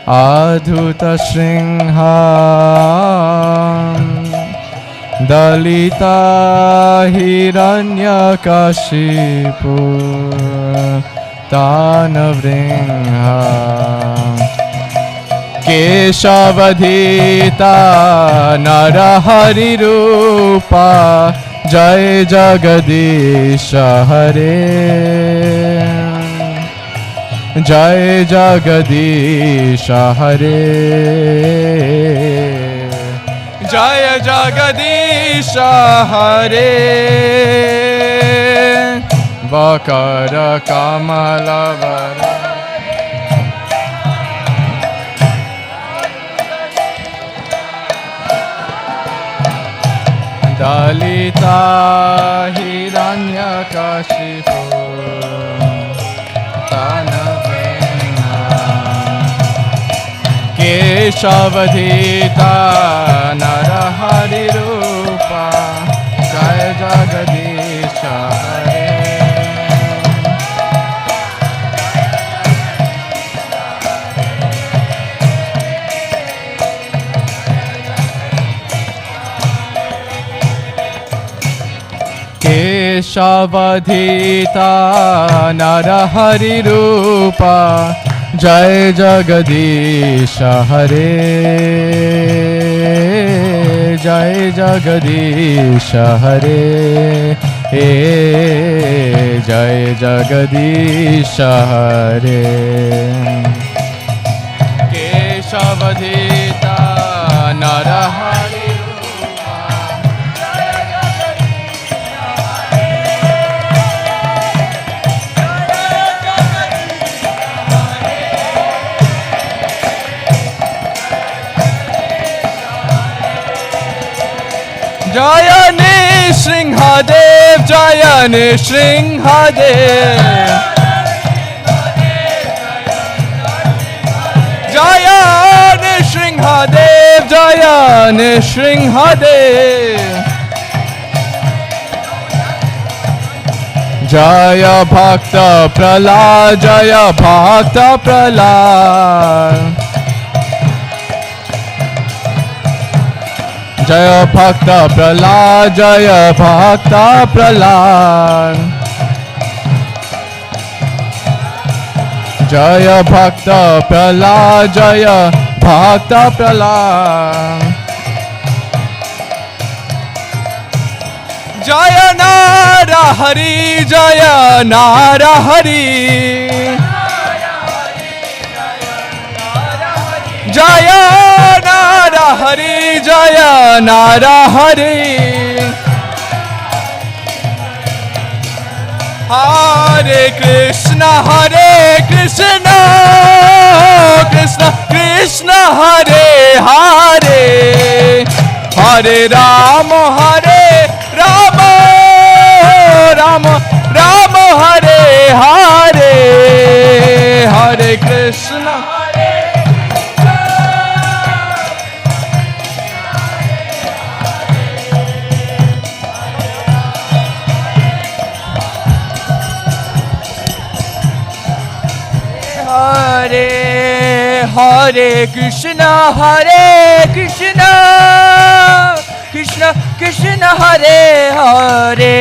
Adhuta Shringha Dalita Hiranyakashipu Tanavrinha Keshavadhita Narahari Rupa Jai Jagadisha Hare Jai Jagadisha Hare Jai Jagadisha Hare Vakara Kamalavara Dalita Hiranyakashipu Tanavena Keshavadhita Narahari Rupa Jai Jagadisha Hare Keshavadhita Narahari Rupa Jai Jagadisha Hare Jai Jagadisha Hare Jai Jagadisha Hare Keshavadhita Narahari Jaya Nisringadev, Jaya Nisringadev, Jaya Nisringadev, Jaya Nisringadev, Jaya Bhakta Pralad, Jaya Bhakta Pralad. Jaya Bhakta Pralad, Jaya Bhakta Pralad, Jaya Bhakta Pralad, Jaya Bhakta Pralad, Jaya Nara Hari, Jaya Nara Hari, Jaya Nara Hari, Jaya Nara Hari, Hare Krishna, Krishna Krishna, Hare Hare, Hare Rama, Rama Rama, Hare Hare, Hare Krishna. Hare Hare Krishna, Krishna Krishna, Hare Hare,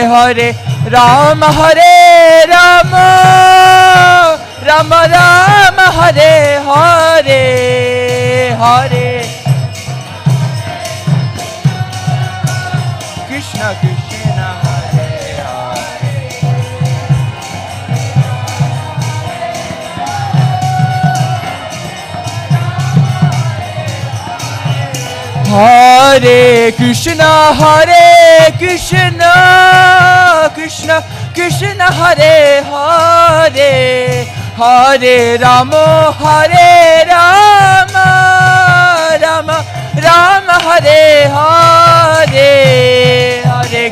Hare Rama, Rama Rama, Hare Hare, Hare Krishna Krishna, Hare Hare Krishna, Krishna Krishna, Hare Hare, Hare Rama, Rama Rama, Hare Hare, Hare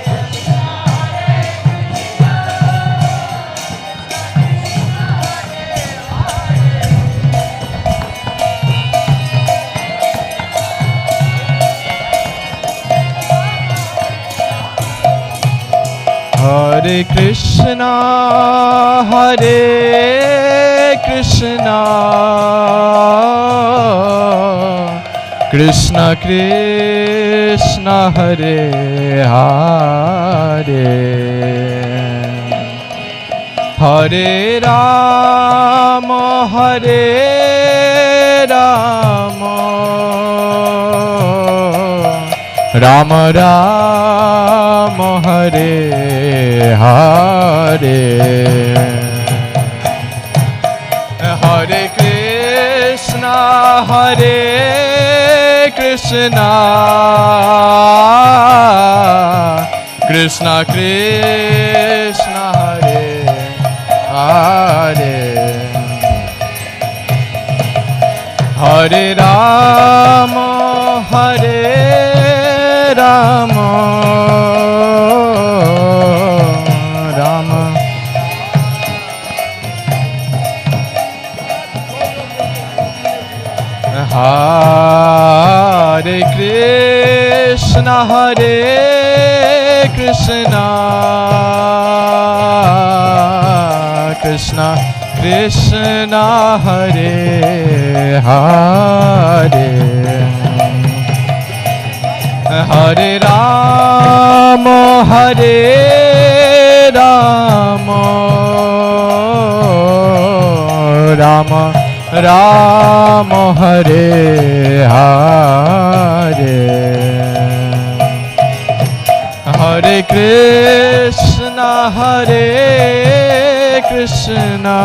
Hare Krishna, Krishna Krishna Hare Hare Hare Rama Hare Rama Rama Rama Hare Hare Hare Krishna Hare Krishna Krishna Krishna Hare Hare Hare Rama Hare Rama Rama Hare Krishna Hare Krishna Krishna Krishna Hare Hare Hare Rama Hare Rama Rama Rama Hare Hare Hare Krishna Hare Krishna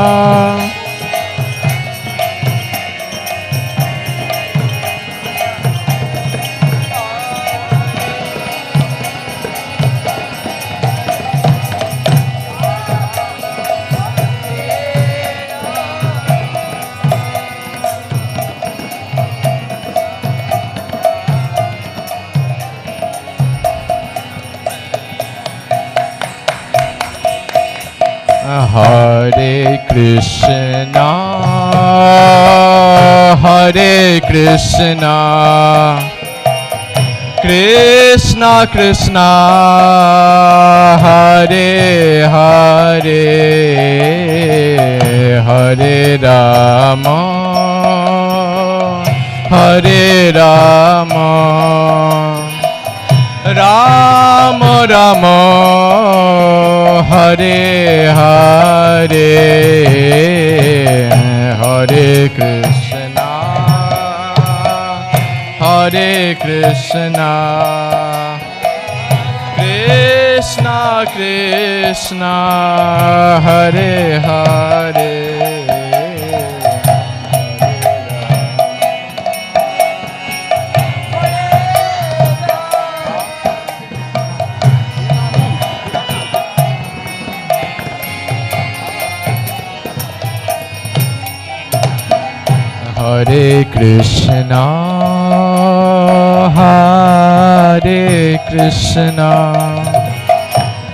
Hare Krishna Hare Krishna Krishna Krishna Hare Hare Hare Rama Hare Rama Rama Rama Hare Hare Hare Krishna Hare Krishna Krishna Krishna Hare Hare Hare Krishna Hare Krishna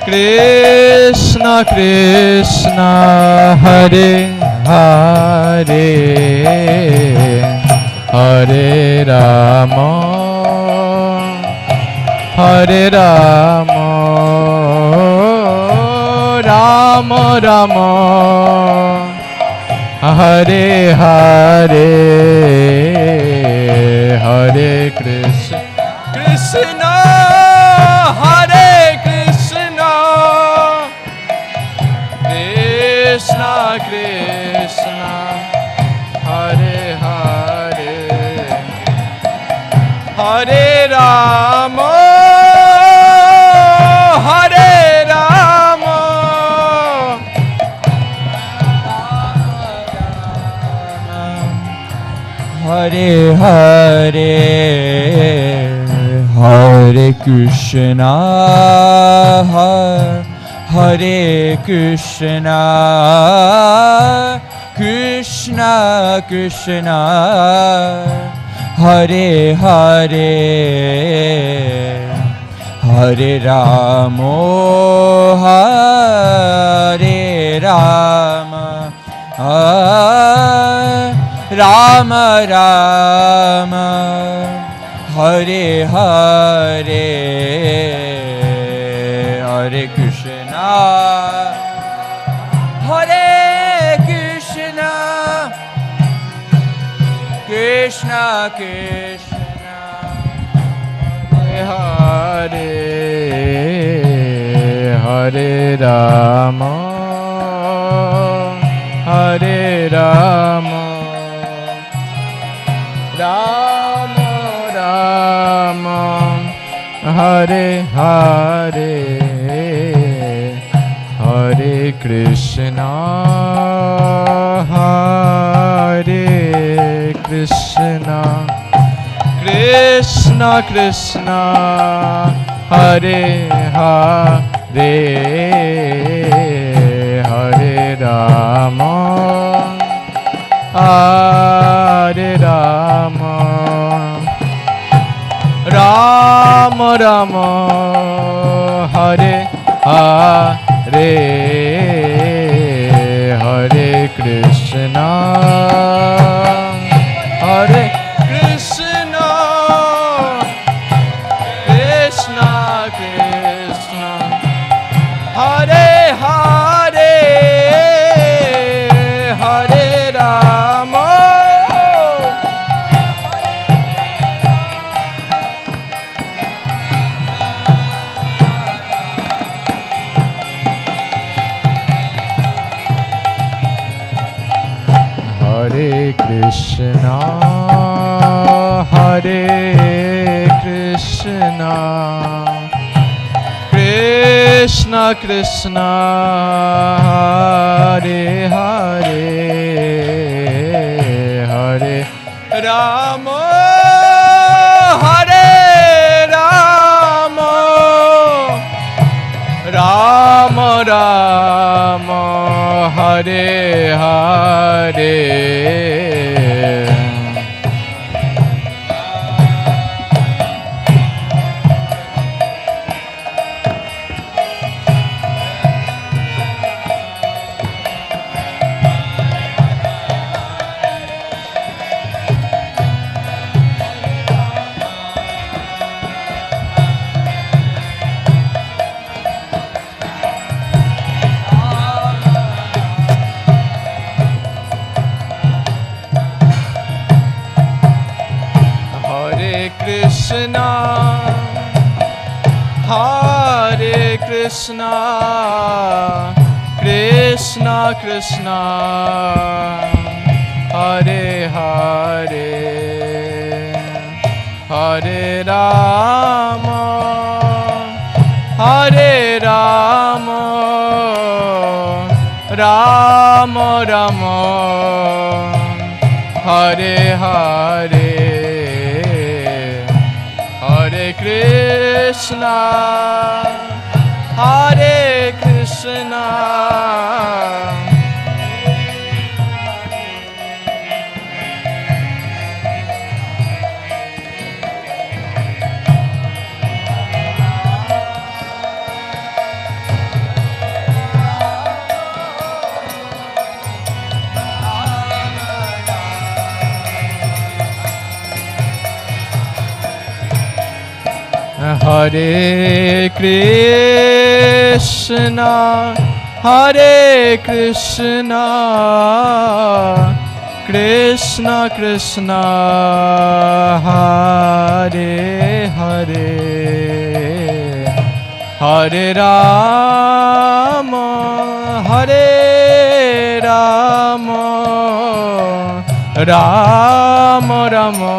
Krishna Krishna Hare Hare Hare Rama Hare Rama Rama Rama Hare Hare Hare Krishna Krishna Hare Krishna Krishna Krishna Hare Hare Hare Rama Hare Rama Hare Hare Hare Krishna Hare Krishna Krishna Krishna Hare Hare Hare Rama Hare Rama Rama Rama Hare Hare Hare Krishna Hare Krishna Krishna Krishna Hare Hare Rama Hare Rama Rama Rama Hare Hare Hare Krishna Hare Krishna Krishna Krishna Hare Hare Hare Rama Hare Rama Rama Rama Hare Hare Hare Krishna Hare Krishna Krishna Krishna Hare Hare Hare Rama Hare Krishna Hare Krishna Krishna Krishna Hare Hare Hare Rama Hare Rama Rama Rama Hare Hare Krishna Hare Krishna Krishna Krishna Hare Hare Hare Rama Hare Rama Rama Rama Hare Hare Hare Krishna Hare Krishna Hare Krishna Hare Krishna Krishna Krishna Hare Hare Hare Rama Hare Rama Rama Rama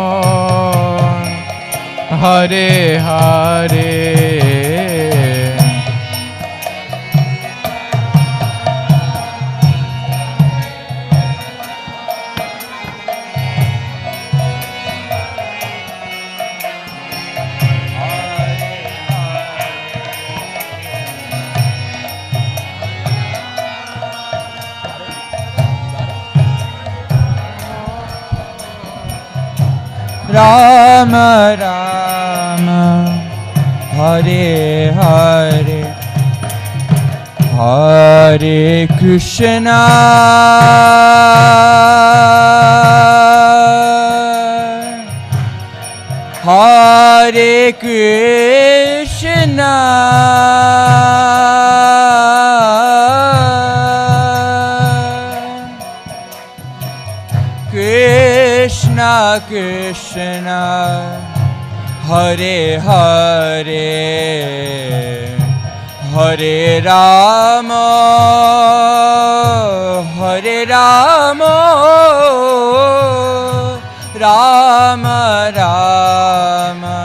Hare Hare Rama Rama Hare Hare Hare Krishna Hare Krishna Krishna Krishna Hare Hare Hare Rama Hare Rama Rama Rama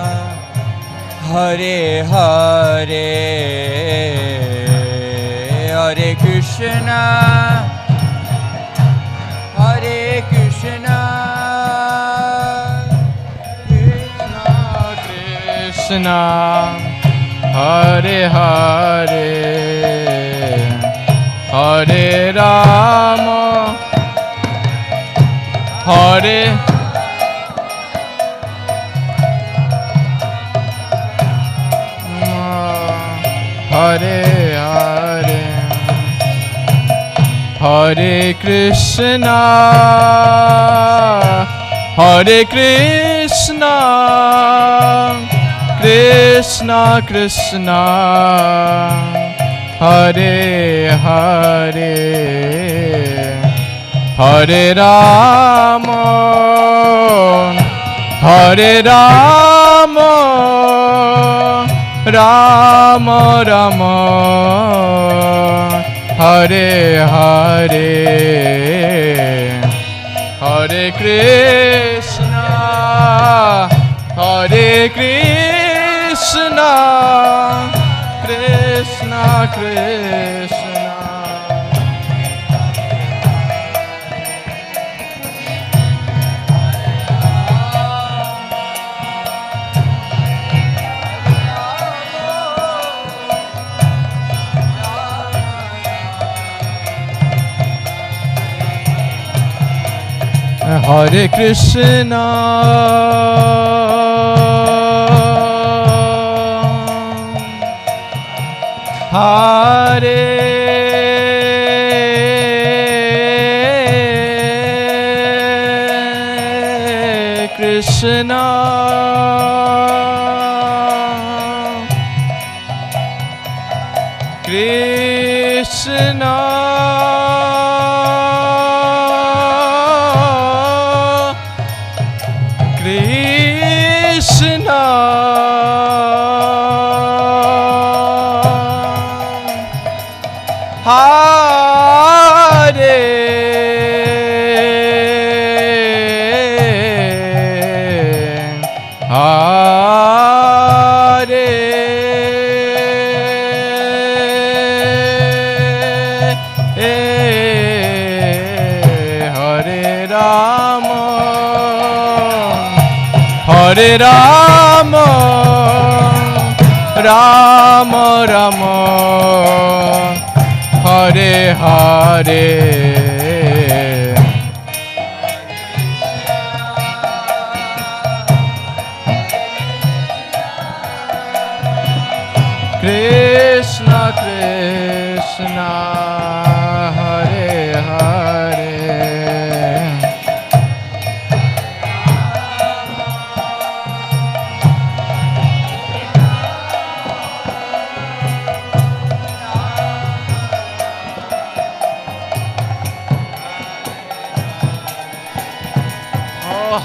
Hare Hare Hare Krishna Hare Krishna Krishna Hare Hare Hare Rama Hare Hare Hare Hare Krishna Hare Krishna Krishna Krishna Hare Hare Hare Rama Hare Rama Rama Rama Hare Hare Hare Krishna Hare Krishna Krishna Krishna Hare Krishna Hare Krishna Krishna Krishna Hare Hare Rama Hare Rama Rama Rama Hare Hare Krishna Krishna Hare Hare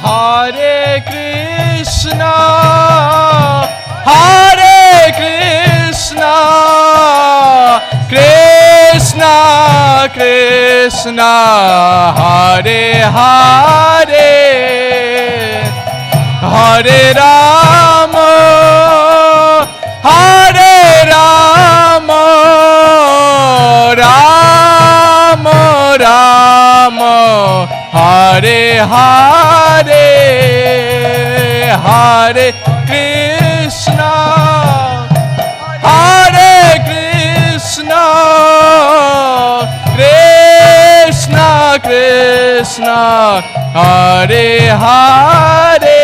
Hare Krishna Hare Krishna Krishna Krishna Hare Hare Hare Rama Hare Rama Rama Rama Hare Hare Hare Krishna Hare Krishna Krishna Krishna Hare Hare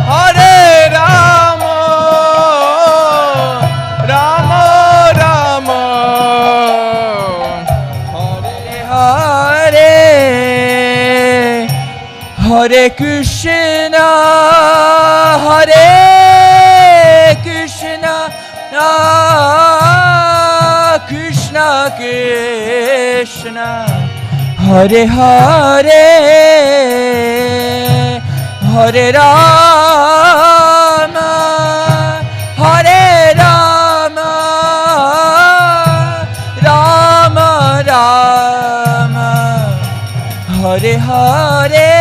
Hare Rama Rama Rama Hare Hare Krishna Hare Krishna Krishna Krishna Hare Hare, Hare Rama, Hare Rama, Rama Rama, Hare Hare,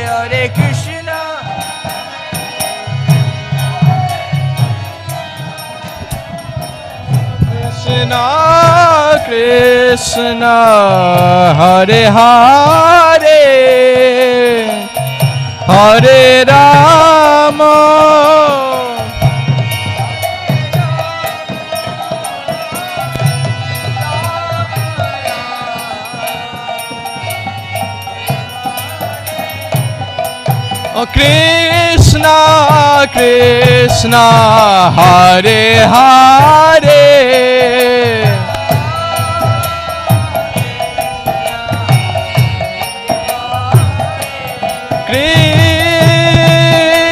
Hare Krishna, Krishna Krishna, Hare Hare, Hare Rama, Oh Krishna Krishna, Hare Hare,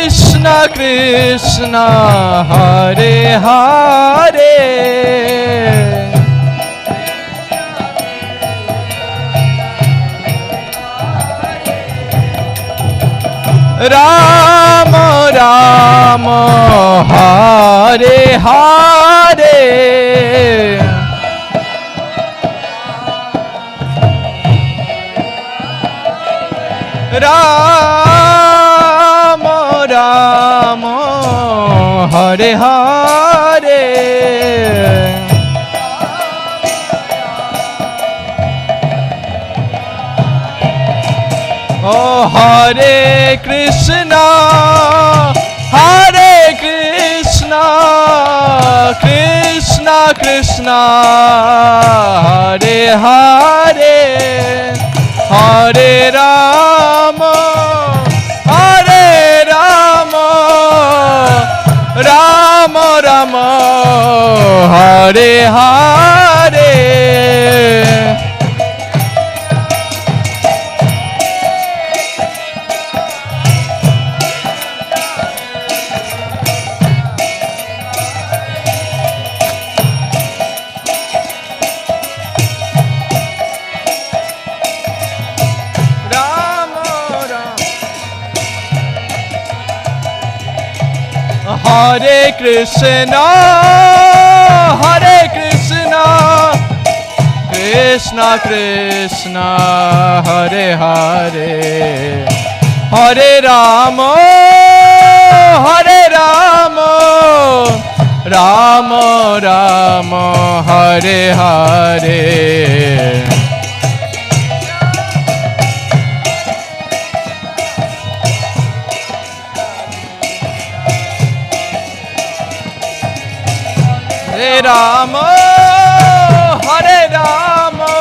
Krishna Krishna, Hare Hare, Rama Rama, Hare Hare, Rama Rama, Hare Hare, Oh Hare Krishna, Hare Krishna, Krishna Krishna, Hare Hare, Hare Rama, Hare Rama, Rama Rama, Hare Hare, Hare Krishna, Hare Krishna, Krishna Krishna, Hare Hare, Hare Rama, Hare Rama, Rama Rama, Hare Hare, Hare Rama, Hare Rama,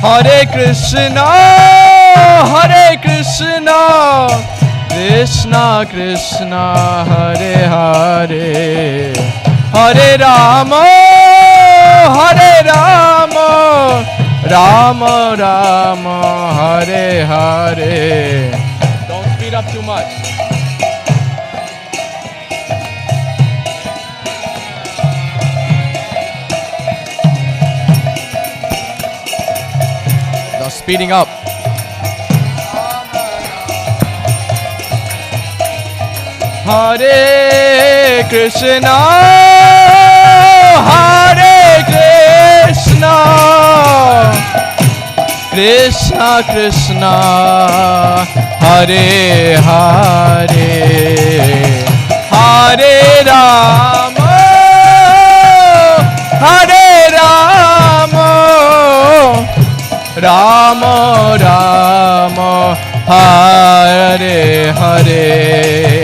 Hare Krishna, Hare Krishna, Krishna Krishna, Hare Hare, Hare Rama, Hare Rama, Rama Rama, Hare Hare. Don't speed up too much. Now speeding up. Hare Krishna, Hare Krishna, Krishna Krishna, Hare Hare, Hare Rama, Hare Rama, Rama Rama, Hare Hare.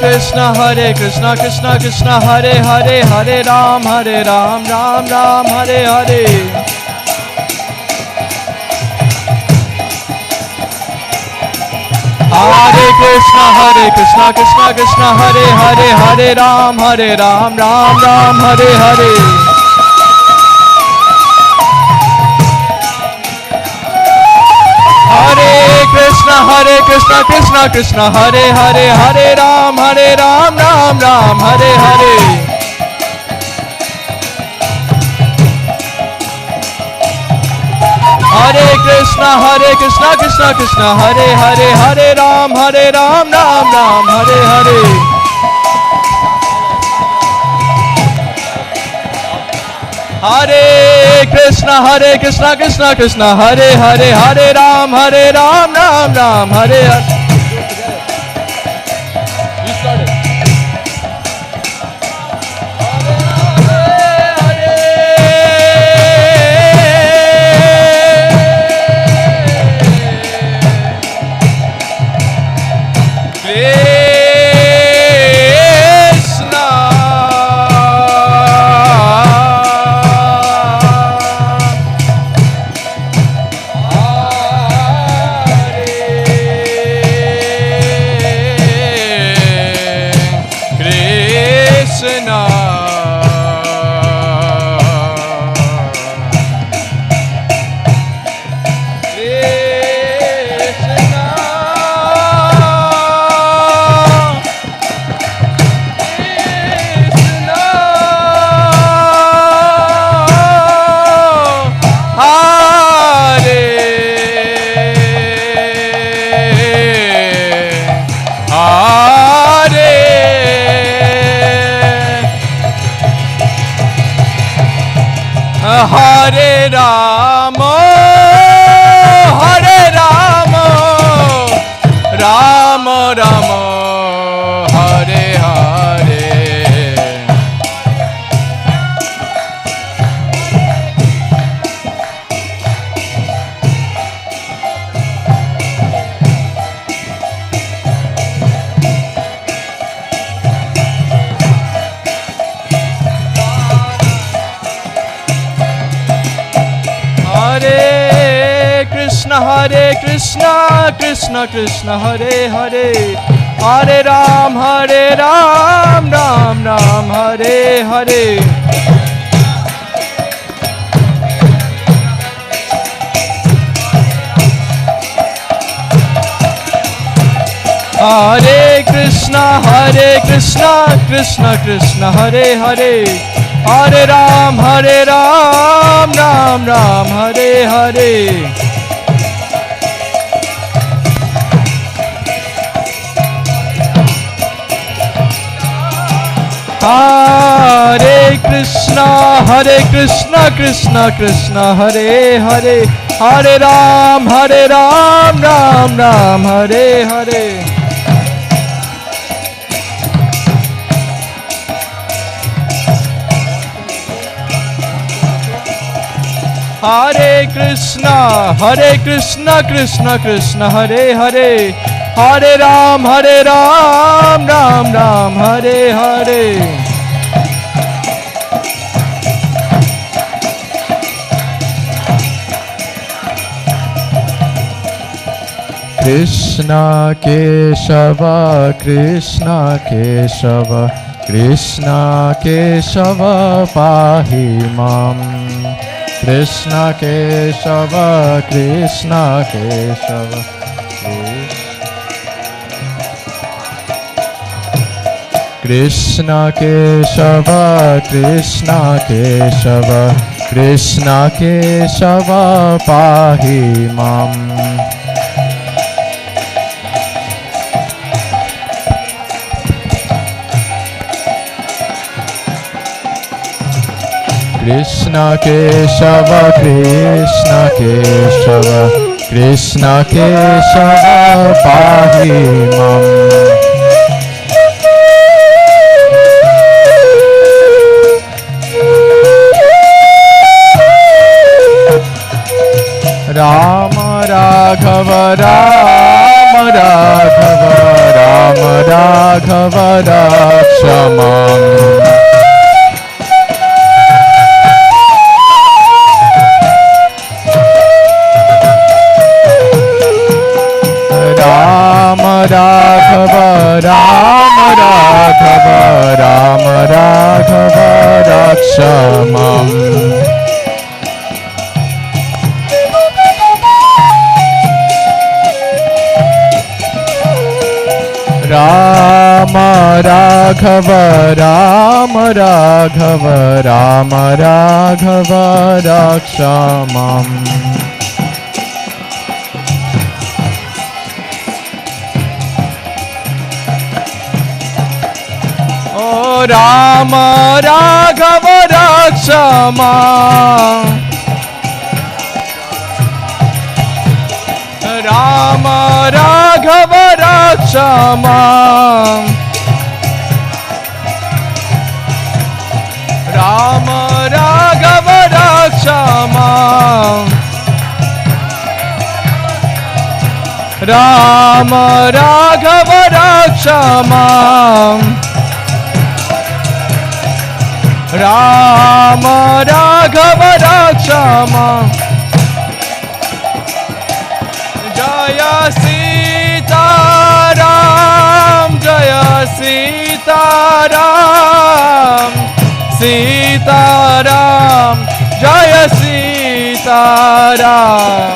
Krishna, Hare Krishna, Krishna Krishna, Hare Hare, Hare Ram, Ram Ram, Hare Hare. Hare Krishna, Krishna Krishna, Hare Hare, Hare Ram, Ram Ram, Hare Hare. Hare Krishna, Krishna Krishna, Hare Hare, Hare Ram, Ram Ram, Hare Hare. Hare Krishna, Krishna Krishna, Hare Hare, Hare Ram, Ram Ram, Hare Hare. Hare Krishna, Krishna Krishna, Hare Hare, Hare Ram, Ram Ram, Hare Hare. You started. Hare Rama, Rama Rama, Hare Hare. Hare Krishna, Krishna Krishna, Hare Hare, Hare Ram, Ram Ram, Hare Hare. Hare Krishna, Krishna Krishna, Hare Hare, Hare Ram, Ram Ram, Hare Hare. Hare Krishna, Krishna Krishna, Hare Hare, Hare Ram, Ram Ram, Hare Hare. Hare Krishna, Krishna Krishna, Hare Hare, Hare Ram, Ram Ram, Hare Hare. Krishna Keshava, Krishna Keshava, Krishna Keshava Pahi Mam. Krishna Keshava, Krishna Keshava, Krishna Keshava, Krishna Keshava, Krishna Keshava Pahi Mam. Krishna Keshava, Krishna Keshava, Krishna Keshava Pahi Mam. Rama Raghava, Rama Raghava, Ram Raghava Rakshamam. Ram Raghava Ram Raghava Ram Raghava Rakshamam. Rama Raghava Rama Raghava Rama Raghava Rakshamam. Oh Rama Raghava Rakshamam. Rama Raghava Rakshamam. Rama Raghava Rakshamam. Rama Raghava Rakshamam. Rama Raghava Rakshamam. Jaya Sita Ram, Jaya Sita Ram, Sita Ram, Jaya Sita Ram.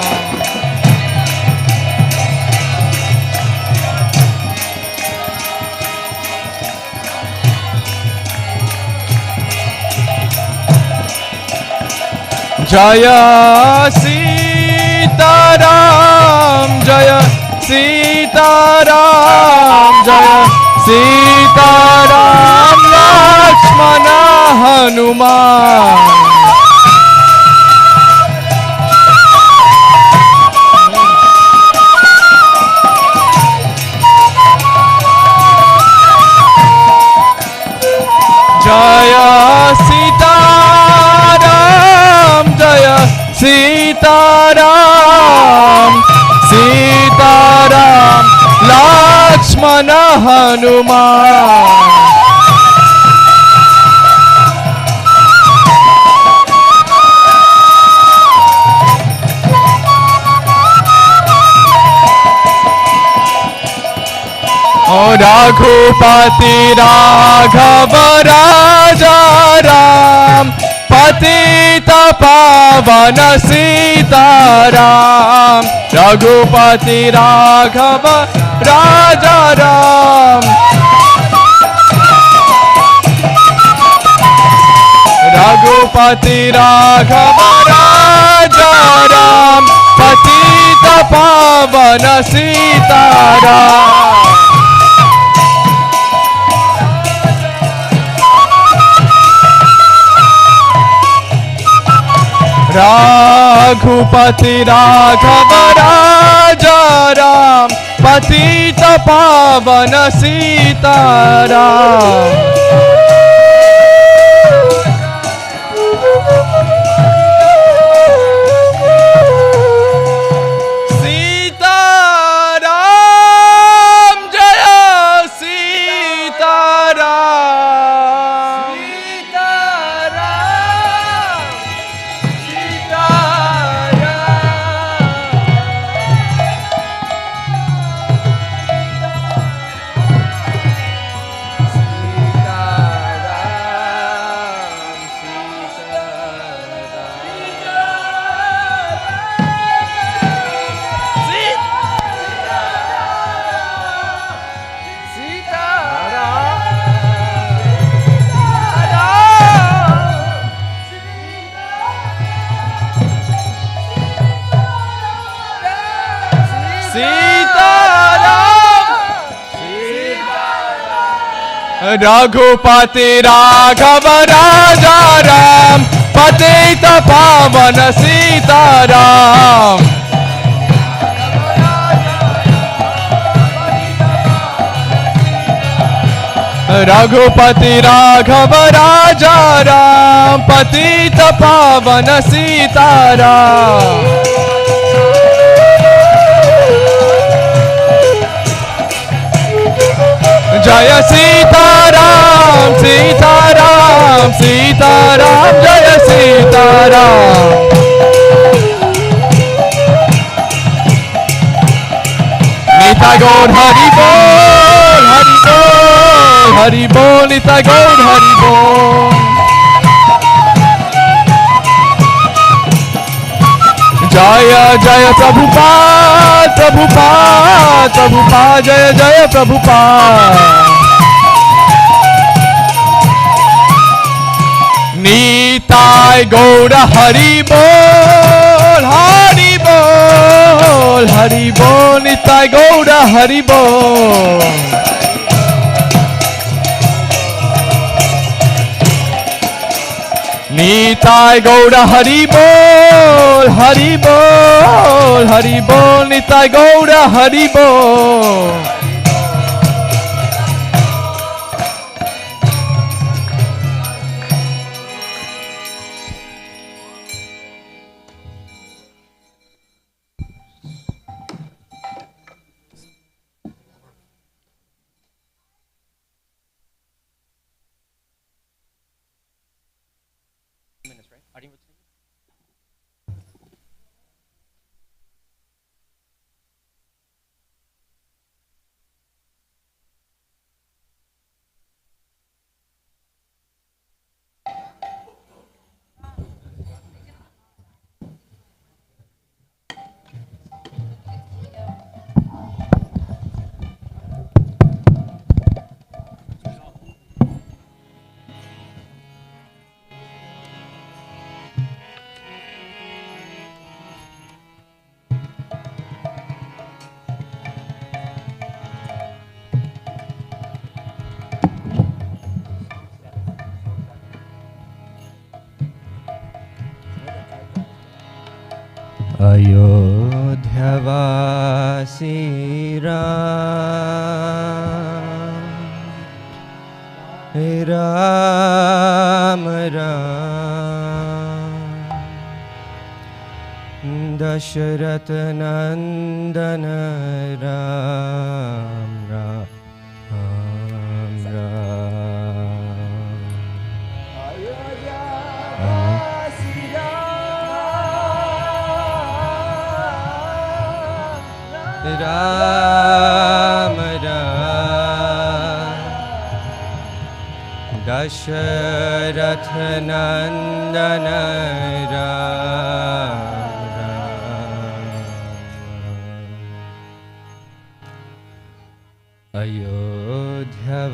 Jaya Sita Ram, Jaya Sita Ram, Jaya Sita Ram, Lakshmana Hanuman. Jaya Sita Ram, Jaya Sita Ram, Sita Ram, Lakshmana Hanuman. Oh Raghupati Raghava Raja Ram, Patita Pavana Sita Ram. Raghupati Raghava Raja Ram. Raghupati Raghava Raja Ram, Patita Pavana Sita Ram. Raghupati Raghava Raja Ram, Patita Pavana Sita Ram. Sita Ram, Jaya Sita Ram. Sita Ram. Raghupati Raghava Raja Ram, Patita Pavana Sita Ram. Raghupati Raghava Raja Ram, Patita Pavana Sita Ram. Jaya Sitaram, Sitaram, Sitaram, Jaya Sitaram. Nitai Gaur Hari Bol, Hari Bol, Hari Bol, Nitai Gaur Hari Bol. Jaya Jaya Prabhupada, Prabhupada, Prabhupada, Jaya Jaya Prabhupada. Nitai Gaura Hari Bol, Hari Bol, Hari Bol, Nitai Gaura Hari Bol. Nitai Gaura Hari Bol, Hari Bol, Hari Bol, Nitai Gaura Hari Bol. अयोध्यावासी Ram Ram Dasharath नंदन राम राम राम राम दशरथ नंदन राम राम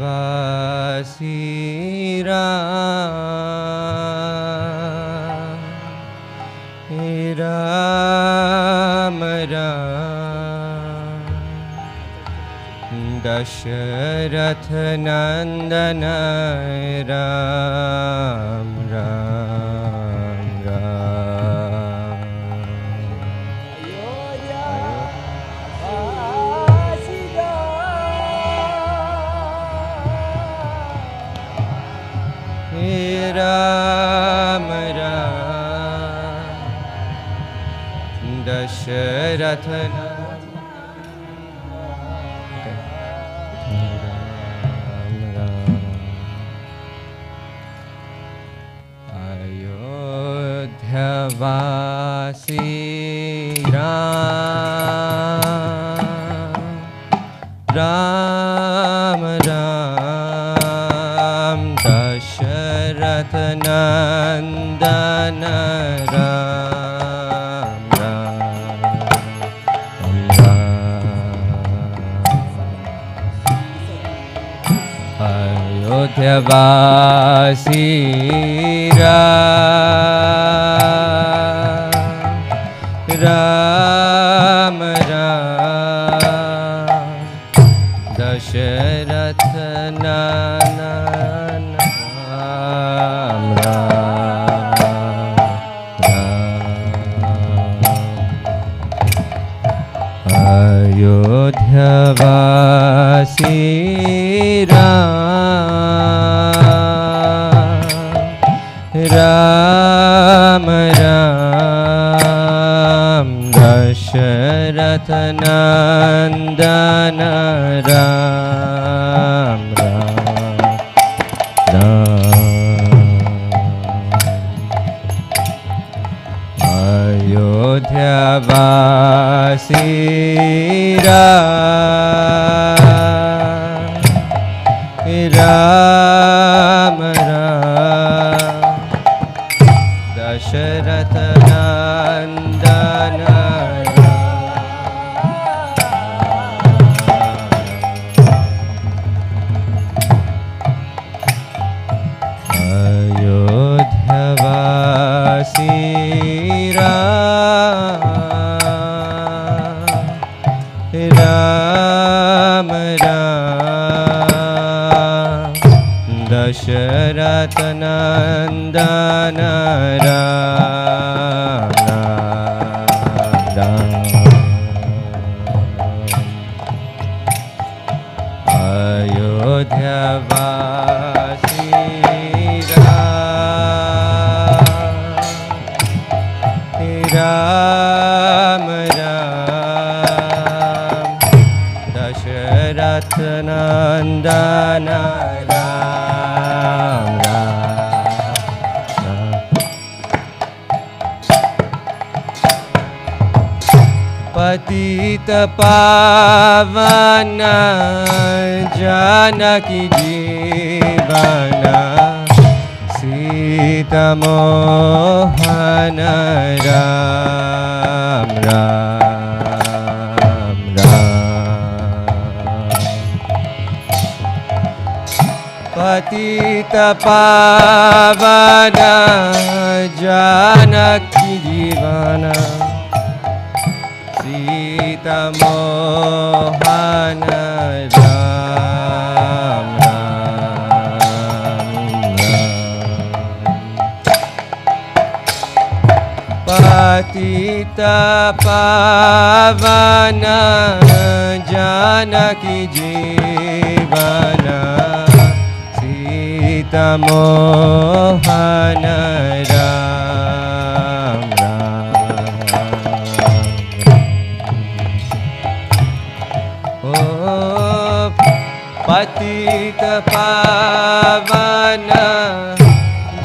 अयोध्यावासी राम राम दशरथ नंदन राम राम राम राम दशरथ अयोध्यावासी राम राम दशरथ नंदन राम राम अयोध्यावासी राम राम दशरथ नंदन राम राम अयोध्यावासी राम राम दशरथ नंदन राम राम राम दशरथ नंदन अयोध्यावासी राम राम दशरथ नंदन राम राम अयोध्यावासी राम राम दशरथ नंदन राम राम पतित पावन जानकी जीवन सीता मोहन राम राम राम पतित पावन जानकी जीवन सीता मोहन राम पतित पावन जानकी जीवन सीता मोहन राम राम ओ पतित पावन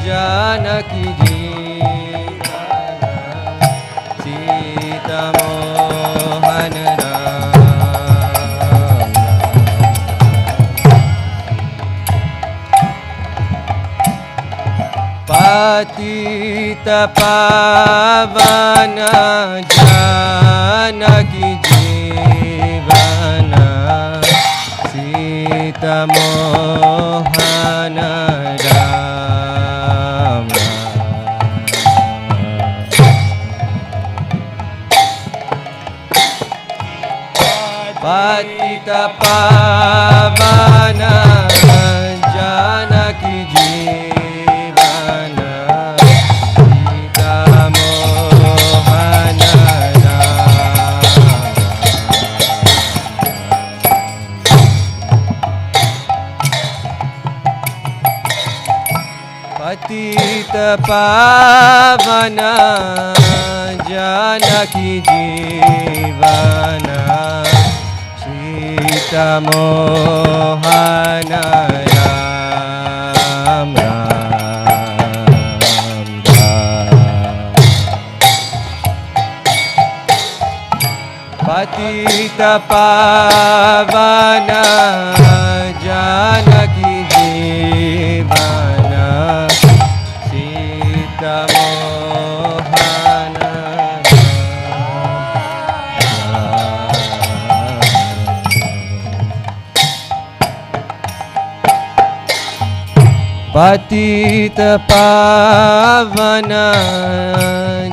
जानकी मोहन राम पतित पावन जानकी जीवन सीता मोहन राम पतित पावन जानकी जीवन सीता मोहन पतित पावन जानकी जीवन सीता मोहन राम राम पतित पावन जानकी जीवन सीता मोहन पतित पावन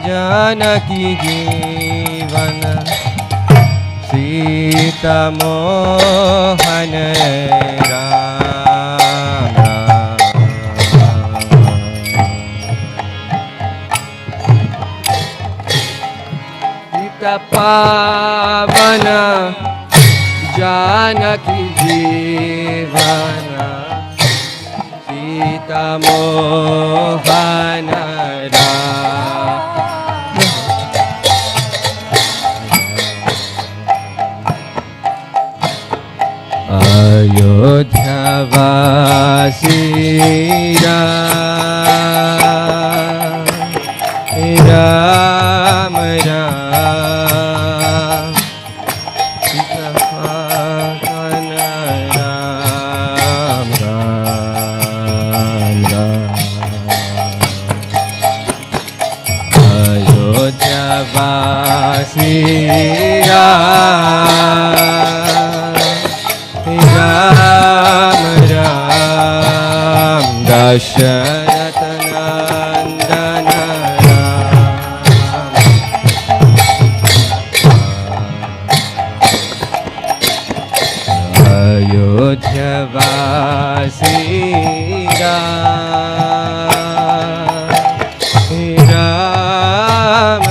जानकी जीवन सीता मोहन राम सीता पावन जानकी जीवन सीता मोहन राम अयोध्यावासी Ram Ram Shri Ram, Ram Ram, Dasharatha Nandana Ram, Ayodhya Vasi Ram, Ram,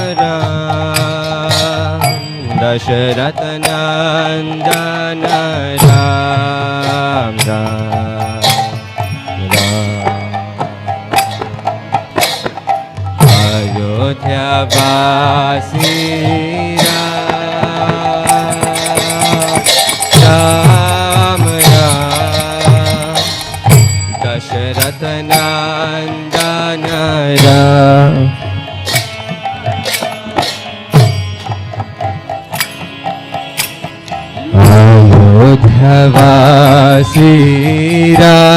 Dasharatha Nandana Ram, Ram, Ram, Ayodhya Vasi Ram, Ram, Dasharatha Nandana Ram. Ayodhyavasi Ram,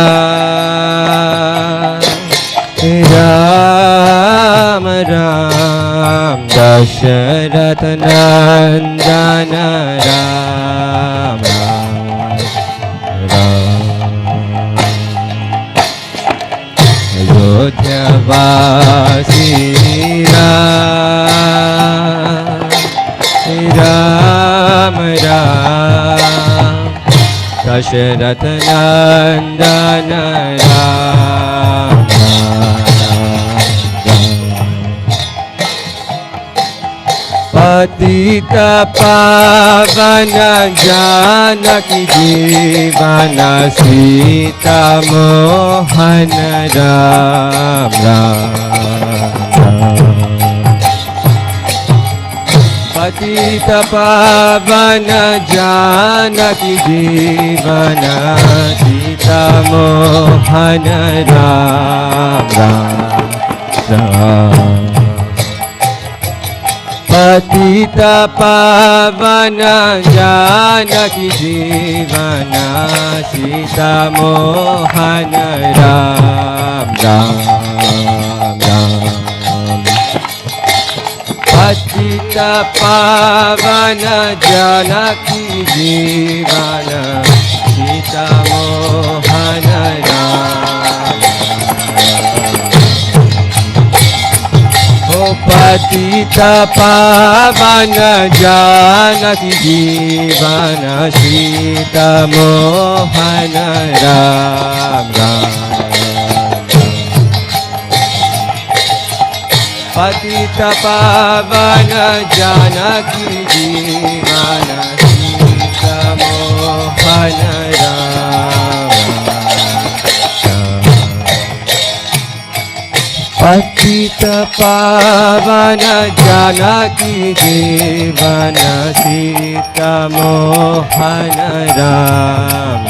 Ram Ram, Dasharatha Nandana Ram, Ram, Ayodhyavasi Ram, Ram Ram, Dasharatha Nandana Ram, Patita Pavana Janaki Jivana Sita Mohana Ram, Ram, Patita Pavana Janaki Jivana Sita Mohana Ram, Ram, Ram. Patita Pavana Janaki Jivana Sita Mohana Ram, Ram, Ram. Patita Pavana Janaki Jivana Sita Mohana Ram, O Patita Pavana Janaki Jivana Sita Mohana Ram, Ram. Patita Pavana Janaki Jivana Sita Mohana Ram, Patita Pavana Janaki Jivana Sita Mohana Ram,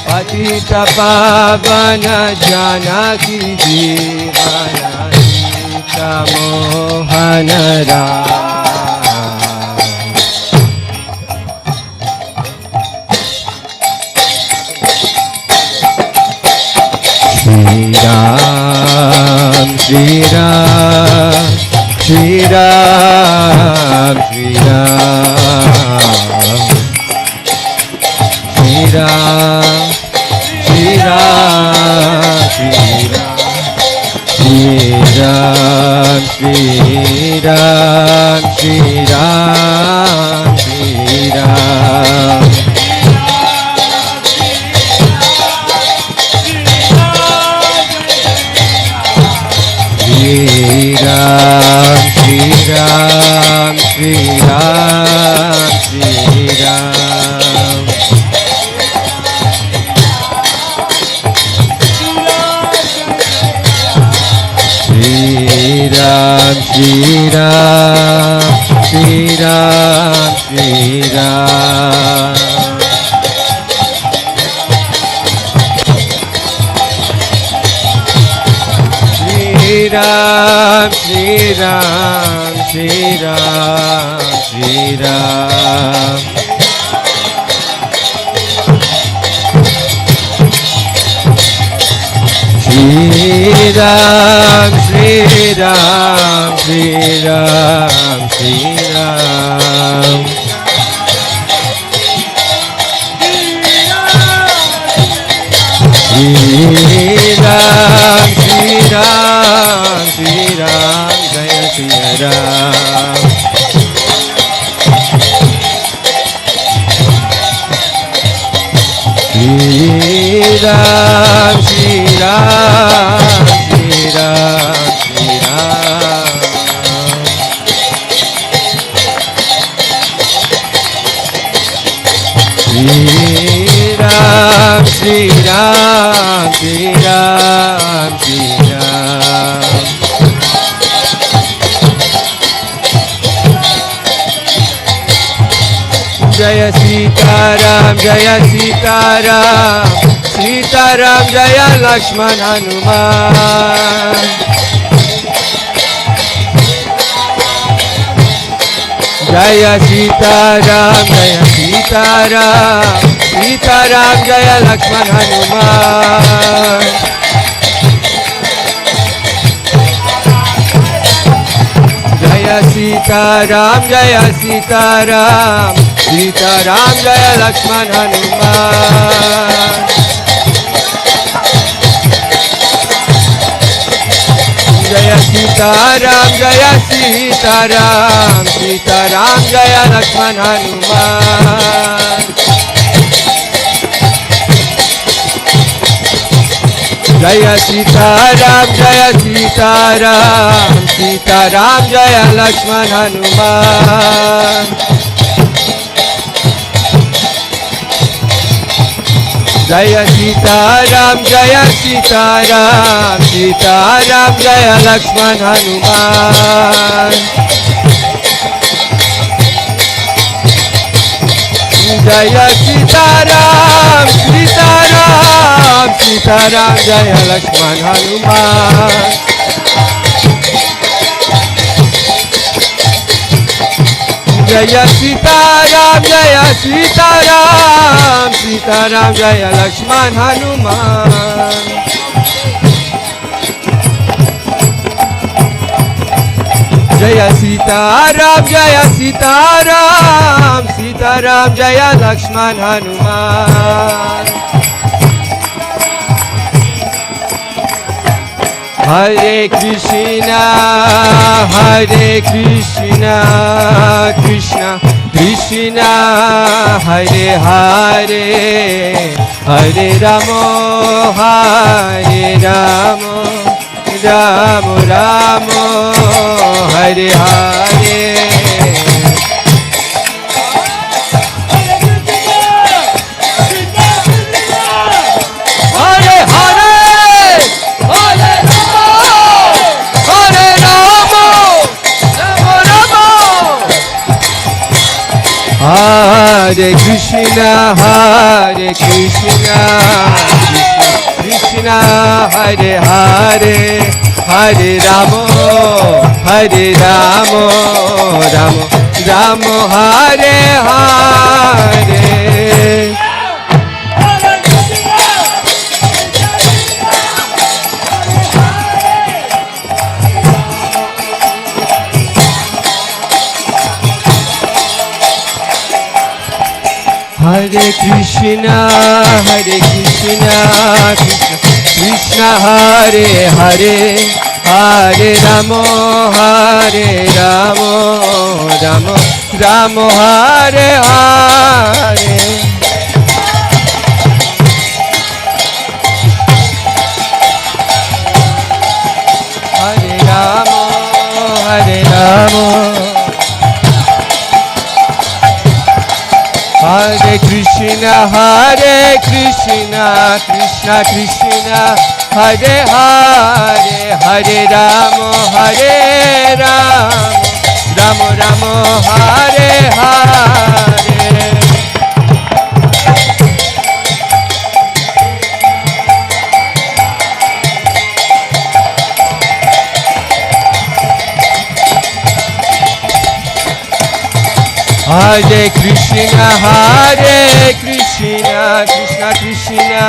Patita Pavana Janaki Jivana Sita Mohana Ram. Shri Ram, Shri Ram, Shri Ram, Shri Ram, Shri Ram, Shri Ram, Shri Ram, Shri Ram, Shri Ram, Shri Ram, Shri Ram, Shri Ram, Shri Ram, Shri Ram. Shri Ram, Shri Ram, Shri Ram, Shri Ram. Shri Ram, Shri Ram, Shri Ram, Shri Ram. Shri Ram, Shri Ram, Shri Ram, Shri Ram. Shri Ram, Shri Ram, Shri Ram, Jaya Shri Ram. Shri Ram, Shri Ram, Shri Ram, Shri Ram. Shri Ram, Shri Ram, Shri Ram, Shri Ram. Jaya Sita Ram, Jaya Sita Ram, Sita Ram, Jaya Lakshman Hanuman. Jaya Sita Ram, Jaya Sita Ram, Sita Ram, Jaya Lakshman Hanuman. Jaya Sita Ram, Jaya Sita Ram, Sita Ram, Jaya Lakshman Hanuman. Jaya Sita Ram, Jaya Sita Ram, Sita Ram, Jaya Lakshman Hanuman. Jaya Sita Ram, Jaya Sita Ram, Sita Ram, Jaya Lakshman Hanuman. Jaya Sita Ram, Jaya Sita Ram, Sita Ram, Jaya Lakshman Hanuman. Jaya Sita Ram, Sita Ram, Sita Ram, Jaya Lakshman Hanuman. Jaya Sita Ram, Jaya Sita Ram, Sita Ram, Jaya Lakshman Hanuman. Jaya Sita Ram, Jaya Sita Ram, Sita Ram, Jaya Lakshman Hanuman. Hare Krishna, Hare Krishna, Krishna Krishna, Hare Hare, Hare Ramo, Hare Ramo, Ramo Ramo, Hare Hare. Hare Krishna, Hare Krishna, Krishna Krishna, Hare Hare, Hare Ramo, Hare Ramo, Ramo Ramo, Hare Hare. Hare Krishna, Hare Krishna, Krishna Krishna, Hare Hare, Hare Ramo, Hare Ramo, Ramo Ramo, Hare Hare. Hare Ramo, Hare Ramo, Hare Krishna, Hare Krishna, Krishna Krishna, Hare Hare, Hare Ramo, Hare Ramo, Ramo Ramo, Hare Hare. Hare Krishna, Hare Krishna, Krishna Krishna,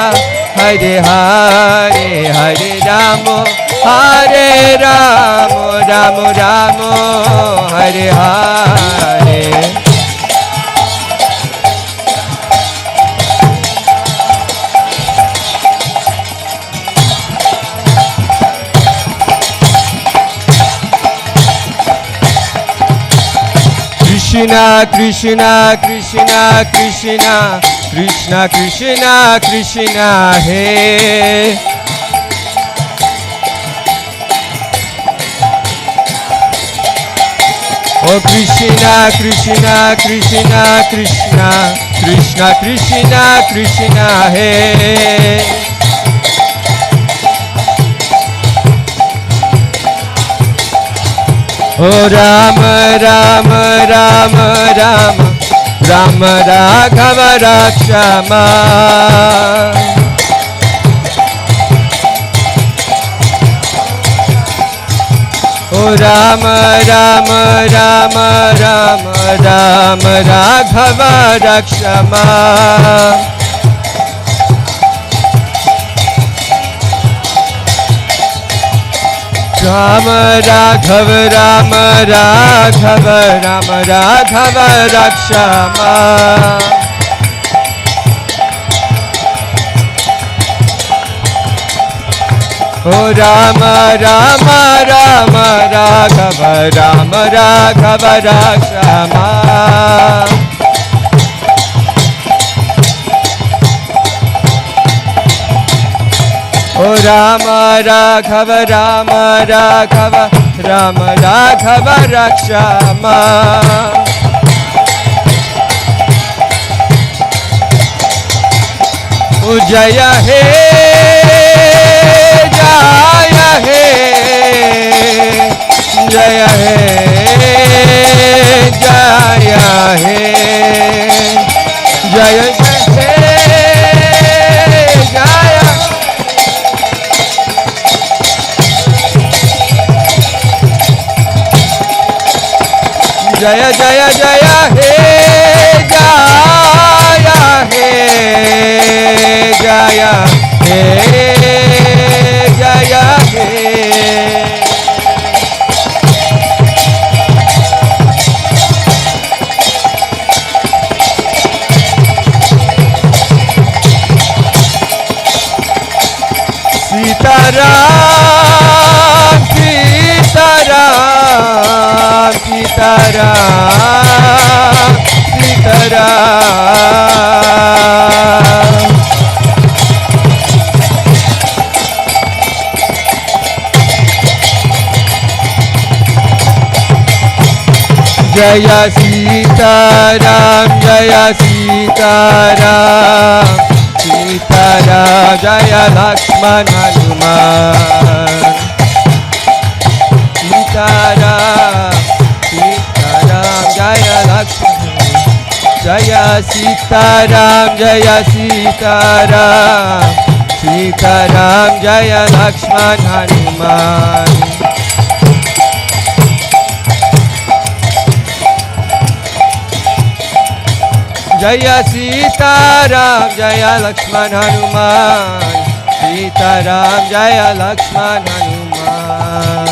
Hare Hare, Hare Ramo, Hare Rama, Rama Rama, Hare Hare. Krishna, Krishna, Krishna, Krishna, Krishna, Krishna, Krishna, Hey. Oh Krishna, Krishna, Krishna, Krishna, Krishna, Krishna, Krishna, Hey. Oh Rama, Rama, Rama, Rama, Rama Raghava Rakshama. Oh Rama, Rama, Rama, Rama, Rama Raghava Rakshama. Rama Raghava, Rama Raghava, Rama Raghava Rakshama. Oh Rama, Rama, Rama Raghava, Rama Raghava Rakshama. Oh Rama Raghava, Rama Raghava, Rama Raghava Rakshama. Oh Jaya He, Jaya He, Jaya He, Jaya He, Jaya He, Jaya. Jaya Jaya Jaya He, Jaya He, Jaya He, Jaya He. Sitaram, Sitaram, Sitaram, Sitaram. Jaya Sitaram, Jaya Sitaram, Sitaram, Jaya Lakshman Hanuman. Sitaram, Sitaram, Jaya Lakshman, Jaya Sitaram, Jaya Sitaram, Sitaram, Jaya Lakshman Hanuman. Jaya Sitaram, Jaya Lakshman Hanuman. Sitaram, Jaya Lakshman Hanuman.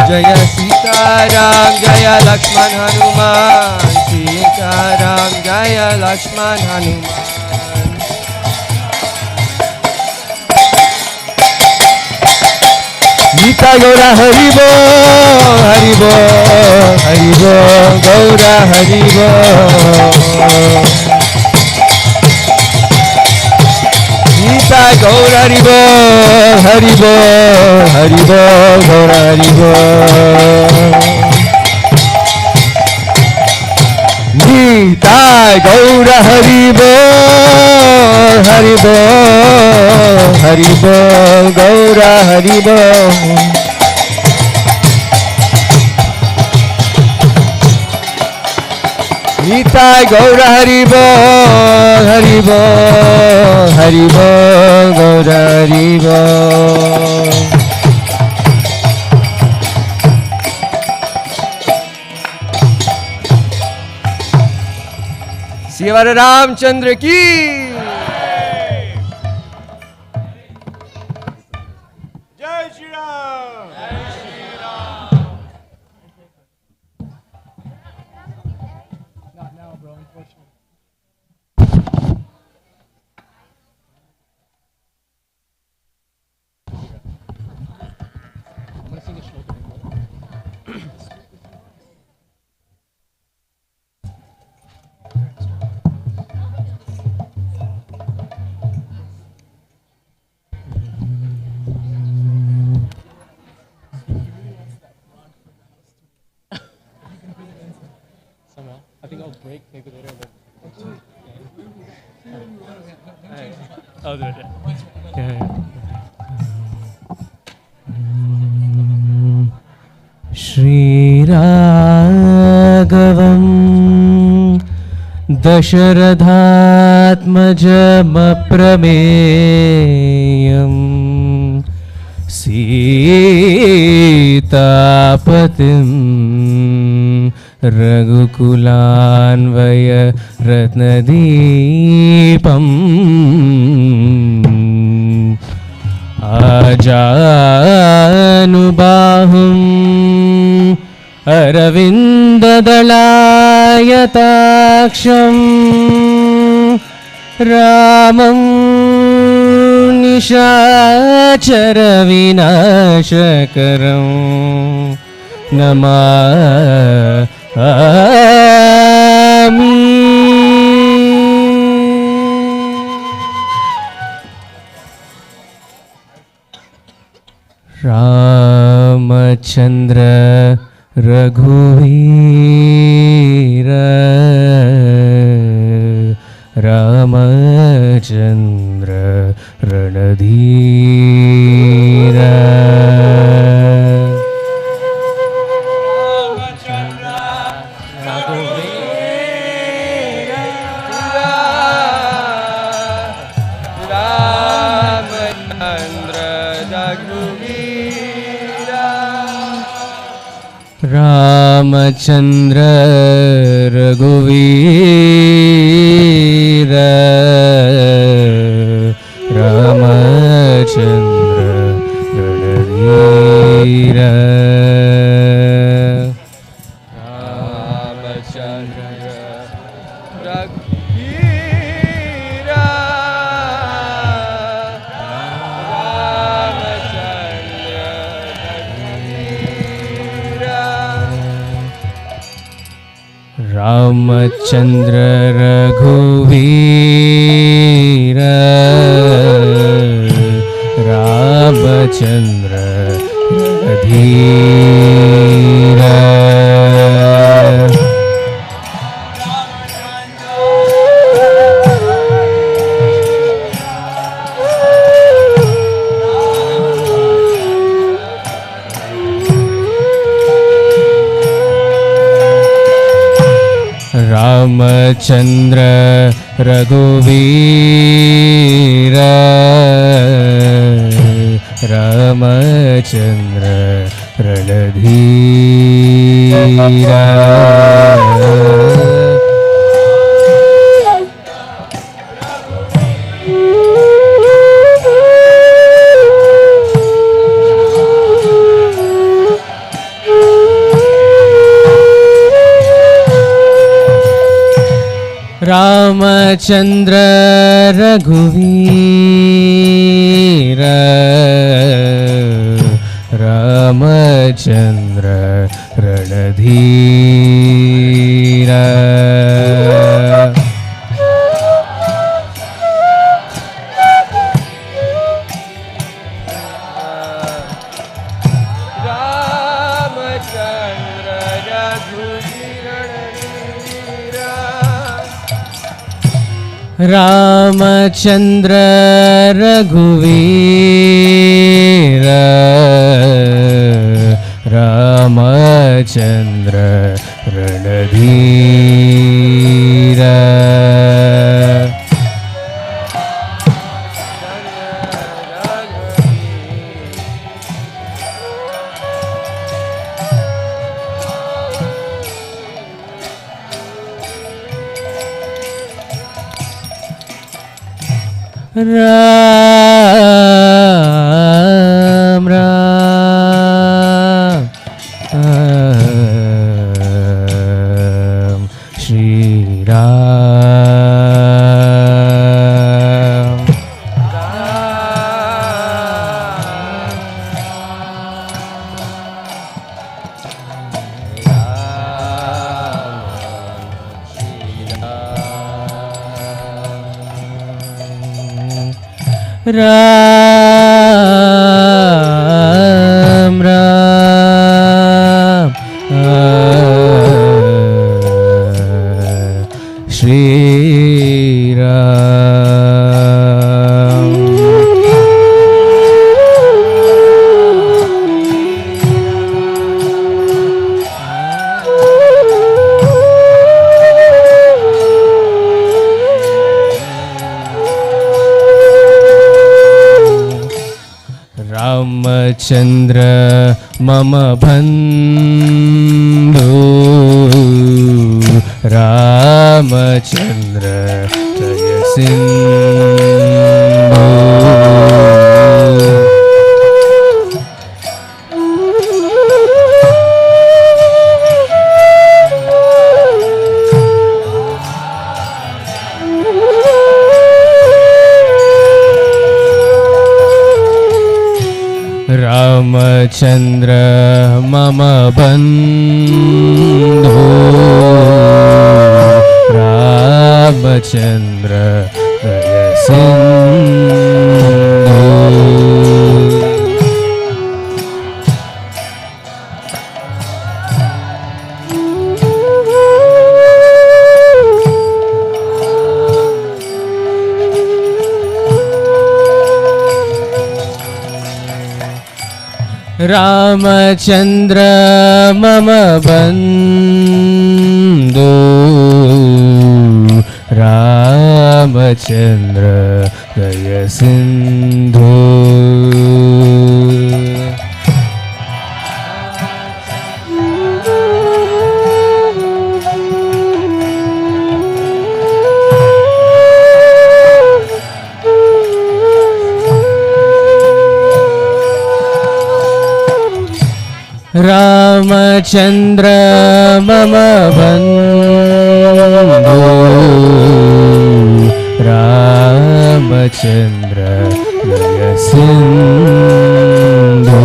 Jaya Sitaram, Jaya Lakshman Hanuman. Sitaram, Jaya Lakshman Hanuman. Gita Gaura Haribo, Haribo, Haribo, Gaura Haribo. Gita Gaura Haribo, Haribo, Haribo, Gaura Haribo. Gita Gaura Haribo, Haribo, Haribo, Gaura Haribo. Nitai Gaura Haribo, Haribo, Haribo, Gaura Haribo. Shriver Ramchandra की। जय Shri Ram. I think I'll break maybe later. I'll do it. Yeah. श्रीराघवम् दशरथात्मजमप्रमेयम् सीतापतिम् रघुकुलान्वय रत्नदीपम् आजानुबाहुम् अरविन्ददलायताक्षम् रामं निशाचरविनाशकरम् नमामि। रामचन्द्र रघुवीर रामचन्द्र रणधीर रामचन्द्र रघुवीर रामचन्द्र रणधीर रामचन्द्र रघुवीर रामचन्द्र रणधीर रामचन्द्र रघुवीर रामचन्द्र रणधीर रामचन्द्र रघुवीर रामचन्द्र रणधीर रामचन्द्र रघुवीर Ramchandra Randhir Ram Ram Shri Ram Ram Ram Shri Ram Ramachandra mama bandhu Ramachandra jaya sindhu Ramachandra mama bandhu Ramachandra jaya sindhu Ramachandra mama bandhu Ramachandra jaya sindhu Ramachandra mama bandhu Ramachandra jaya sindhu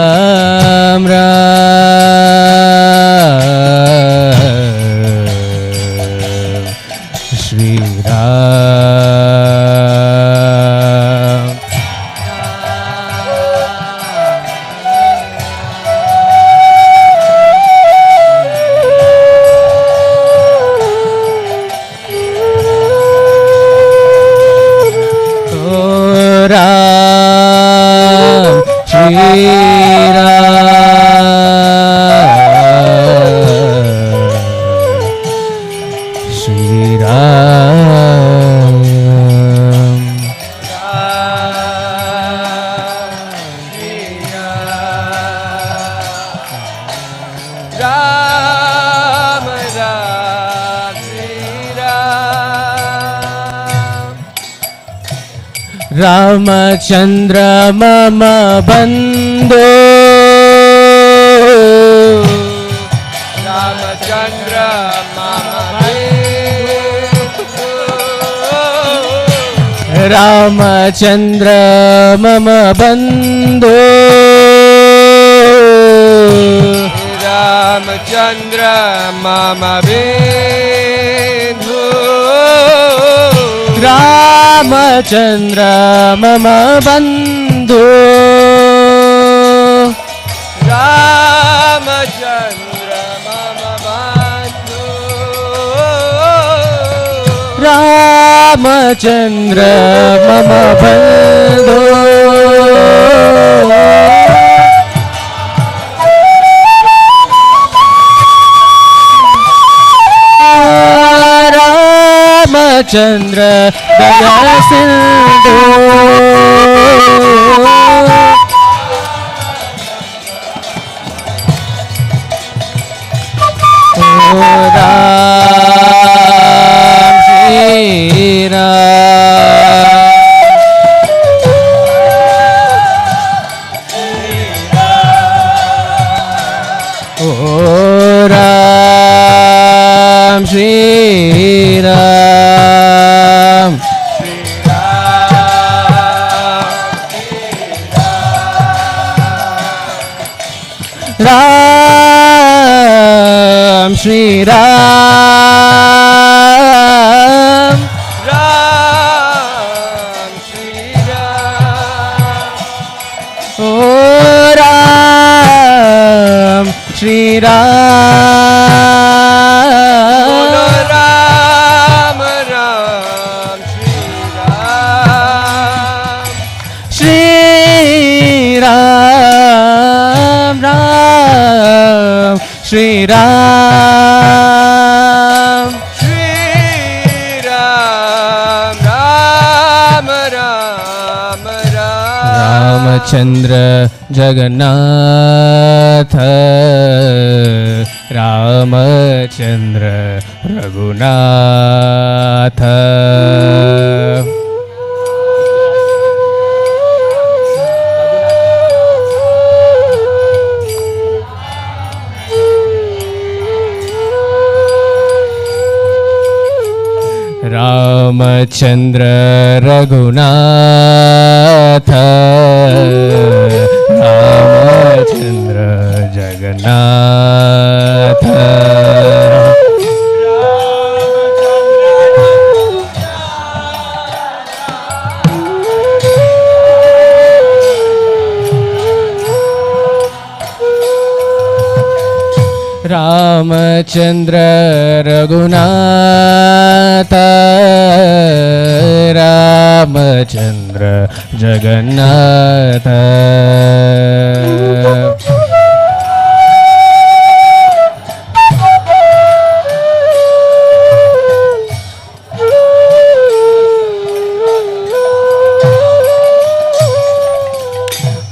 Ram Ram Shri Ram Oh Ram Shri Ram Shri Ram Ram Ram Shri Ram Ramachandra mama bandhu Ramachandra mama bandhu Ramachandra mama bandhu Ramachandra mama bandhu Ramachandra mama bandhu Ramachandra mama bandhu Ramachandra mama bandhu Ramachandra Daya Sindhu. O Ram Shri Ram. O Ram Shri Ram. Ram Shri Ram. Ram Shri Ram. O Ram Shri Ram. Bolo Ram Ram Shri Ram. Shri Ram Ram Shri Ram. Shri Ram Ram Ram Ram. Ramachandra Jagannath. Ramachandra Raghunath. Ramachandra Raghunath. Ramachandra Jagannath. Ramachandra Raghunath. Ramachandra Jagannath.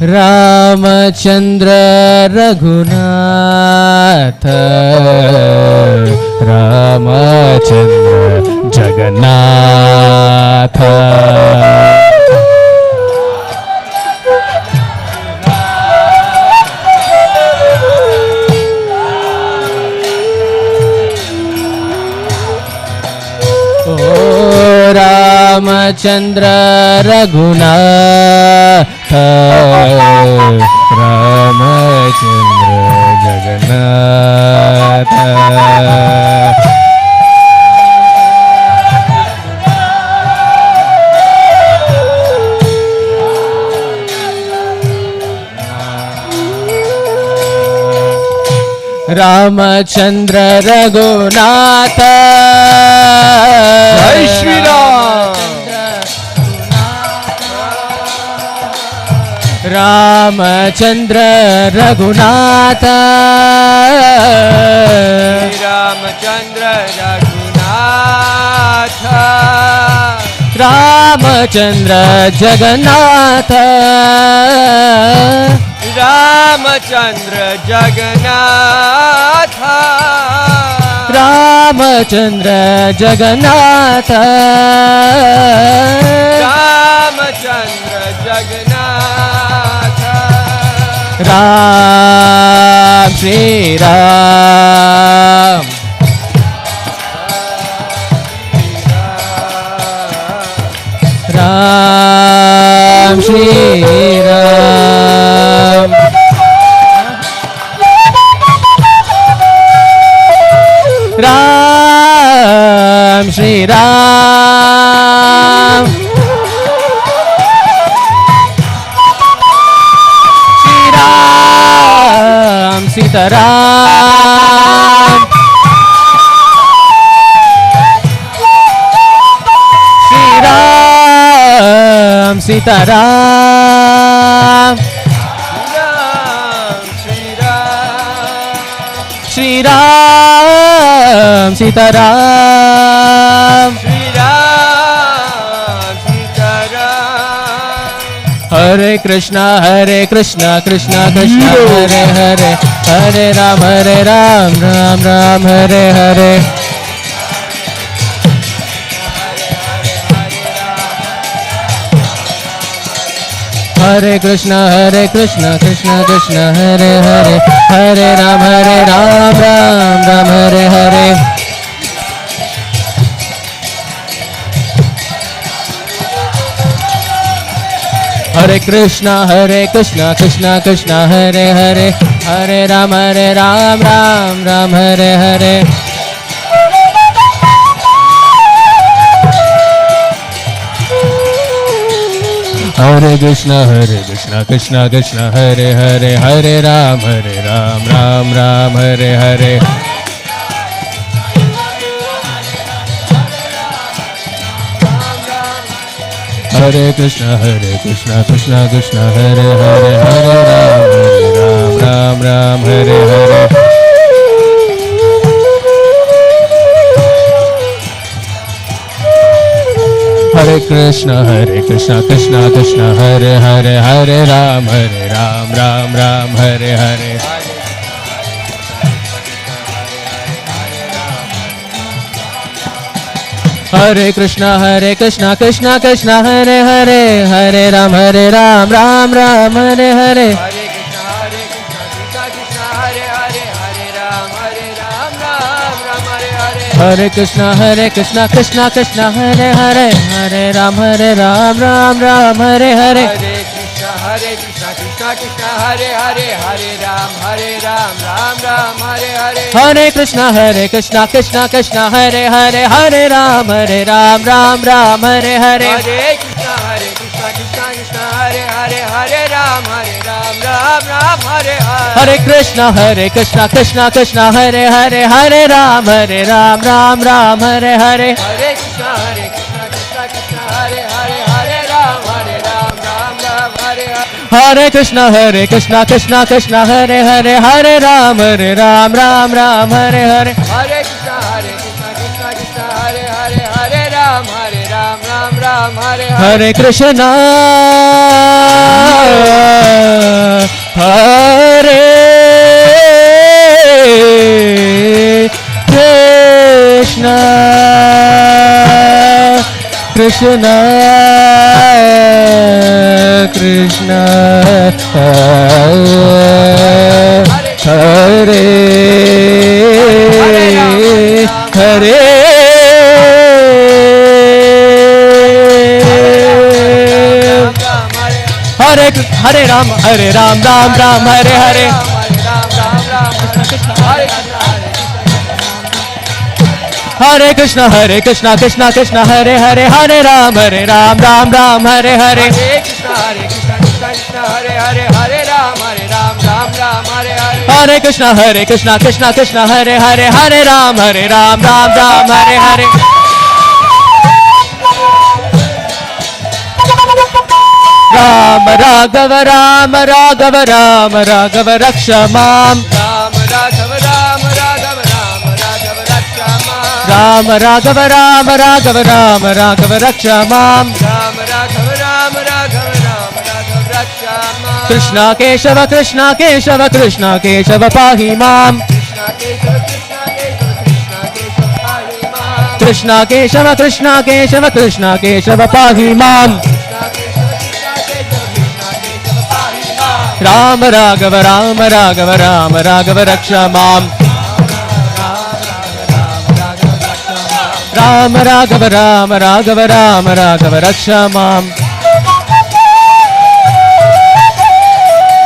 Ramachandra Raghunath. Ramachandra Jagannath. O Ramachandra Raghunath. Ramachandra Jagannath. Ramachandra Raghunath. Jai Shri Ram. Ramachandra Raghunath. Shri Ramachandra Raghunath. Ramachandra Jagannath. Ramachandra Jagannath. Ramachandra Jagannath. Ramachandra Jagannath. Ram Shri Ram. Ram Shri Ram. Ram Shri Ram. Shri Ram Sita Ram. Shri Ram Sita Ram. Shri Ram Sita Ram. Shri Ram Hare Krishna Krishna Krishna Hare Hare, Hare Ram Ram Ram Hare Hare. Hare Krishna Krishna Krishna Hare Hare, Hare Ram Ram Ram Hare Hare. Hare Krishna Krishna Krishna Hare Hare, Hare Ram Ram Ram Hare Hare. Hare Krishna Krishna Krishna Hare Hare, Hare Ram Ram Ram Hare Hare. Hare Krishna Krishna Krishna Hare Hare, Hare Ram Ram Hare Hare. Hare Krishna Krishna Krishna Hare Hare, Hare Ram Ram Hare Hare. Hare Krishna Krishna Krishna Hare Hare, Hare Ram Ram Hare Hare. Hare Krishna Krishna Krishna Hare Hare, Hare Ram Ram Hare Hare. Hare Krishna Krishna Hare Hare, Hare Ram Ram Hare Hare. Hare Krishna Krishna Krishna Hare Hare, Hare Ram Ram Hare Hare. Hare Krishna Krishna Hare Hare, Hare Ram Ram Hare Hare. Hare Krishna Krishna Hare Hare, Hare Ram Ram Hare Hare. Hare Krishna Krishna Hare Hare, Hare Ram Ram Hare Hare. Hare Krishna Krishna Hare Hare, Hare Ram Ram Hare Hare. Hare Krishna Krishna Hare Hare, Hare Ram Hare Hare. Hare Krishna Hare Krishna Krishna Krishna Hare Hare. Hare Ram Ram Hare Hare. Hare Krishna Krishna Hare Hare, Hare Ram Ram Hare Hare. Hare Krishna Krishna Hare Hare, Hare Ram Hare Hare. Ram Raghava Raksha Mam. Ram Raghava Raksha Mam. Krishna Keshava Pahi Mam. Krishna Keshava Pahi Mam. Ram Raghava Raksha Mam. Ram Raghava Raksha Mam.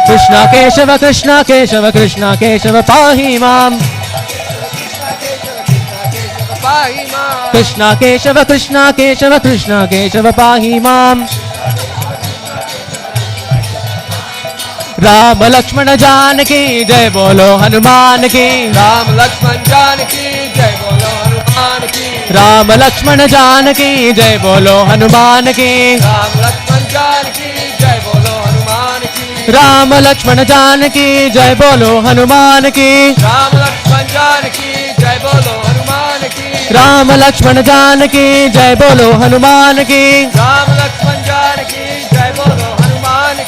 Krishna Keshava Pahi Mam. Krishna Keshava Pahi Mam. Ram Lakshmana Janaki Jai Bolo Hanuman Ki. Ram Lakshman Janaki Jai Bolo Hanuman Ki. Ram Lakshmana Janaki Jai Bolo Hanuman Ki. Ram Lakshman Janaki Jai Bolo Hanuman Ki. Ram Lakshmana Janaki Jai Bolo Hanuman Ki. Ram Lakshman Janaki Jai Bolo Hanuman Ki. Ram Lakshmana Janaki Jai Bolo Hanuman Ki. Ram Lakshman Janaki Jai Bolo Hanuman Ki.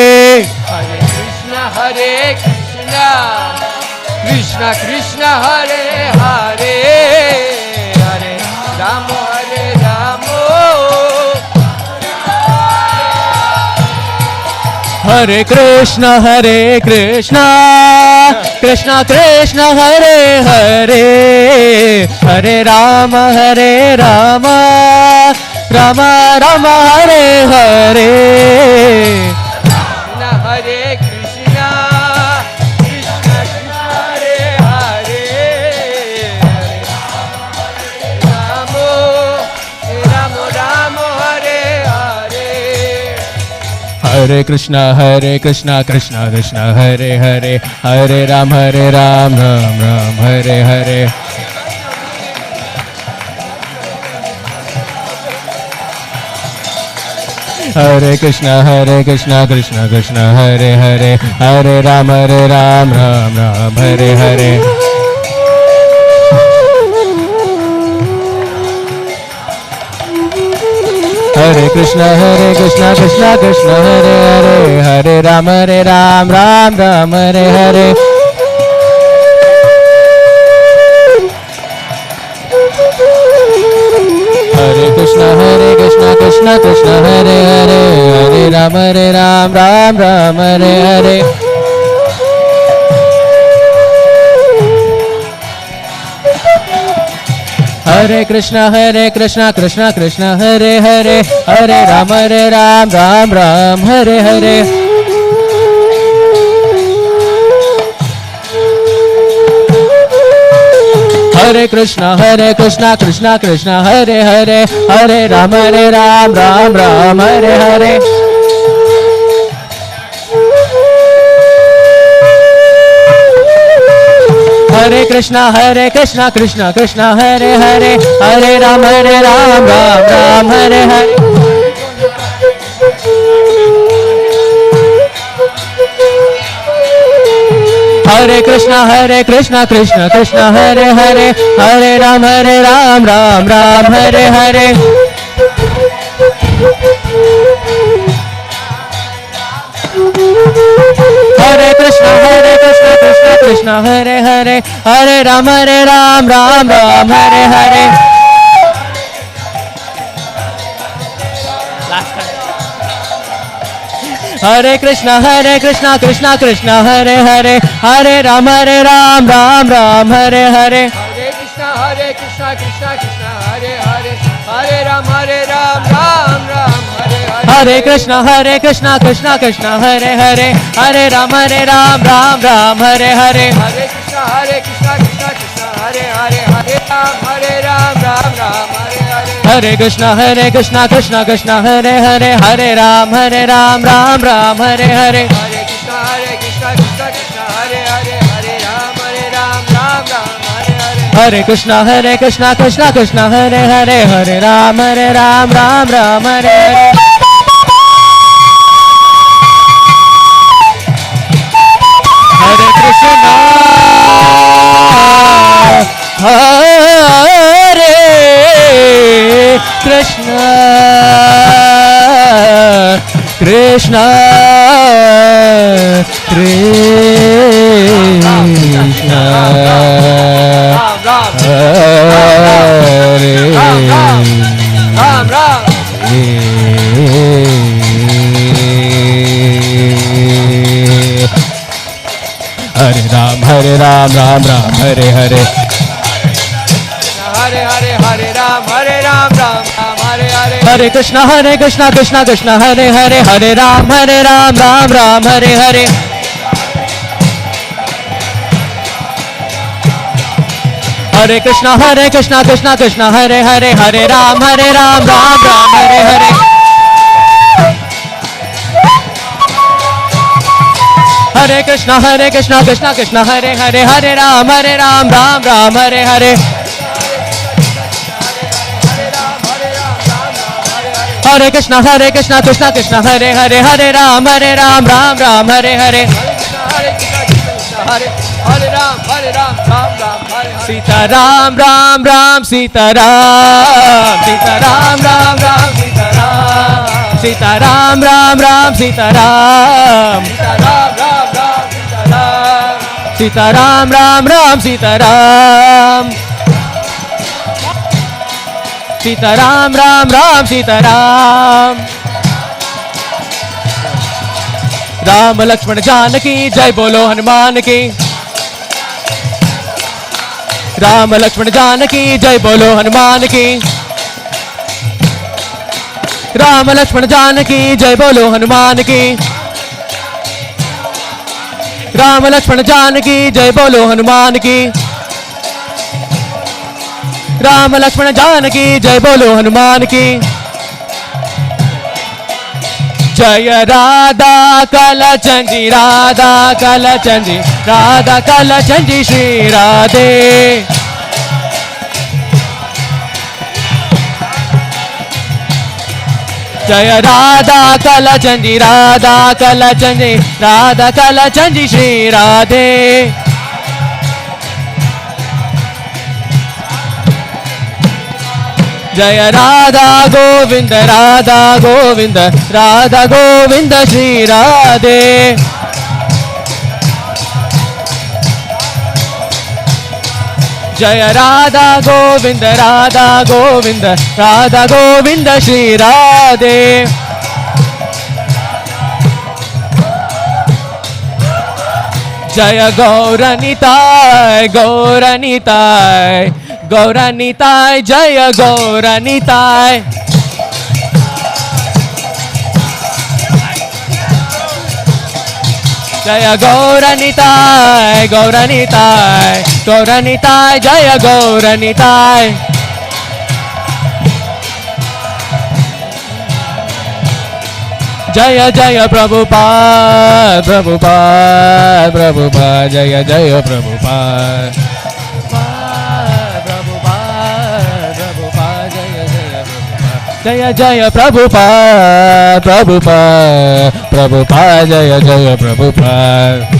Hare Krishna, Krishna Krishna Hare Hare, Hare Rama Hare Rama, Hare Krishna Krishna Krishna Hare Hare, Hare Rama Rama Rama Hare Hare. Krishna Hare Krishna, Krishna Krishna Hare Hare, Hare Rama Rama Rama Hare Hare. Hare Krishna Krishna Krishna Hare Hare, Hare Ram Ram Ram Hare Hare. Hare Krishna Krishna Hare Hare, Hare Ram Ram Ram Hare Hare. Hare Krishna Krishna Hare Hare, Hare Ram Ram Hare Hare. Hare Krishna Krishna Hare Hare, Hare Ram Ram Hare Hare. Hare Krishna Krishna Hare Hare, Hare Ram Ram Hare Hare. Hare Krishna Krishna Hare Hare, Hare Ram Ram Hare Hare. Hare Krishna Krishna Hare Hare, Hare Ram Ram Hare Hare. Hare Krishna Krishna Hare Hare, Hare Ram Ram Hare Hare. Hare Krishna Krishna Hare Hare, Hare Ram Ram Hare Hare. Hare Krishna Krishna Hare Hare, Hare Ram Ram Hare Hare. Hare Krishna Krishna Hare Hare, Hare Ram Ram Hare Hare. Hare Krishna Krishna Hare Hare, Hare Ram Ram Hare Hare. Hare Krishna Hare Hare, Hare Ram Ram Hare Hare. Hare Krishna Krishna Hare Hare, Hare Ram Ram Hare Hare. Hare Krishna Hare Hare, Hare Ram Hare Hare. Hare Krishna Hare Hare, Hare Ram Hare Hare. Hare Krishna Hare Krishna Krishna Krishna Hare Ram Ram. Hare Ram Ram Hare Hare. Hare Hare Hare Ram Hare Hare Hare. Hare Krishna Krishna Hare Hare, Hare Ram Ram Hare Hare. Hare Krishna Krishna Hare Hare, Hare Ram Ram Hare Hare. Hare Krishna Krishna Hare Hare, Hare Ram Ram Hare Hare. Hare Krishna Krishna Hare Hare, Hare Ram Ram Hare Hare. Hare Ram Ram Hare Hare. Sita Ram Ram Sita Ram Sita Ram Sita Ram Sita Ram Sita Ram Ram Ram Sitaram Ram Ram Sitaram Sitaram Ram Ram Sitaram Ram Lakshman Janaki जय बोलो हनुमान की राम लक्ष्मण जानकी जय बोलो हनुमान की राम लक्ष्मण जानकी जय बोलो हनुमान की राम लक्ष्मण जानकी जय बोलो हनुमान की राम लक्ष्मण जानकी जय बोलो हनुमान की जय राधा कलचंदी राधा कलचंदी राधा कलचंदी श्री राधे जय राधा कलचंदी राधा कलचंदी राधा कलचंदी श्री राधे जय राधा गोविंद राधा गोविंद राधा गोविंद श्री राधे जय राधा गोविंद राधा गोविंद राधा गोविंद श्री राधे जय गौरनिताय गौरनिताय गौरनिताय जय गौरनिताय जय गौरनिताय गौरनिताय गौरनिताय जय गौरनिताय जय जय प्रभुपाद प्रभुपाद प्रभुपाद जय जय प्रभुपाद जय जय प्रभुपाद प्रभुपाद प्रभुपाद जय जय प्रभुपाद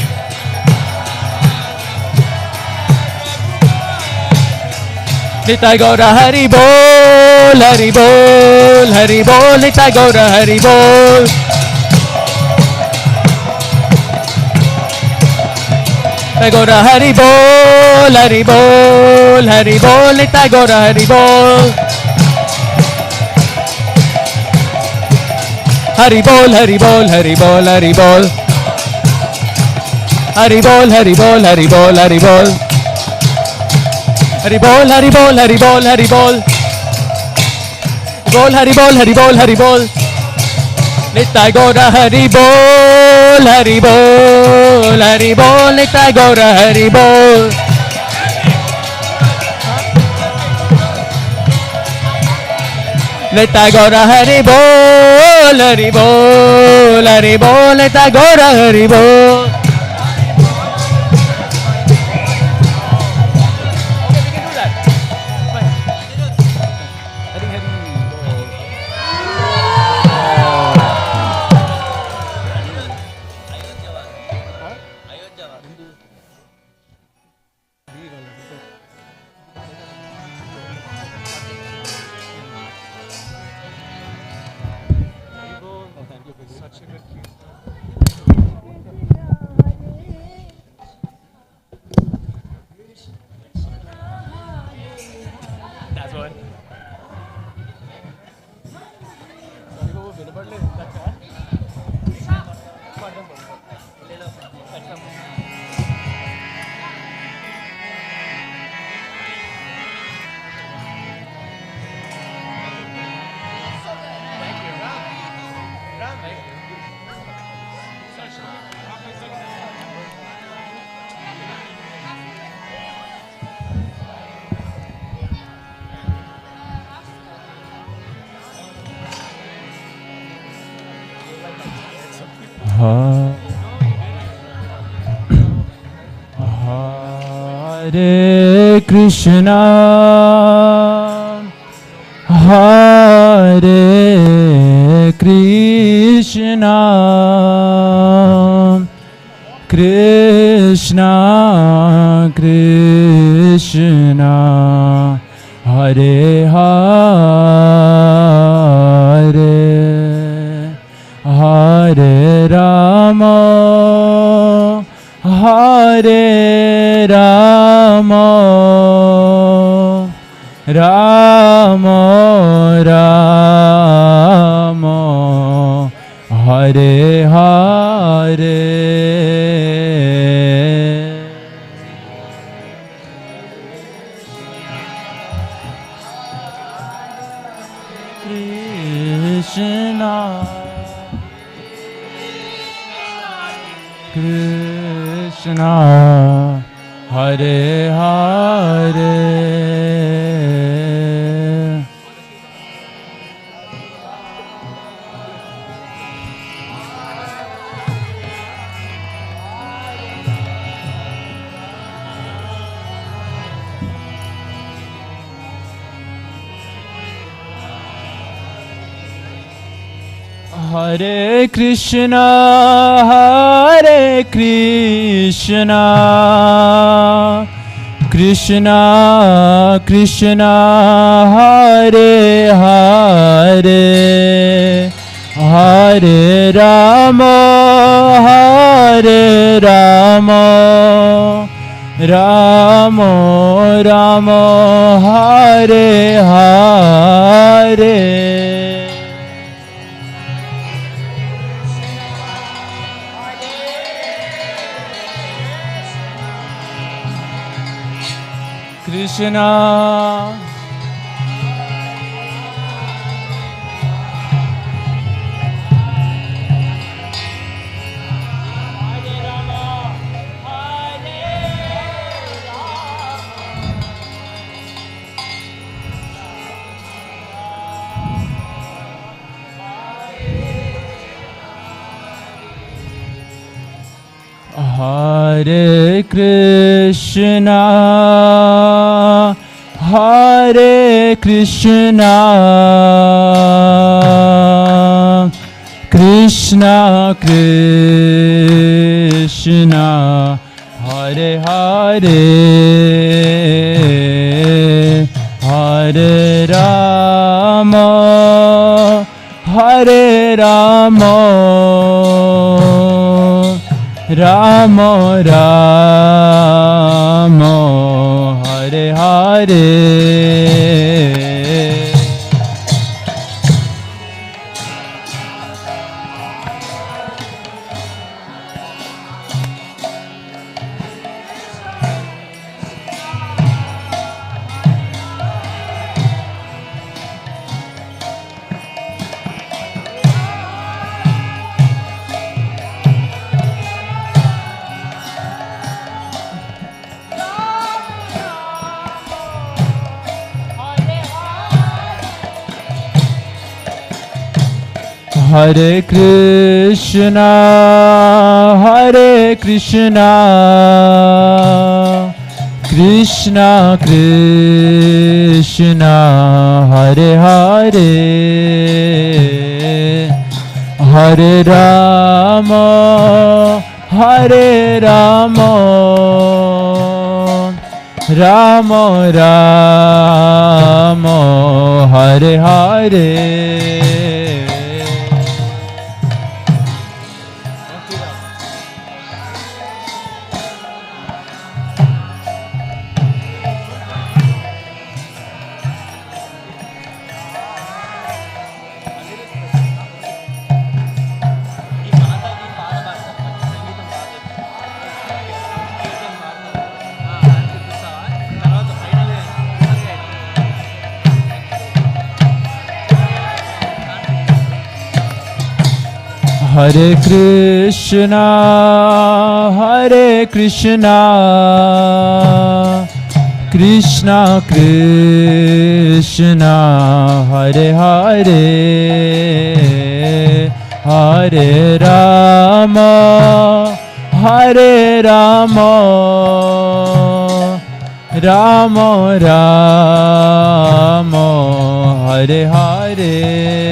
निताय गौर हरि बोल हरि बोल हरि बोल निताय गौर हरि बोल गौर हरि बोल हरि बोल हरि बोल निताय गौर हरि बोल हरि बोल हरि बोल हरि बोल हरि बोल हरि बोल हरि बोल हरि बोल हरि बोल हरि बोल हरि बोल हरि बोल हरि बोल बोल हरि बोल हरि बोल हरि बोल निताय गौर हरि बोल हरि बोल हरि बोल निताय गौर हरि बोल निताय गौर हरि बोल हरि बोल हरि बोल निताय गौर हरि बोल Hare Krishna Hare Krishna Krishna Krishna Hare Hare Hare Rama Hare Hare Krishna, Hare Krishna, Krishna Krishna, Hare Hare, Hare Rama, Hare Rama, Rama Rama, Hare Hare. Krishna Hare Krishna, Hare Krishna, Krishna Krishna, Hare Hare, Hare Rama, Hare Rama, Rama Rama, Hare Hare. Hare Krishna, Hare Krishna, Krishna Krishna, Hare Hare, Hare Rama, Hare Rama, Rama Rama, Hare Hare. Hare Krishna, Hare Krishna, Krishna Krishna, Hare Hare, Hare Rama, Hare Rama, Rama Rama, Hare Hare.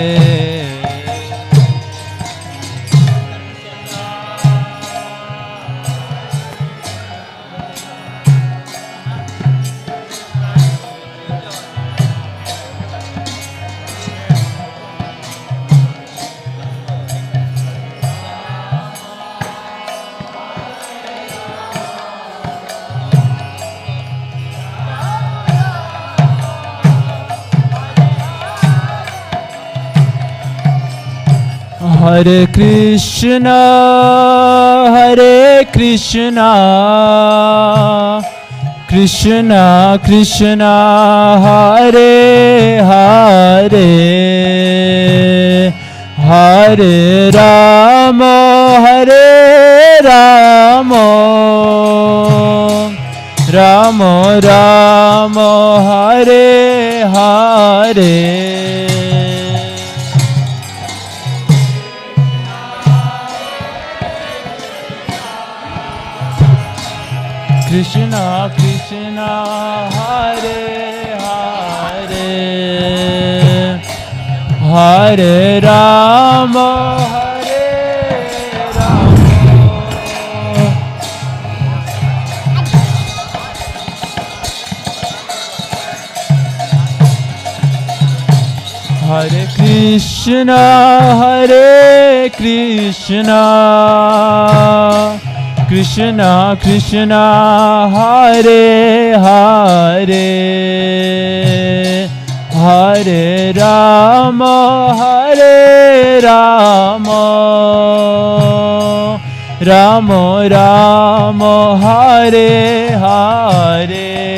Hare Krishna, Hare Krishna, Krishna Krishna, Hare Hare, Hare Rama, Hare Rama, Rama Rama, Hare Hare. Krishna Krishna, Hare Hare, Hare Rama, Hare Rama, Hare Krishna, Hare Krishna, Krishna Krishna, Hare Hare, Hare Rama, Hare Rama, Rama Rama, Hare Hare.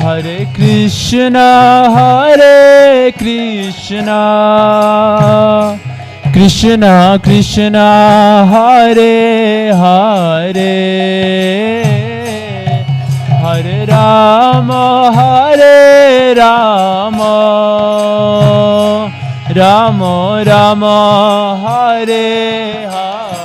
Hare Krishna, Hare Krishna, Krishna Krishna, Hare Hare, Hare Rama, Hare Rama, Rama Rama, Hare Hare.